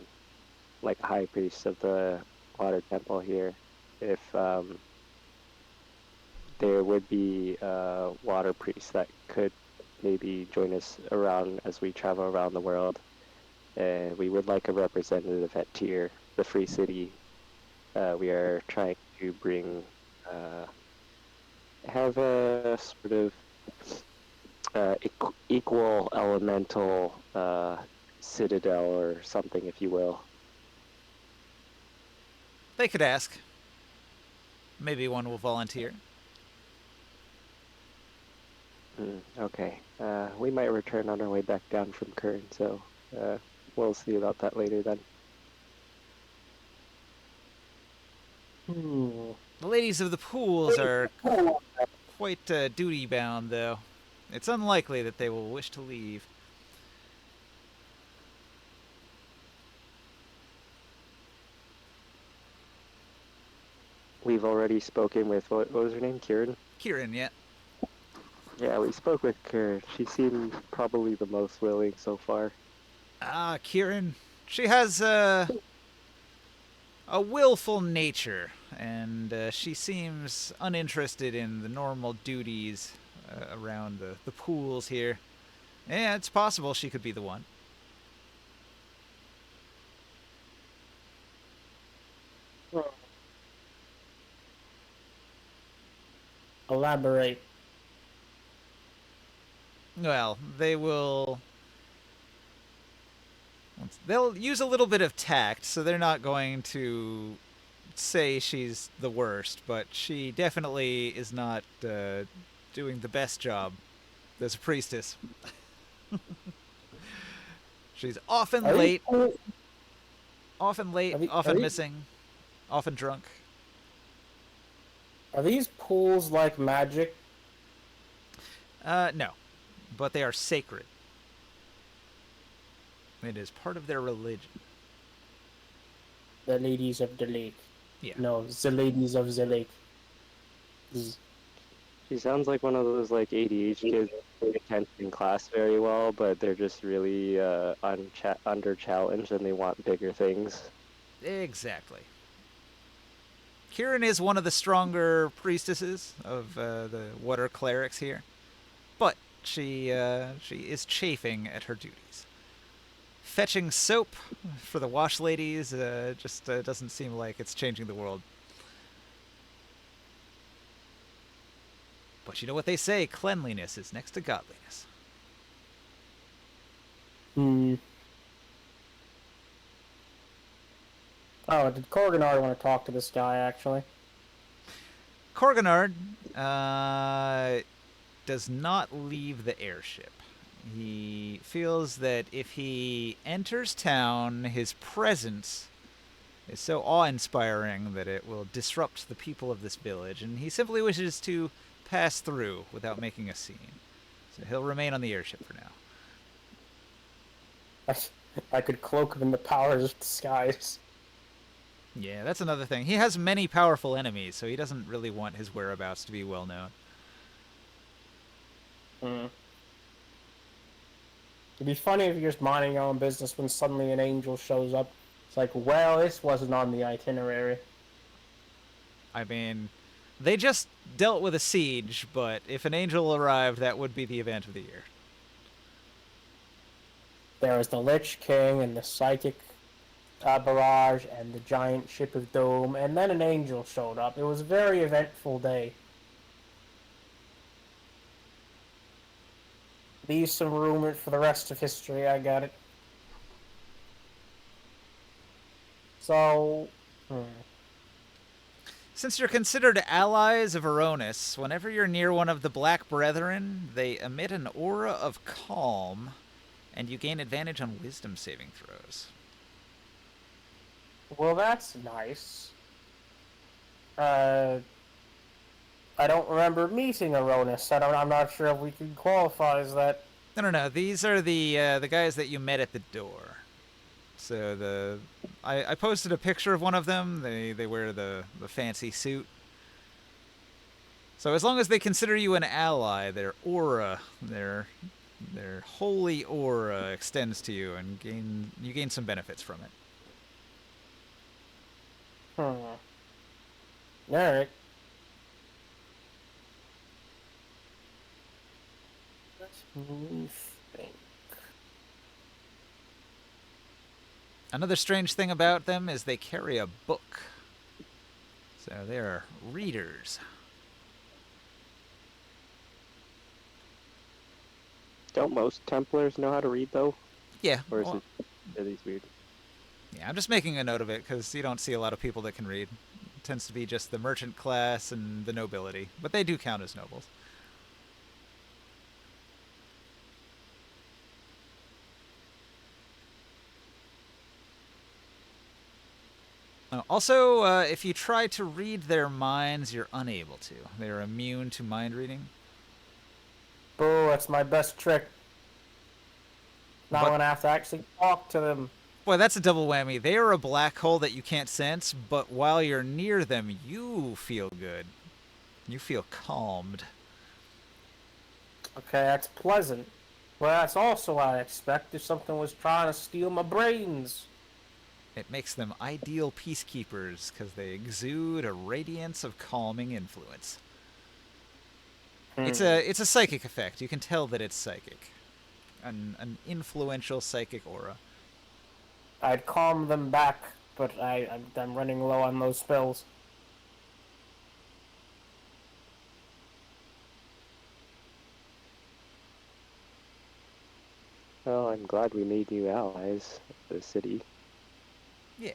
like high priest of the water temple here, if there would be water priests that could maybe join us around as we travel around the world. And we would like a representative at Tyr, the free city. We are trying to bring, have a sort of equal elemental citadel or something, if you will. They could ask. Maybe one will volunteer. Okay. We might return on our way back down from Kern, so we'll see about that later then. The ladies of the pools are quite duty-bound, though. It's unlikely that they will wish to leave. We've already spoken with, what was her name, Kieran? Kieran, yeah. Yeah, we spoke with Kieran. She seemed probably the most willing so far. Ah, Kieran. She has a willful nature, and she seems uninterested in the normal duties around the pools here. Yeah, it's possible she could be the one. Elaborate. Well, they'll use a little bit of tact, so they're not going to say she's the worst, but she definitely is not doing the best job as a priestess. She's often late, often missing, often drunk. Are these pools like magic? No, but they are sacred. It is part of their religion. The ladies of the lake. Yeah. No, the ladies of the lake. She sounds like one of those like ADH kids who pay attention in class very well, but they're just really under challenged and they want bigger things. Exactly. Kieran is one of the stronger priestesses of the water clerics here, but she is chafing at her duties. Fetching soap for the wash ladies just doesn't seem like it's changing the world. But you know what they say, cleanliness is next to godliness. Hmm. Oh, did Corganard want to talk to this guy, actually? Corganard does not leave the airship. He feels that if he enters town, his presence is so awe-inspiring that it will disrupt the people of this village, and he simply wishes to pass through without making a scene. So he'll remain on the airship for now. I could cloak him in the powers of disguise. Yeah, that's another thing. He has many powerful enemies, so he doesn't really want his whereabouts to be well known. Hmm. It'd be funny if you're just minding your own business when suddenly an angel shows up. It's like, well, this wasn't on the itinerary. I mean, they just dealt with a siege, but if an angel arrived, that would be the event of the year. There was the Lich King and the Psychic barrage and the giant ship of Dome, and then an angel showed up. It was a very eventful day. Leave some room for the rest of history, I got it. So, Since you're considered allies of Aronis, whenever you're near one of the Black Brethren, they emit an aura of calm, and you gain advantage on wisdom saving throws. well, that's nice. I don't remember meeting Aronis. I'm not sure if we can qualify as that. No. These are the guys that you met at the door. So I posted a picture of one of them. They wear the fancy suit. So as long as they consider you an ally, their aura, their holy aura extends to you, and you gain some benefits from it. Alright. Let me think. Another strange thing about them is they carry a book. So they're readers. Don't most Templars know how to read though? Yeah. Or is well, are these weird? Yeah, I'm just making a note of it because you don't see a lot of people that can read. It tends to be just the merchant class and the nobility, but they do count as nobles. Also, if you try to read their minds, you're unable to. They're immune to mind reading. Boo, that's my best trick. Now But- I'm gonna have to actually talk to them. Boy, that's a double whammy. They are a black hole that you can't sense, but while you're near them, you feel good. You feel calmed. Okay, that's pleasant. Well, that's also what I expect if something was trying to steal my brains. It makes them ideal peacekeepers because they exude a radiance of calming influence. It's a psychic effect. You can tell that it's psychic. An influential psychic aura. I'd calm them back, but I'm running low on those spells. Well, I'm glad we made new allies of the city. Yeah.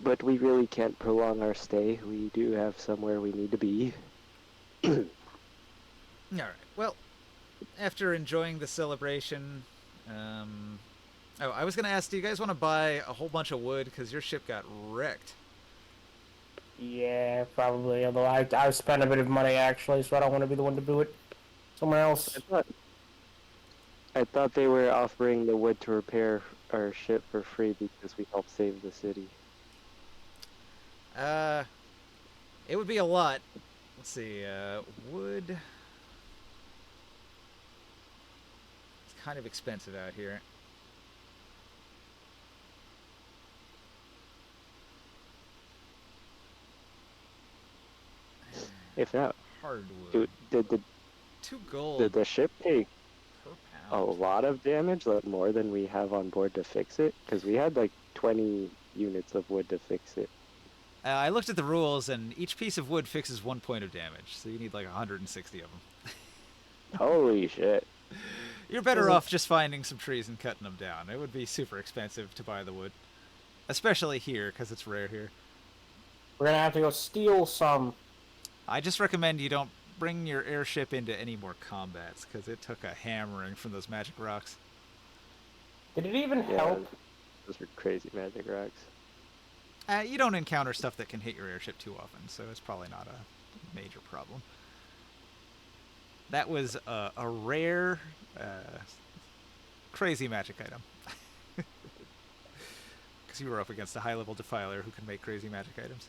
But we really can't prolong our stay. We do have somewhere we need to be. All right. Well, after enjoying the celebration, I was gonna ask, do you guys want to buy a whole bunch of wood because your ship got wrecked? Yeah, probably. Although I've spent a bit of money actually, so I don't want to be the one to do it. Someone I else. thought I thought they were offering the wood to repair our ship for free because we helped save the city. Uh, it would be a lot. Let's see. Wood. It's kind of expensive out here. If not, Hardwood. did 2 gold the ship take per a pound. lot of damage, like more than we have on board to fix it? Because we had like 20 units of wood to fix it. I looked at the rules, and each piece of wood fixes 1 point of damage, so you need like 160 of them. Holy shit. You're better off just finding some trees and cutting them down. It would be super expensive to buy the wood, especially here because it's rare here. We're gonna have to go steal some. I just recommend you don't bring your airship into any more combats because it took a hammering from those magic rocks. Did it even Yeah, help? those are crazy magic rocks. You don't encounter stuff that can hit your airship too often, so it's probably not a major problem. That was a rare, crazy magic item. Because you were up against a high-level defiler who can make crazy magic items.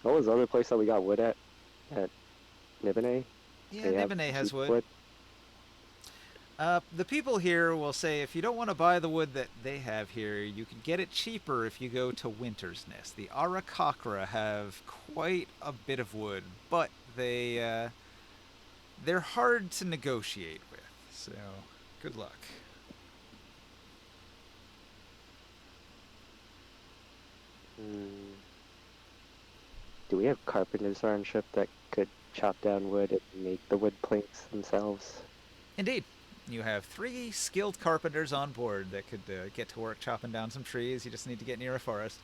What was the other place that we got wood at? At Nibene? Yeah, They have Nibene has cheap wood. The people here will say if you don't want to buy the wood that they have here, you can get it cheaper if you go to Winter's Nest. The Arakakra have quite a bit of wood, but they're hard to negotiate with. So, good luck. Do we have carpenters on ship that could chop down wood and make the wood planks themselves? Indeed. You have 3 skilled carpenters on board that could get to work chopping down some trees. You just need to get near a forest.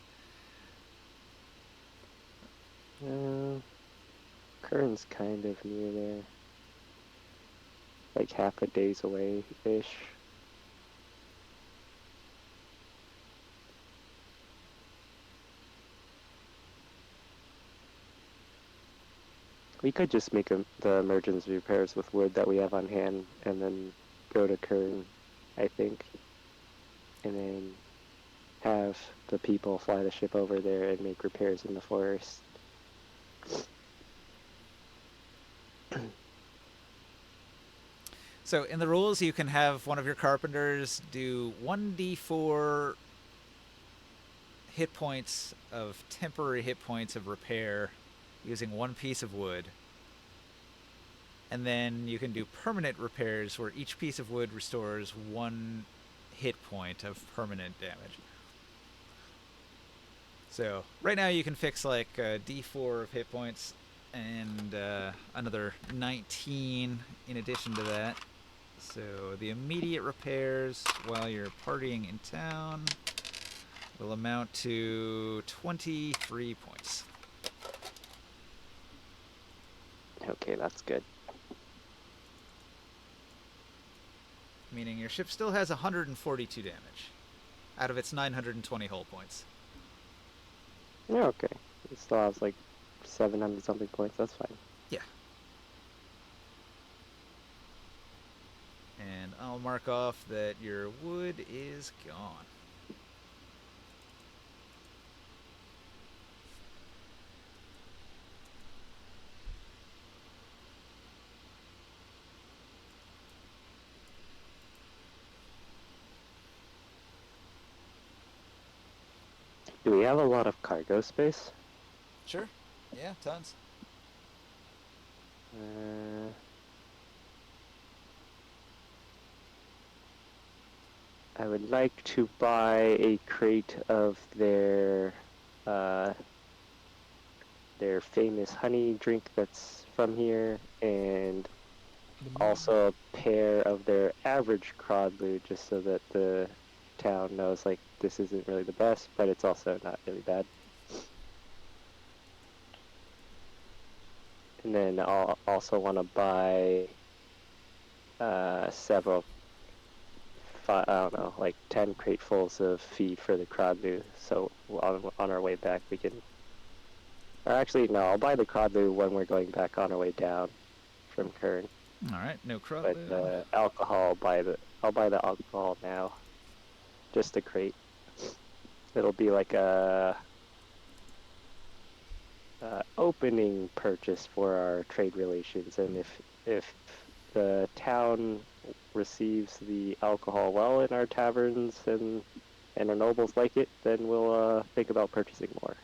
Kern's kind of near there. Like half a day's away-ish. We could just make the emergency repairs with wood that we have on hand and then go to Kern, I think. And then have the people fly the ship over there and make repairs in the forest. So in the rules, you can have one of your carpenters do 1d4 hit points of temporary hit points of repair using 1 piece of wood. And then you can do permanent repairs where each piece of wood restores 1 hit point of permanent damage. So right now you can fix like d4 of hit points and another 19 in addition to that. So the immediate repairs while you're partying in town will amount to 23 points. Okay, that's good. Meaning your ship still has 142 damage out of its 920 hull points. Yeah, okay. It still has like 700 something points, that's fine. Yeah. And I'll mark off that your wood is gone. Do we have a lot of cargo space? Sure. Yeah, tons. I would like to buy a crate of their famous honey drink that's from here, and also a pair of their average crawd loot, just so that the town knows like this isn't really the best, but it's also not really bad. And then I'll also want to buy several, I don't know, like 10 cratefuls of feed for the Kradlu. So on our way back, we can. Or actually, no, I'll buy the Kradlu when we're going back on our way down from Kern. All right, no But Krotlu. alcohol, I'll buy the alcohol now. Just a crate. It'll be like a opening purchase for our trade relations, and if the town receives the alcohol well in our taverns and our nobles like it, then we'll think about purchasing more.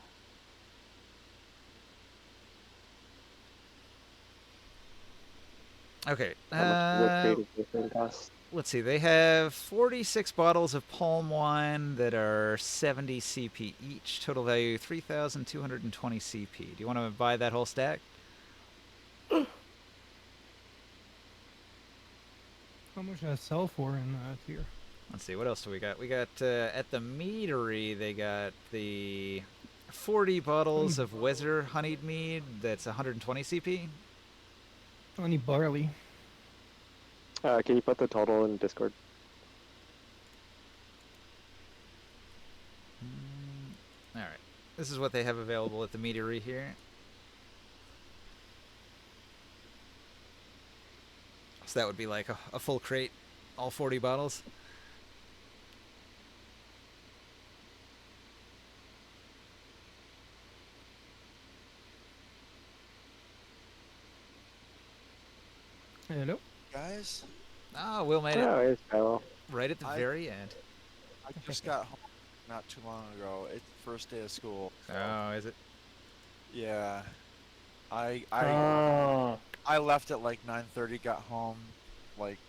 Okay. How much would crate of this thing cost? Let's see. They have 46 bottles of palm wine that are 70 CP each. Total value 3,220 CP. Do you want to buy that whole stack? How much does that sell for in here? Let's see. What else do we got? We got at the meadery. They got the 40 bottles of Weser honeyed mead. That's 120 CP. Honey barley. Can you put the total in Discord? All right. This is what they have available at the meadery here. So that would be like a full crate, all 40 bottles. Hello? Guys, Ah, Will made it Oh, it's Kyle. right at the I- very end. I just got home not too long ago. It's the first day of school. So, Oh, is it? yeah. I Oh. I left at like 9:30, got home like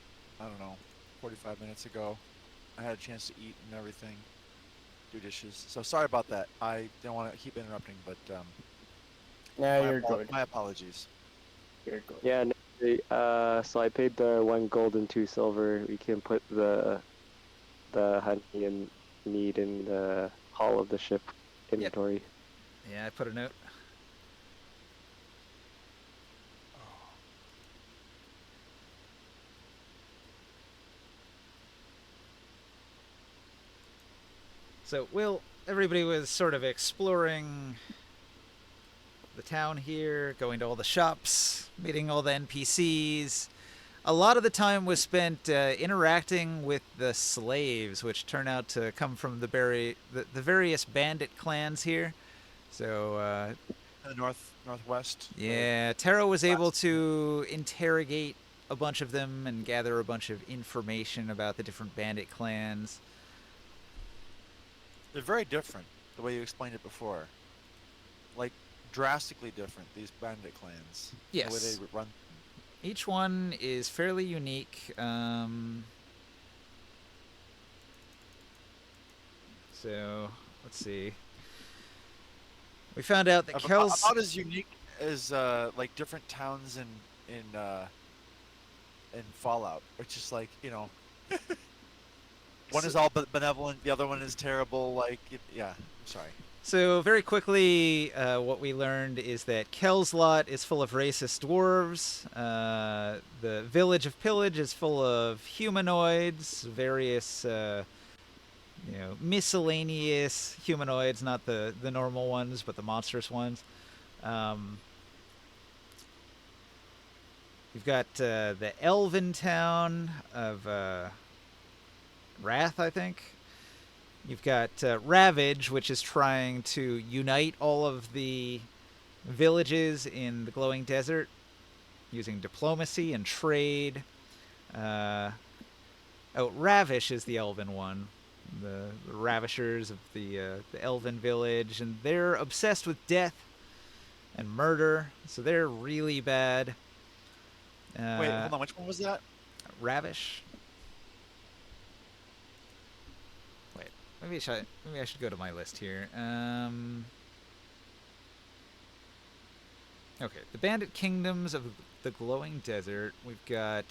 I don't know, 45 minutes ago. I had a chance to eat and everything, do dishes. So sorry about that. I don't want to keep interrupting, but Yeah, you're good. my apologies. You're good. Yeah, so I paid the 1 gold and 2 silver. We can put the honey and mead in the hull of the ship inventory. Yeah, I put a note. So, Will, everybody was sort of exploring the town here, going to all the shops, meeting all the NPCs. A lot of the time was spent interacting with the slaves, which turn out to come from the various bandit clans here. So, The northwest. yeah, Taro was able to interrogate a bunch of them and gather a bunch of information about the different bandit clans. They're very different, the way you explained it before. Like, drastically different, these bandit clans. The way Yes. they run. Each one is fairly unique. So, let's see. We found out that Kel's... About as unique as like different towns in Fallout. It's just like, you know, one is all benevolent, the other one is terrible. Like, yeah, I'm sorry. So very quickly, what we learned is that Kel's lot is full of racist dwarves. The village of Pillage is full of humanoids, various, miscellaneous humanoids, not the normal ones, but the monstrous ones. We've got the elven town of Wrath, I think. You've got Ravage, which is trying to unite all of the villages in the glowing desert using diplomacy and trade. Ravish is the elven one. The ravishers of the elven village, and they're obsessed with death and murder, so they're really bad. Wait, hold on. Which one was that? Ravish. Wait, maybe I should go to my list here. Okay, the Bandit Kingdoms of the Glowing Desert. We've got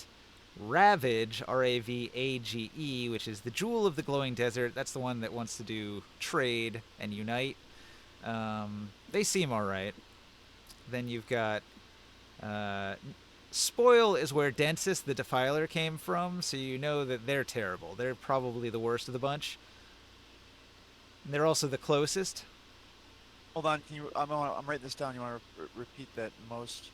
Ravage, Ravage, which is the Jewel of the Glowing Desert. That's the one that wants to do trade and unite. They seem alright. Then you've got Spoil is where Densis the Defiler came from, so you know that they're terrible. They're probably the worst of the bunch. And they're also the closest. Hold on, can you? I'm writing this down. You want to repeat that most?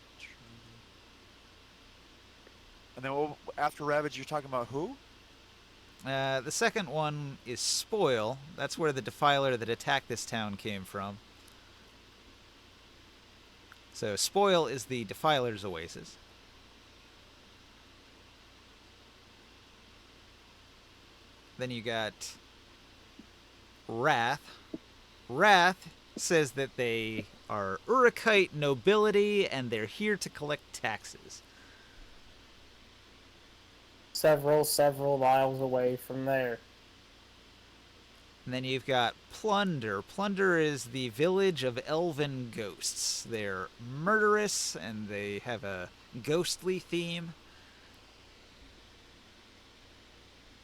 And then after Ravage, you're talking about who? The second one is Spoil. That's where the Defiler that attacked this town came from. So Spoil is the Defiler's oasis. Then you got Wrath. Wrath says that they are Urukite nobility and they're here to collect taxes. Several miles away from there. And then you've got Plunder. Plunder is the village of elven ghosts. They're murderous and they have a ghostly theme.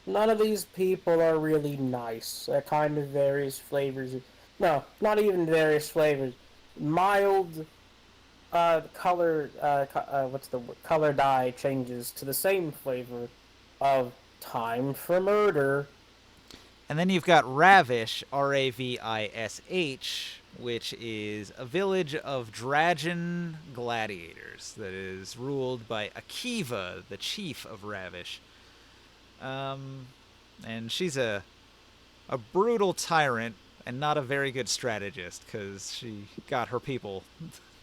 None of these people are really nice. They're kind of various flavors. No, not even various flavors. Mild color, color dye changes to the same flavor of time for murder. And then you've got Ravish, Ravish, which is a village of Dragon gladiators that is ruled by Akiva, the chief of Ravish. And she's a brutal tyrant and not a very good strategist because she got her people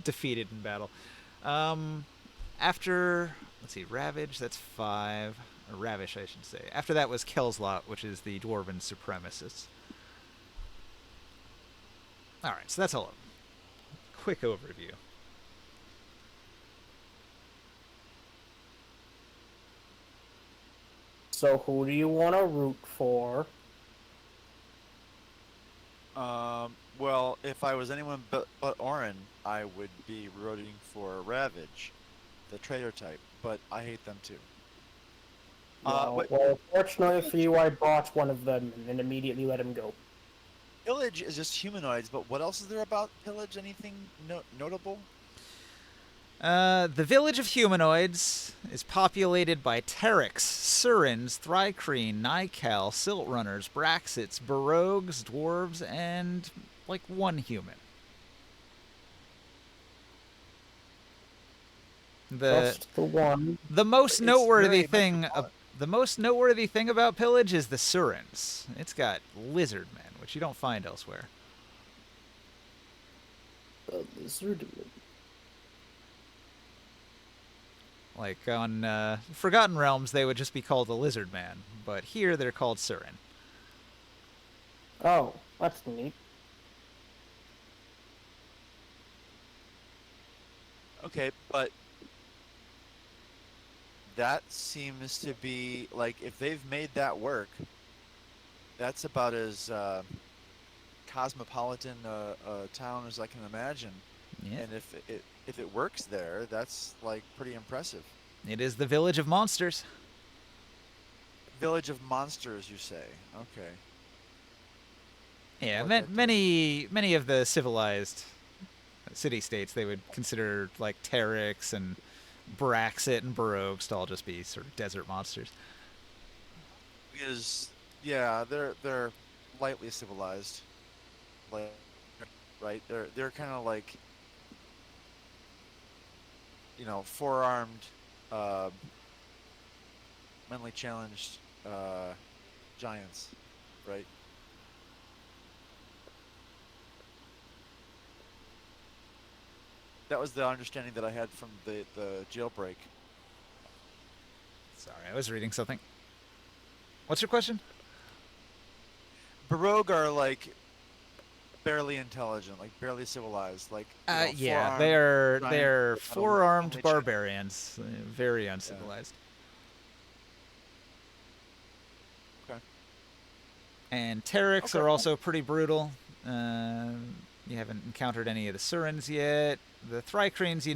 defeated in battle. After, let's see, Ravage, that's 5. Or Ravish, I should say. After that was Kelslot, which is the Dwarven supremacists. Alright, so that's a quick overview. So who do you want to root for? Well, if I was anyone but Orin, I would be rooting for Ravage, the traitor type, but I hate them too. Well, fortunately for you, I bought one of them and then immediately let him go. Pillage is just humanoids, but what else is there about Pillage? Anything notable? The village of humanoids is populated by Terex, Surins, Thrycreen, Nikal, Silt Runners, Braxits, Barogues, Dwarves, and, like, one human. Just the one. The most It's noteworthy very thing... metropolitan. The most noteworthy thing about Pillage is the Surins. It's got lizard men, which you don't find elsewhere. The lizard. Like on Forgotten Realms, they would just be called the Lizard Man, but here they're called Surin. Oh, that's neat. Okay, but that seems to be like if they've made that work, that's about as cosmopolitan a town as I can imagine. Yeah. And if it works there, that's like pretty impressive. It is the Village of Monsters. Village of Monsters, you say? Okay. Yeah, Like that many of the civilized city-states they would consider like Terex and Braxit and Barogues to all just be sort of desert monsters. Because yeah, they're lightly civilized, like right? They're kind of like four-armed, mentally challenged giants, right? That was the understanding that I had from the jailbreak. Sorry, I was reading something. What's your question? Baroque are like barely intelligent, like barely civilized, like Yeah, four-armed they're giants, four-armed mentally barbarians, very uncivilized. Okay. And Terex Okay. are also pretty brutal. You haven't encountered any of the Surins yet. The Thrycreens,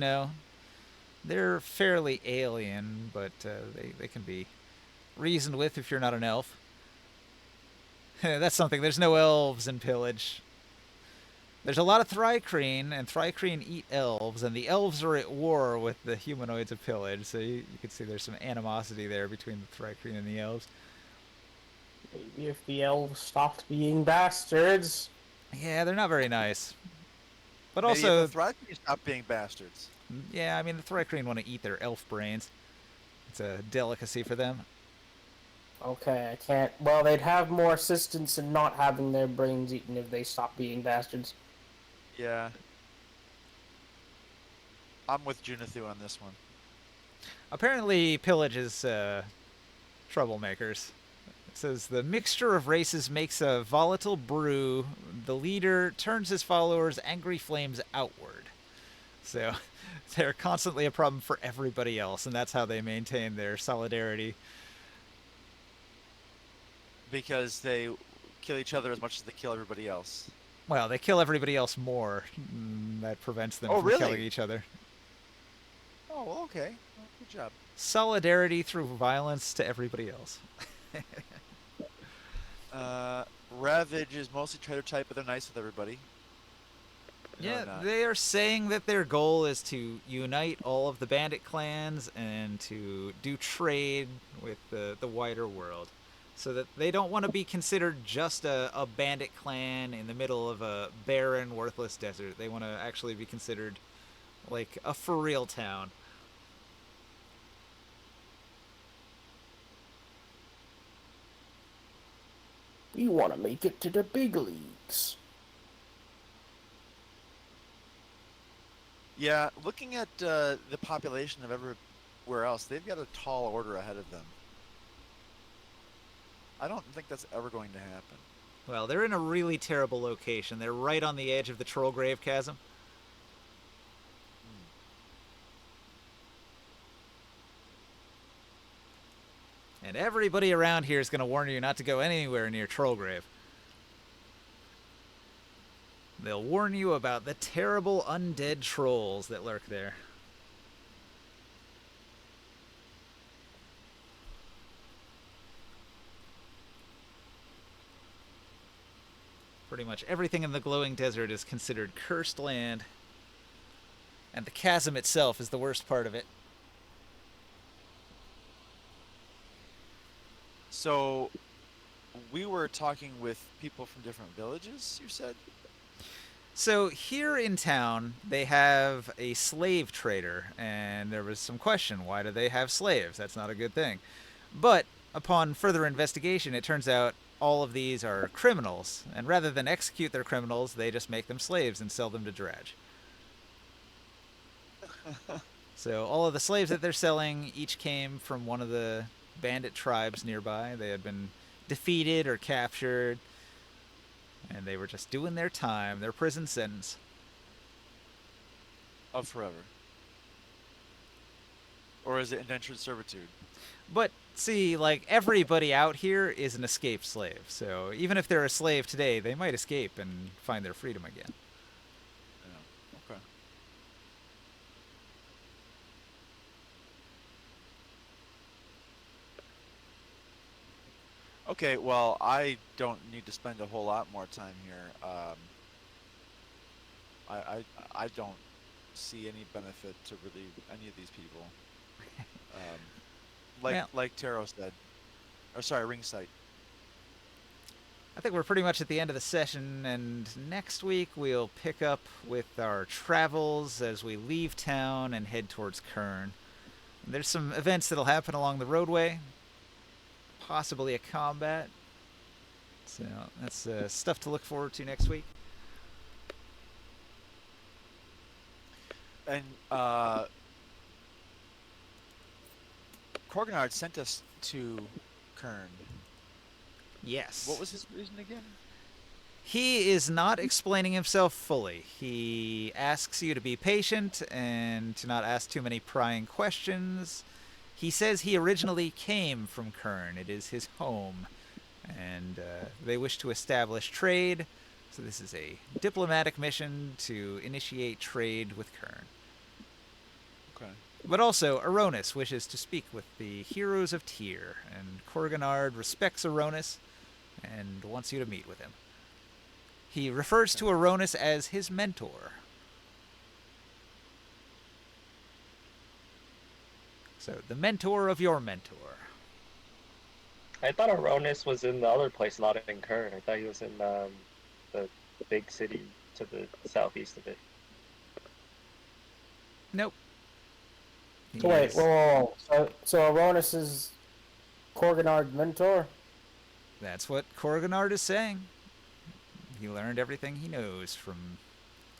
they're fairly alien, but they can be reasoned with if you're not an elf. That's something. There's no elves in Pillage. There's a lot of Thrycreen, and Thrycreen eat elves, and the elves are at war with the humanoids of Pillage, so you can see there's some animosity there between the Thrycreen and the elves. Maybe if the elves stopped being bastards. Yeah, they're not very nice. But Maybe also, if the Thrycreen stop being bastards. yeah, I mean, the Thrycreen want to eat their elf brains. It's a delicacy for them. Okay, I can't. Well, they'd have more assistance in not having their brains eaten if they stopped being bastards. Yeah. I'm with Junithu on this one. Apparently, Pillage is troublemakers. It says the mixture of races makes a volatile brew. The leader turns his followers' angry flames outward. So they're constantly a problem for everybody else, and that's how they maintain their solidarity. Because they kill each other as much as they kill everybody else. Well, they kill everybody else more. That prevents them Oh, from really? killing each other. Oh, well, okay. Well, good job. Solidarity through violence to everybody else. Ravage is mostly traitor type, but they're nice with everybody. No, Yeah, they're not. they are saying that their goal is to unite all of the bandit clans and to do trade with the wider world. So that they don't want to be considered just a bandit clan in the middle of a barren, worthless desert. They want to actually be considered like a for real town. We want to make it to the big leagues. Yeah, looking at the population of everywhere else, they've got a tall order ahead of them. I don't think that's ever going to happen. Well, they're in a really terrible location. They're right on the edge of the Trollgrave Chasm. And everybody around here is going to warn you not to go anywhere near Trollgrave. They'll warn you about the terrible undead trolls that lurk there. Pretty much everything in the glowing desert is considered cursed land. And the chasm itself is the worst part of it. So, we were talking with people from different villages, you said? So here in town, they have a slave trader, and there was some question, why do they have slaves? That's not a good thing. But upon further investigation, it turns out all of these are criminals, and rather than execute their criminals, they just make them slaves and sell them to Dredge. So all of the slaves that they're selling each came from one of the bandit tribes nearby. They had been defeated or captured, and they were just doing their time, their prison sentence. Of forever. Or is it indentured servitude? But see, like, everybody out here is an escaped slave. So even if they're a slave today, they might escape and find their freedom again. Yeah. Okay. Okay, well, I don't need to spend a whole lot more time here. I don't see any benefit to really any of these people. Well- Like Taro said, or sorry, Ringside. I think we're pretty much at the end of the session, and next week we'll pick up with our travels as we leave town and head towards Kern. There's some events that'll happen along the roadway, possibly a combat. So that's stuff to look forward to next week. And Korganard sent us to Kern. Yes. What was his reason again? He is not explaining himself fully. He asks you to be patient and to not ask too many prying questions. He says he originally came from Kern. It is his home. And they wish to establish trade. So this is a diplomatic mission to initiate trade with Kern. Okay. But also, Aronis wishes to speak with the heroes of Tyr, and Korganard respects Aronis and wants you to meet with him. He refers to Aronis as his mentor. So, the mentor of your mentor. I thought Aronis was in the other place, not in Kern. I thought he was in the big city to the southeast of it. Nope. So wait, Yes. whoa. So Aronis is Korganard's mentor? That's what Korganard is saying. He learned everything he knows from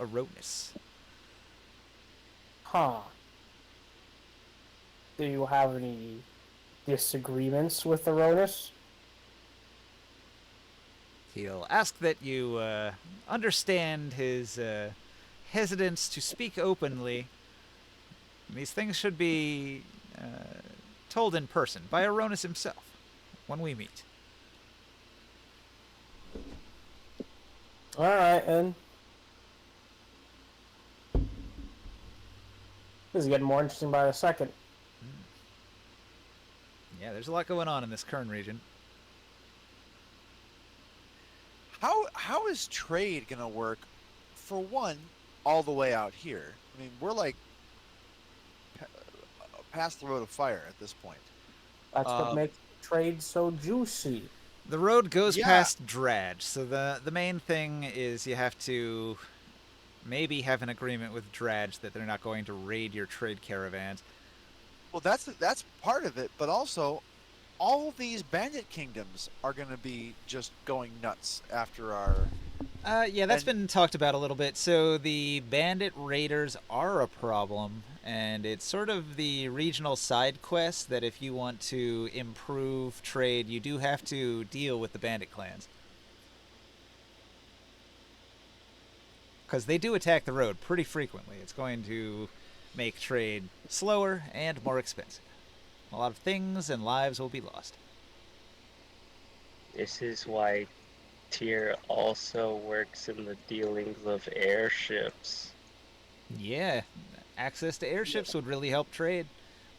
Aronis. Huh. Do you have any disagreements with Aronis? He'll ask that you understand his hesitance to speak openly. These things should be told in person by Aronis himself when we meet. Alright, then. This is getting more interesting by the second. Yeah, there's a lot going on in this Kern region. How is trade gonna work? For one, all the way out here. I mean, we're like past the road of fire at this point. That's what makes trade so juicy. The road goes Yeah. past Dradge, so the main thing is you have to maybe have an agreement with Dradge that they're not going to raid your trade caravans. Well, that's part of it, but also all these bandit kingdoms are going to be just going nuts after our. Yeah, that's And- been talked about a little bit. So the bandit raiders are a problem, and it's sort of the regional side quest that if you want to improve trade, you do have to deal with the bandit clans. Because they do attack the road pretty frequently. It's going to make trade slower and more expensive. A lot of things and lives will be lost. This is why Tyr also works in the dealings of airships. Yeah, access to airships would really help trade.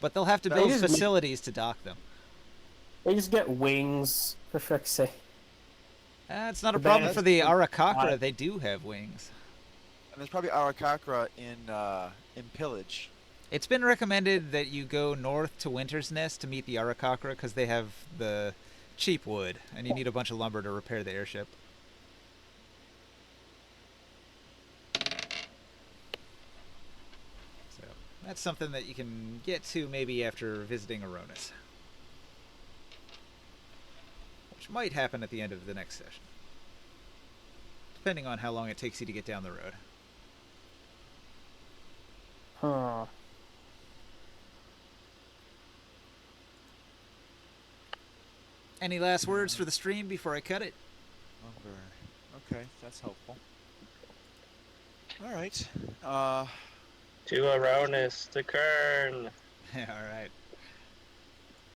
But they'll have to They build just- facilities to dock them. They just get wings, for frick's sake. It's not a The problem bandits for the do Arakakra. not. They do have wings. And there's probably Arakakra in Pillage. It's been recommended that you go north to Winter's Nest to meet the Arakakra because they have the cheap wood, and you need a bunch of lumber to repair the airship. So that's something that you can get to maybe after visiting Aronis. Which might happen at the end of the next session. Depending on how long it takes you to get down the road. Huh. Any last words for the stream before I cut it? Okay, that's helpful. All right. To Aronis, to Kern. All right.